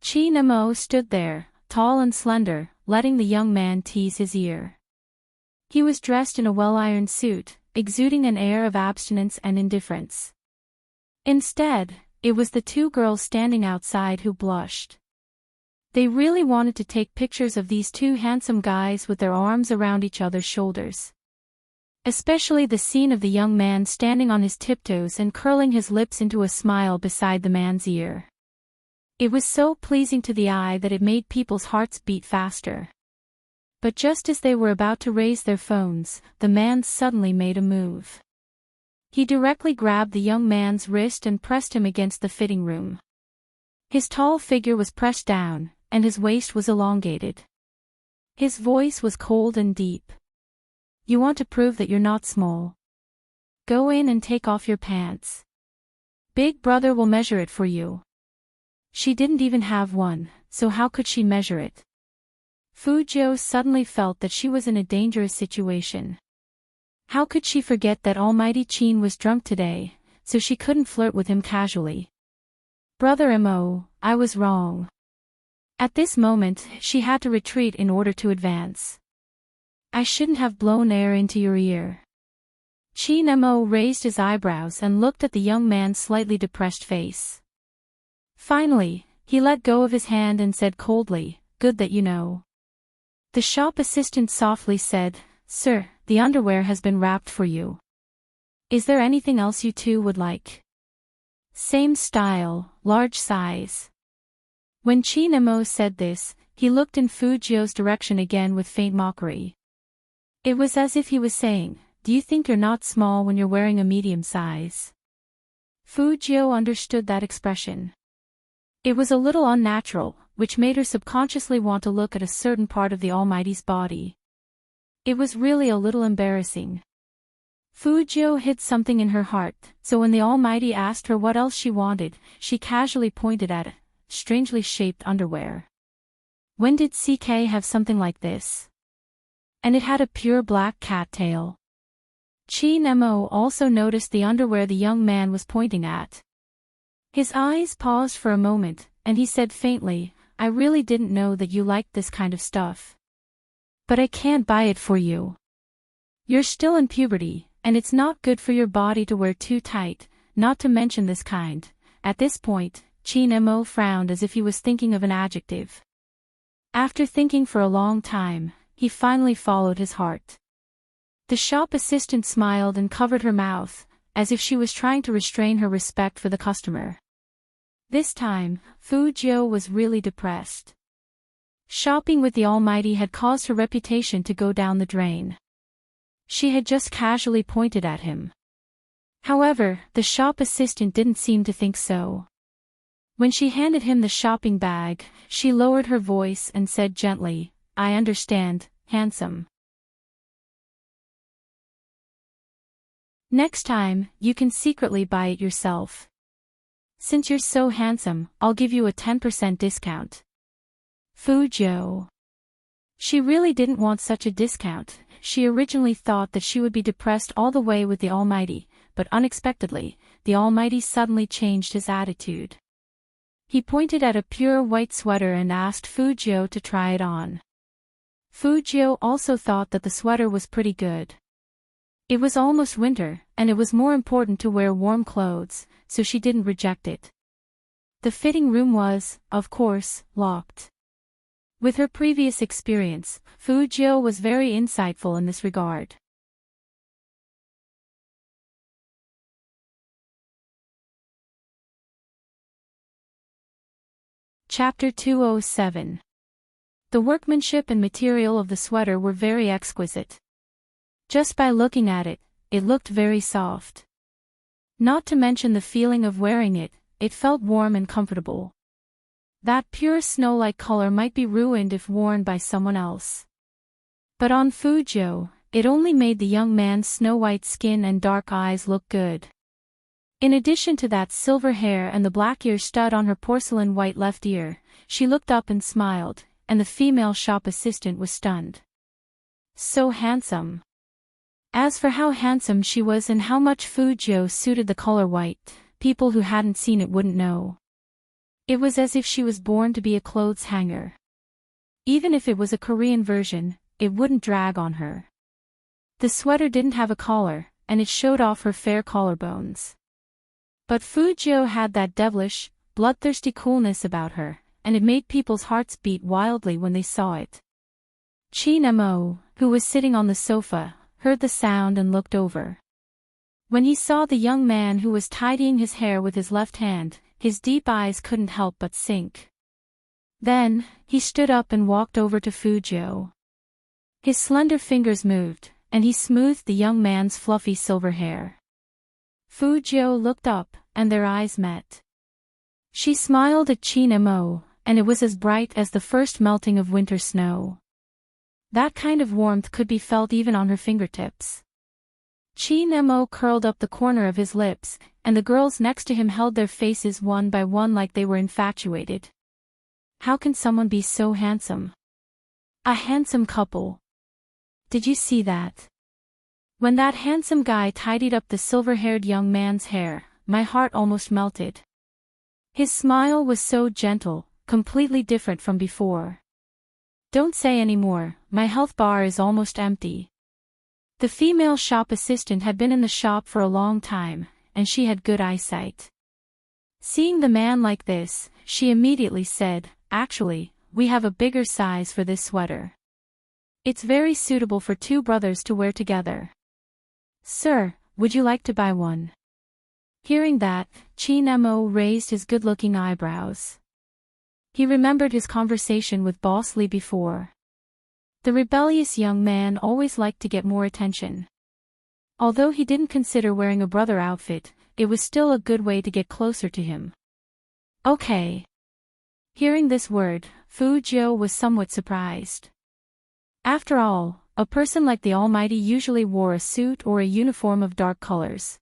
Chin-mo stood there, tall and slender, letting the young man tease his ear. He was dressed in a well-ironed suit, exuding an air of abstinence and indifference. Instead, it was the two girls standing outside who blushed. They really wanted to take pictures of these two handsome guys with their arms around each other's shoulders. Especially the scene of the young man standing on his tiptoes and curling his lips into a smile beside the man's ear. It was so pleasing to the eye that it made people's hearts beat faster. But just as they were about to raise their phones, the man suddenly made a move. He directly grabbed the young man's wrist and pressed him against the fitting room. His tall figure was pressed down, and his waist was elongated. His voice was cold and deep. You want to prove that you're not small? Go in and take off your pants. Big brother will measure it for you. She didn't even have one, so how could she measure it? Fujio suddenly felt that she was in a dangerous situation. How could she forget that Almighty Chin was drunk today, so she couldn't flirt with him casually? Brother Mo, I was wrong. At this moment, she had to retreat in order to advance. I shouldn't have blown air into your ear. Chin-mo raised his eyebrows and looked at the young man's slightly depressed face. Finally, he let go of his hand and said coldly, Good that you know. The shop assistant softly said, Sir, the underwear has been wrapped for you. Is there anything else you two would like? Same style, large size. When Chin-mo said this, he looked in Fujio's direction again with faint mockery. It was as if he was saying, Do you think you're not small when you're wearing a medium size? Fujio understood that expression. It was a little unnatural, which made her subconsciously want to look at a certain part of the Almighty's body. It was really a little embarrassing. Fujio hid something in her heart, so when the Almighty asked her what else she wanted, she casually pointed at strangely shaped underwear. When did CK have something like this? And it had a pure black cat tail. Chin Mo also noticed the underwear the young man was pointing at. His eyes paused for a moment, and he said faintly, I really didn't know that you liked this kind of stuff. But I can't buy it for you. You're still in puberty, and it's not good for your body to wear too tight, not to mention this kind. At this point, Chin Mo frowned as if he was thinking of an adjective. After thinking for a long time, he finally followed his heart. The shop assistant smiled and covered her mouth, as if she was trying to restrain her respect for the customer. This time, Fujio was really depressed. Shopping with the Almighty had caused her reputation to go down the drain. She had just casually pointed at him. However, the shop assistant didn't seem to think so. When she handed him the shopping bag, she lowered her voice and said gently, I understand, handsome. Next time, you can secretly buy it yourself. Since you're so handsome, I'll give you a 10% discount. Fujio. She really didn't want such a discount. She originally thought that she would be depressed all the way with the Almighty, but unexpectedly, the Almighty suddenly changed his attitude. He pointed at a pure white sweater and asked Fujio to try it on. Fujio also thought that the sweater was pretty good. It was almost winter, and it was more important to wear warm clothes, so she didn't reject it. The fitting room was, of course, locked. With her previous experience, Fujio was very insightful in this regard. Chapter 207. The workmanship and material of the sweater were very exquisite. Just by looking at it, it looked very soft. Not to mention the feeling of wearing it, it felt warm and comfortable. That pure snow-like color might be ruined if worn by someone else. But on Fujio, it only made the young man's snow-white skin and dark eyes look good. In addition to that silver hair and the black ear stud on her porcelain white left ear, she looked up and smiled, and the female shop assistant was stunned. So handsome. As for how handsome she was and how much Fujio suited the color white, people who hadn't seen it wouldn't know. It was as if she was born to be a clothes hanger. Even if it was a Korean version, it wouldn't drag on her. The sweater didn't have a collar, and it showed off her fair collarbones. But Fujio had that devilish, bloodthirsty coolness about her, and it made people's hearts beat wildly when they saw it. Chin Mo, who was sitting on the sofa, heard the sound and looked over. When he saw the young man who was tidying his hair with his left hand, his deep eyes couldn't help but sink. Then, he stood up and walked over to Fujio. His slender fingers moved, and he smoothed the young man's fluffy silver hair. Fujio looked up, and their eyes met. She smiled at Chin Mo, and it was as bright as the first melting of winter snow. That kind of warmth could be felt even on her fingertips. Chin Mo curled up the corner of his lips, and the girls next to him held their faces one by one like they were infatuated. How can someone be so handsome? A handsome couple. Did you see that? When that handsome guy tidied up the silver-haired young man's hair, my heart almost melted. His smile was so gentle, completely different from before. Don't say any more, my health bar is almost empty. The female shop assistant had been in the shop for a long time, and she had good eyesight. Seeing the man like this, she immediately said, actually, we have a bigger size for this sweater. It's very suitable for two brothers to wear together. Sir, would you like to buy one? Hearing that, Chin Mo raised his good-looking eyebrows. He remembered his conversation with Boss Lee before. The rebellious young man always liked to get more attention. Although he didn't consider wearing a brother outfit, it was still a good way to get closer to him. Okay. Hearing this word, Fujio was somewhat surprised. After all, a person like the Almighty usually wore a suit or a uniform of dark colors.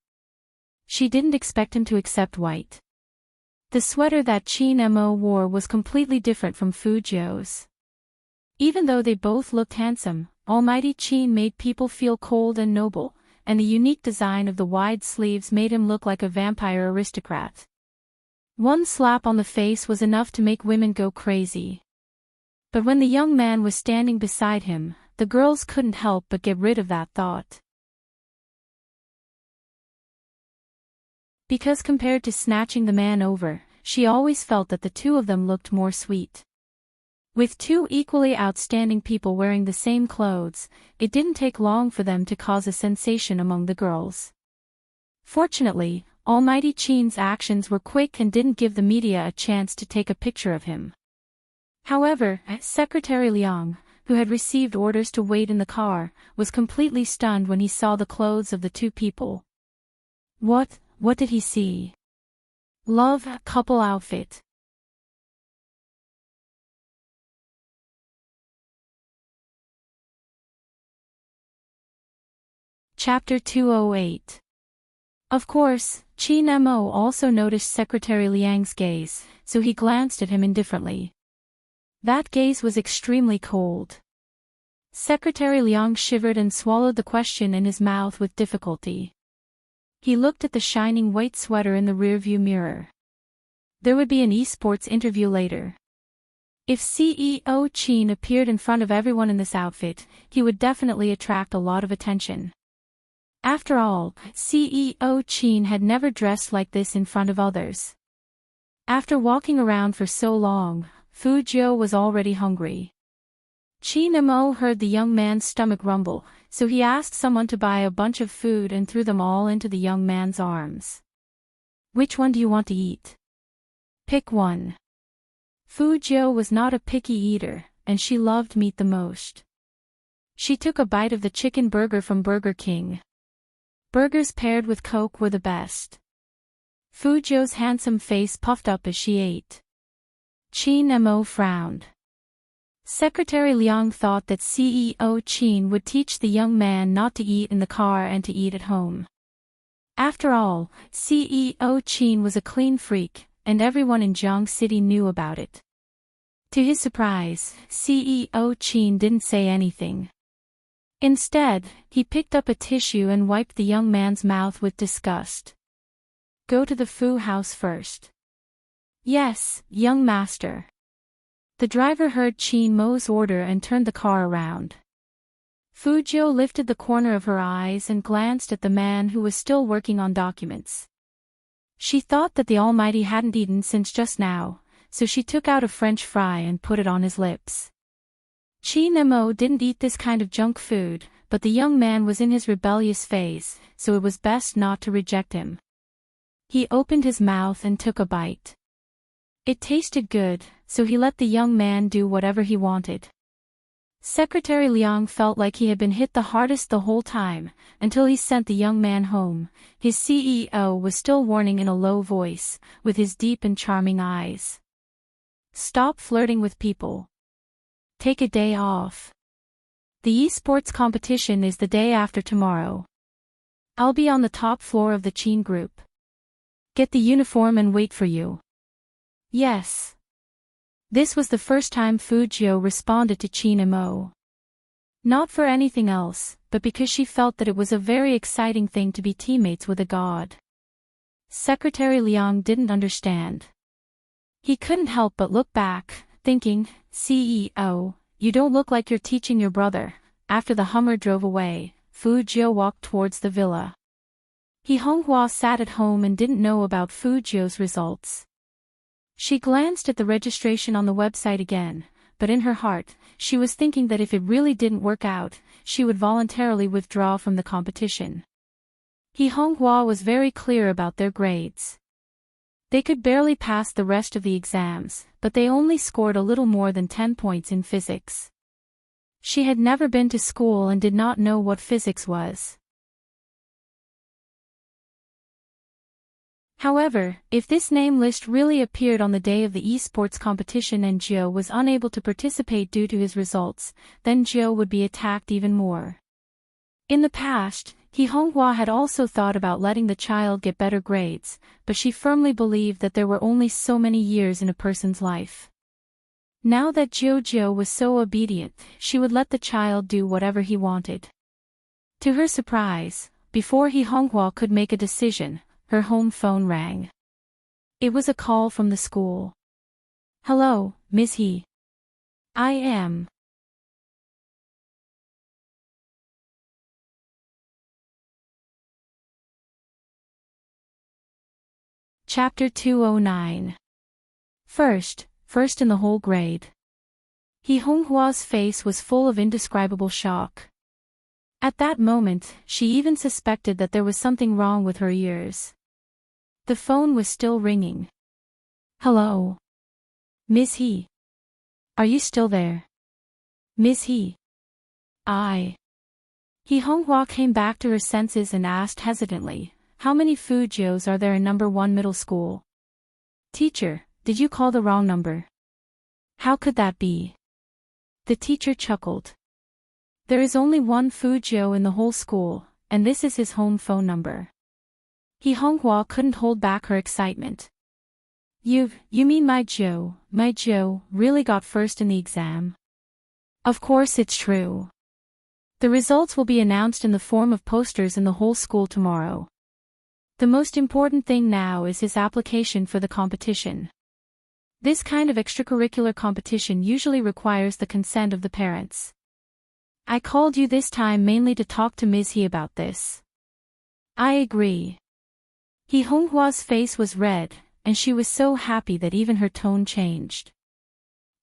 She didn't expect him to accept white. The sweater that Chin Mo wore was completely different from Fu Zhou's. Even though they both looked handsome, Almighty Chin made people feel cold and noble, and the unique design of the wide sleeves made him look like a vampire aristocrat. One slap on the face was enough to make women go crazy. But when the young man was standing beside him, the girls couldn't help but get rid of that thought. Because compared to snatching the man over, she always felt that the two of them looked more sweet. With two equally outstanding people wearing the same clothes, it didn't take long for them to cause a sensation among the girls. Fortunately, Almighty Chin's actions were quick and didn't give the media a chance to take a picture of him. However, Secretary Liang, who had received orders to wait in the car, was completely stunned when he saw the clothes of the two people. What did he see? Love couple outfit. Chapter 208. Of course, Chin Mo also noticed Secretary Liang's gaze, so he glanced at him indifferently. That gaze was extremely cold. Secretary Liang shivered and swallowed the question in his mouth with difficulty. He looked at the shining white sweater in the rearview mirror. There would be an esports interview later. If CEO Chin appeared in front of everyone in this outfit, he would definitely attract a lot of attention. After all, CEO Chin had never dressed like this in front of others. After walking around for so long, Fu Zhou was already hungry. Chin Mo heard the young man's stomach rumble, so he asked someone to buy a bunch of food and threw them all into the young man's arms. Which one do you want to eat? Pick one. Fu Zhou was not a picky eater, and she loved meat the most. She took a bite of the chicken burger from Burger King. Burgers paired with Coke were the best. Fu Zhou's handsome face puffed up as she ate. Chin Mo frowned. Secretary Liang thought that CEO Chin would teach the young man not to eat in the car and to eat at home. After all, CEO Chin was a clean freak, and everyone in Jiang City knew about it. To his surprise, CEO Chin didn't say anything. Instead, he picked up a tissue and wiped the young man's mouth with disgust. Go to the Fu house first. Yes, young master. The driver heard Chin Mo's order and turned the car around. Fu Zhou lifted the corner of her eyes and glanced at the man who was still working on documents. She thought that the Almighty hadn't eaten since just now, so she took out a French fry and put it on his lips. Chin Mo didn't eat this kind of junk food, but the young man was in his rebellious phase, so it was best not to reject him. He opened his mouth and took a bite. It tasted good, so he let the young man do whatever he wanted. Secretary Liang felt like he had been hit the hardest the whole time, until he sent the young man home. His CEO was still warning in a low voice, with his deep and charming eyes. Stop flirting with people. Take a day off. The esports competition is the day after tomorrow. I'll be on the top floor of the Chin group. Get the uniform and wait for you. Yes. This was the first time Fu Zhou responded to Chin Mo. Not for anything else, but because she felt that it was a very exciting thing to be teammates with a god. Secretary Liang didn't understand. He couldn't help but look back, thinking, CEO, you don't look like you're teaching your brother. After the Hummer drove away, Fu Zhou walked towards the villa. He Honghua sat at home and didn't know about Fu Zhou's results. She glanced at the registration on the website again, but in her heart, she was thinking that if it really didn't work out, she would voluntarily withdraw from the competition. He Honghua was very clear about their grades. They could barely pass the rest of the exams, but they only scored a little more than 10 points in physics. She had never been to school and did not know what physics was. However, if this name list really appeared on the day of the esports competition and Joe was unable to participate due to his results, then Joe would be attacked even more. In the past, Honghua had also thought about letting the child get better grades, but she firmly believed that there were only so many years in a person's life. Now that Jojo was so obedient, she would let the child do whatever he wanted. To her surprise, before Honghua could make a decision, her home phone rang. It was a call from the school. "Hello, Miss He. I am." Chapter 209. First in the whole grade. Honghua's face was full of indescribable shock. At that moment, she even suspected that there was something wrong with her ears. The phone was still ringing. "Hello. Miss He. Are you still there? Miss He. Honghua came back to her senses and asked hesitantly, "How many Fujios are there in number 1 middle school?" "Teacher, did you call the wrong number?" "How could that be?" The teacher chuckled. "There is only one Fujio in the whole school, and this is his home phone number." Honghua couldn't hold back her excitement. You mean my Joe really got first in the exam?" "Of course it's true. The results will be announced in the form of posters in the whole school tomorrow. The most important thing now is his application for the competition. This kind of extracurricular competition usually requires the consent of the parents. I called you this time mainly to talk to Ms. He about this." "I agree." Honghua's face was red, and she was so happy that even her tone changed.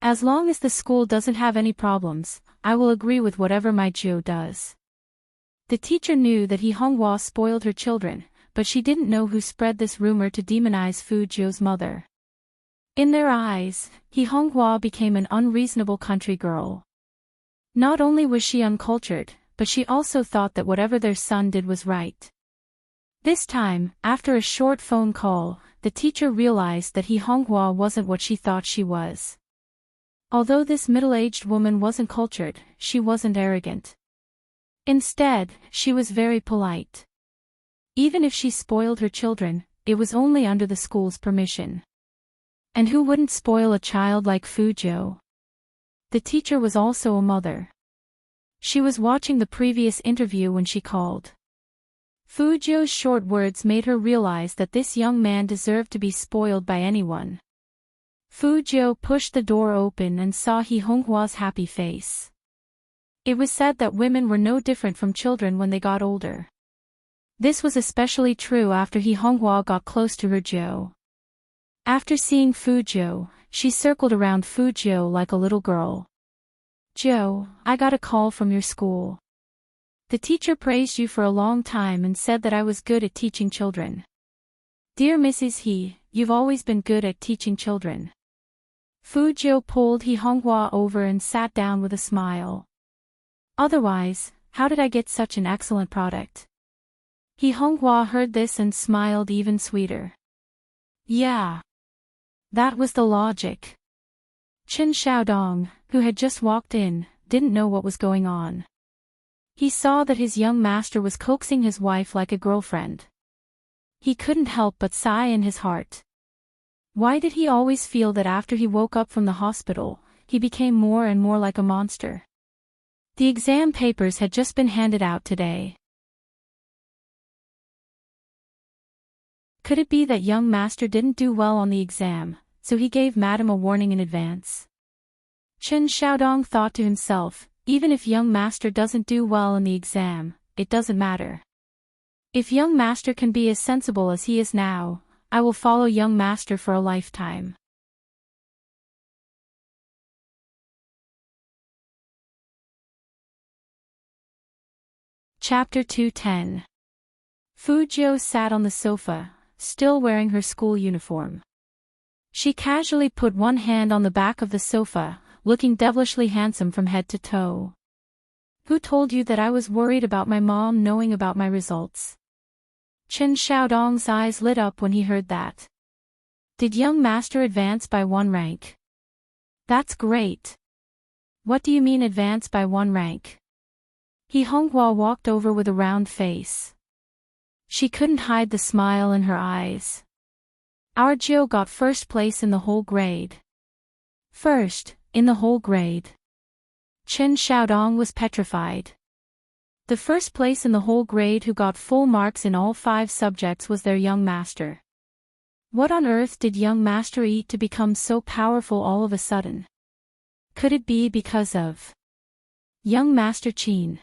"As long as the school doesn't have any problems, I will agree with whatever my Joe does." The teacher knew that Honghua spoiled her children, but she didn't know who spread this rumor to demonize Fujio's mother. In their eyes, Honghua became an unreasonable country girl. Not only was she uncultured, but she also thought that whatever their son did was right. This time, after a short phone call, the teacher realized that Honghua wasn't what she thought she was. Although this middle-aged woman wasn't cultured, she wasn't arrogant. Instead, she was very polite. Even if she spoiled her children, it was only under the school's permission. And who wouldn't spoil a child like Fujio? The teacher was also a mother. She was watching the previous interview when she called. Fujio's short words made her realize that this young man deserved to be spoiled by anyone. Fujio pushed the door open and saw Honghua's happy face. It was said that women were no different from children when they got older. This was especially true after Honghua got close to her Joe. After seeing Fujio, she circled around Fujio like a little girl. "Joe, I got a call from your school. The teacher praised you for a long time and said that I was good at teaching children. Dear Mrs. He, you've always been good at teaching children." Fujio pulled Honghua over and sat down with a smile. "Otherwise, how did I get such an excellent product?" Honghua heard this and smiled even sweeter. "Yeah. That was the logic." Chen Xiaodong, who had just walked in, didn't know what was going on. He saw that his young master was coaxing his wife like a girlfriend. He couldn't help but sigh in his heart. Why did he always feel that after he woke up from the hospital, he became more and more like a monster? The exam papers had just been handed out today. Could it be that young master didn't do well on the exam, so he gave madam a warning in advance? Chen Xiaodong thought to himself, even if young master doesn't do well in the exam, it doesn't matter. If young master can be as sensible as he is now, I will follow young master for a lifetime. Chapter 210. Fujio sat on the sofa, still wearing her school uniform. She casually put one hand on the back of the sofa, looking devilishly handsome from head to toe. "Who told you that I was worried about my mom knowing about my results?" Chen Xiaodong's eyes lit up when he heard that. Did young master advance by 1 rank? That's great. What do you mean advance by 1 rank? He Honghua walked over with a round face. She couldn't hide the smile in her eyes. Our Jiu got first place in the whole grade. First, in the whole grade. Chen Xiaodong was petrified. The first place in the whole grade who got full marks in all 5 subjects was their young master. What on earth did young master eat to become so powerful all of a sudden? Could it be because of young master Qin?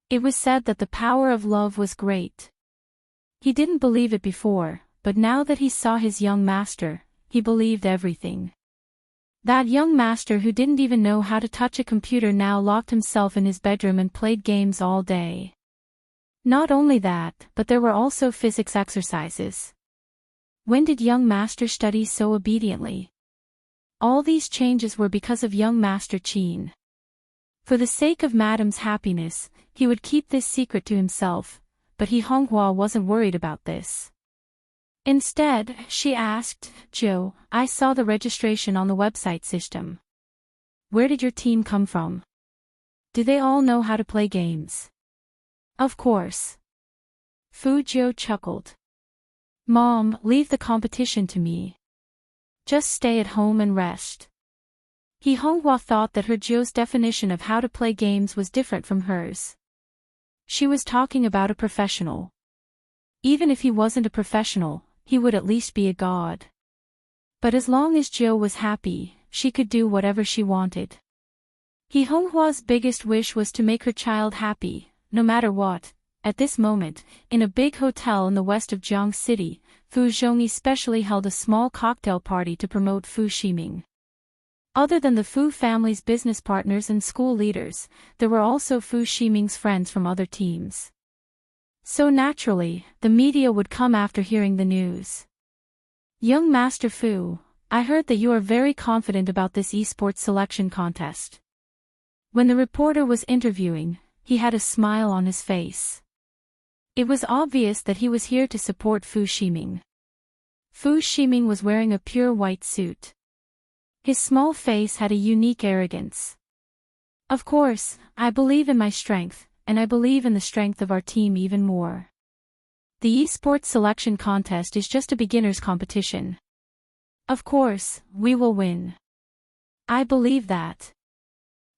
It was said that the power of love was great. He didn't believe it before, but now that he saw his young master, he believed everything. That young master who didn't even know how to touch a computer now locked himself in his bedroom and played games all day. Not only that, but there were also physics exercises. When did young master study so obediently? All these changes were because of young master Qin. For the sake of Madame's happiness, he would keep this secret to himself, but he Honghua wasn't worried about this. Instead, she asked, Joe, I saw the registration on the website system. Where did your team come from? Do they all know how to play games? Of course. Fu Jiu chuckled. Mom, leave the competition to me. Just stay at home and rest. He Honghua thought that her Jiu's definition of how to play games was different from hers. She was talking about a professional. Even if he wasn't a professional, he would at least be a god. But as long as Jiu was happy, she could do whatever she wanted. He Honghua's biggest wish was to make her child happy, no matter what. At this moment, in a big hotel in the west of Jiang City, Fu Zhongyi specially held a small cocktail party to promote Fu Ximing. Other than the Fu family's business partners and school leaders, there were also Fu Ximing's friends from other teams. So naturally, the media would come after hearing the news. Young Master Fu, I heard that you are very confident about this esports selection contest. When the reporter was interviewing, he had a smile on his face. It was obvious that he was here to support Fu Ximing. Fu Ximing was wearing a pure white suit. His small face had a unique arrogance. Of course, I believe in my strength, and I believe in the strength of our team even more. The esports selection contest is just a beginner's competition. Of course, we will win. I believe that.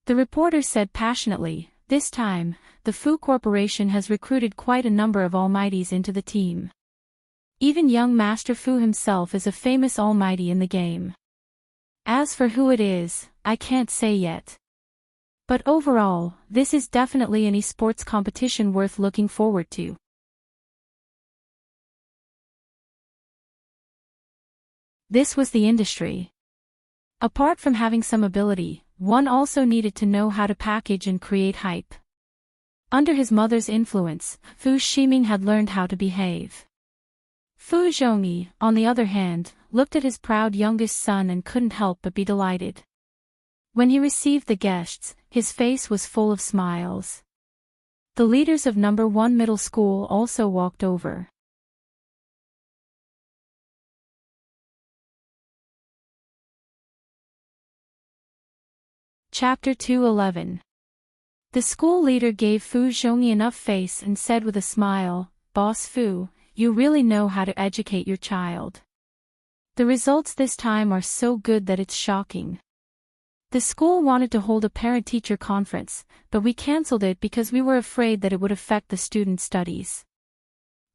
The reporter said passionately, this time, the Fu Corporation has recruited quite a number of almighties into the team. Even young Master Fu himself is a famous almighty in the game. As for who it is, I can't say yet. But overall, this is definitely an esports competition worth looking forward to. This was the industry. Apart from having some ability, one also needed to know how to package and create hype. Under his mother's influence, Fu Ximing had learned how to behave. Fu Zhongyi, on the other hand, looked at his proud youngest son and couldn't help but be delighted. When he received the guests, his face was full of smiles. The leaders of No. 1 middle school also walked over. Chapter 2:11. The school leader gave Fu Zhongyi enough face and said with a smile, Boss Fu, you really know how to educate your child. The results this time are so good that it's shocking. The school wanted to hold a parent-teacher conference, but we cancelled it because we were afraid that it would affect the students' studies.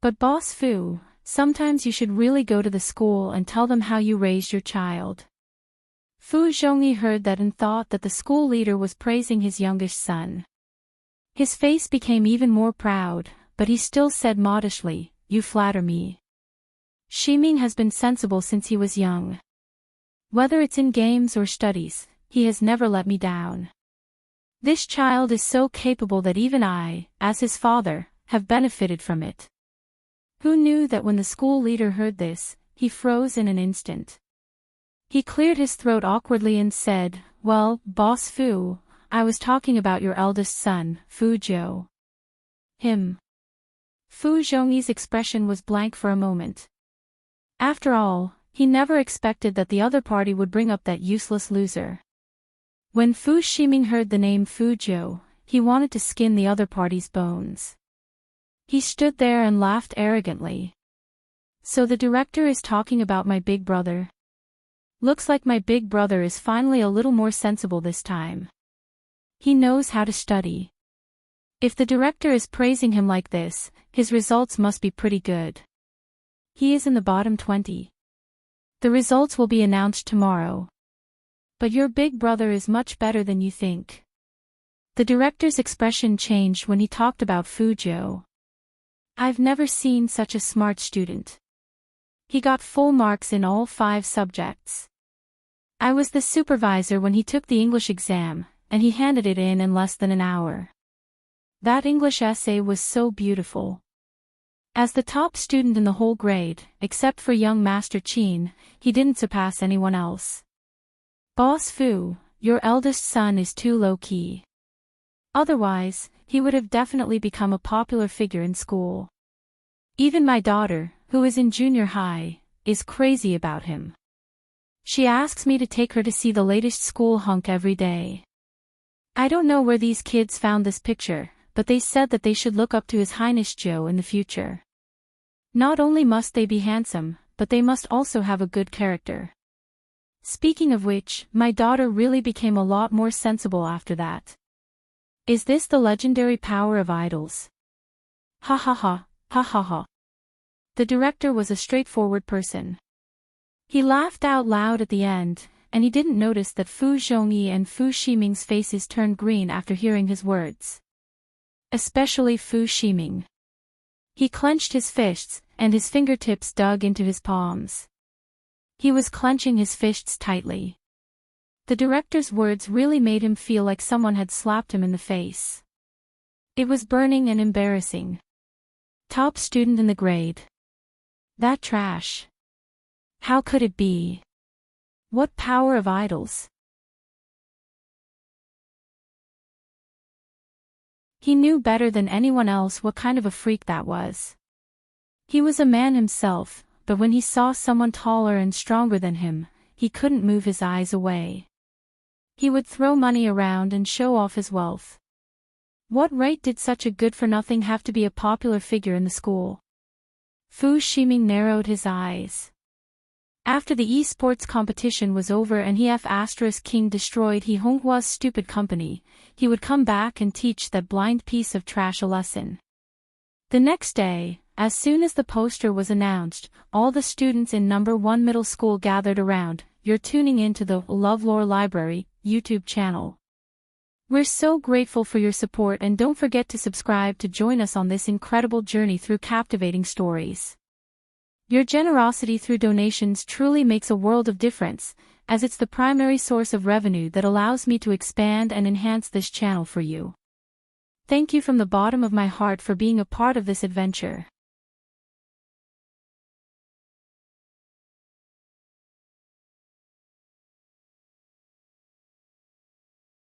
But Boss Fu, sometimes you should really go to the school and tell them how you raised your child. Fu Zhongyi heard that and thought that the school leader was praising his youngest son. His face became even more proud, but he still said modestly, you flatter me. Ximing has been sensible since he was young. Whether it's in games or studies, he has never let me down. This child is so capable that even I, as his father, have benefited from it. Who knew that when the school leader heard this, he froze in an instant. He cleared his throat awkwardly and said, well, Boss Fu, I was talking about your eldest son, Fu Jiu. Him. Fu Zhongyi's expression was blank for a moment. After all, he never expected that the other party would bring up that useless loser. When Fu Ximing heard the name Fu Zhou, he wanted to skin the other party's bones. He stood there and laughed arrogantly. So the director is talking about my big brother? Looks like my big brother is finally a little more sensible this time. He knows how to study. If the director is praising him like this, his results must be pretty good. He is in the bottom 20. The results will be announced tomorrow. But your big brother is much better than you think. The director's expression changed when he talked about Fu Zhou. I've never seen such a smart student. He got full marks in all 5 subjects. I was the supervisor when he took the English exam, and he handed it in less than an hour. That English essay was so beautiful. As the top student in the whole grade, except for young Master Qin, he didn't surpass anyone else. Boss Fu, your eldest son is too low-key. Otherwise, he would have definitely become a popular figure in school. Even my daughter, who is in junior high, is crazy about him. She asks me to take her to see the latest school hunk every day. I don't know where these kids found this picture, but they said that they should look up to His Highness Zhou in the future. Not only must they be handsome, but they must also have a good character. Speaking of which, my daughter really became a lot more sensible after that. Is this the legendary power of idols? Ha ha ha, ha ha ha. The director was a straightforward person. He laughed out loud at the end, and he didn't notice that Fu Zhongyi and Fu Ximing's faces turned green after hearing his words. Especially Fu Ximing. He clenched his fists, and his fingertips dug into his palms. He was clenching his fists tightly. The director's words really made him feel like someone had slapped him in the face. It was burning and embarrassing. Top student in the grade. That trash. How could it be? What power of idols? He knew better than anyone else what kind of a freak that was. He was a man himself, but when he saw someone taller and stronger than him, he couldn't move his eyes away. He would throw money around and show off his wealth. What right did such a good-for-nothing have to be a popular figure in the school? Fu Ximing narrowed his eyes. After the esports competition was over and King destroyed He Honghua's stupid company, he would come back and teach that blind piece of trash a lesson. The next day, as soon as the poster was announced, all the students in number 1 middle school gathered around. You're tuning into the LoveLore Library YouTube channel. We're so grateful for your support, and don't forget to subscribe to join us on this incredible journey through captivating stories. Your generosity through donations truly makes a world of difference, as it's the primary source of revenue that allows me to expand and enhance this channel for you. Thank you from the bottom of my heart for being a part of this adventure.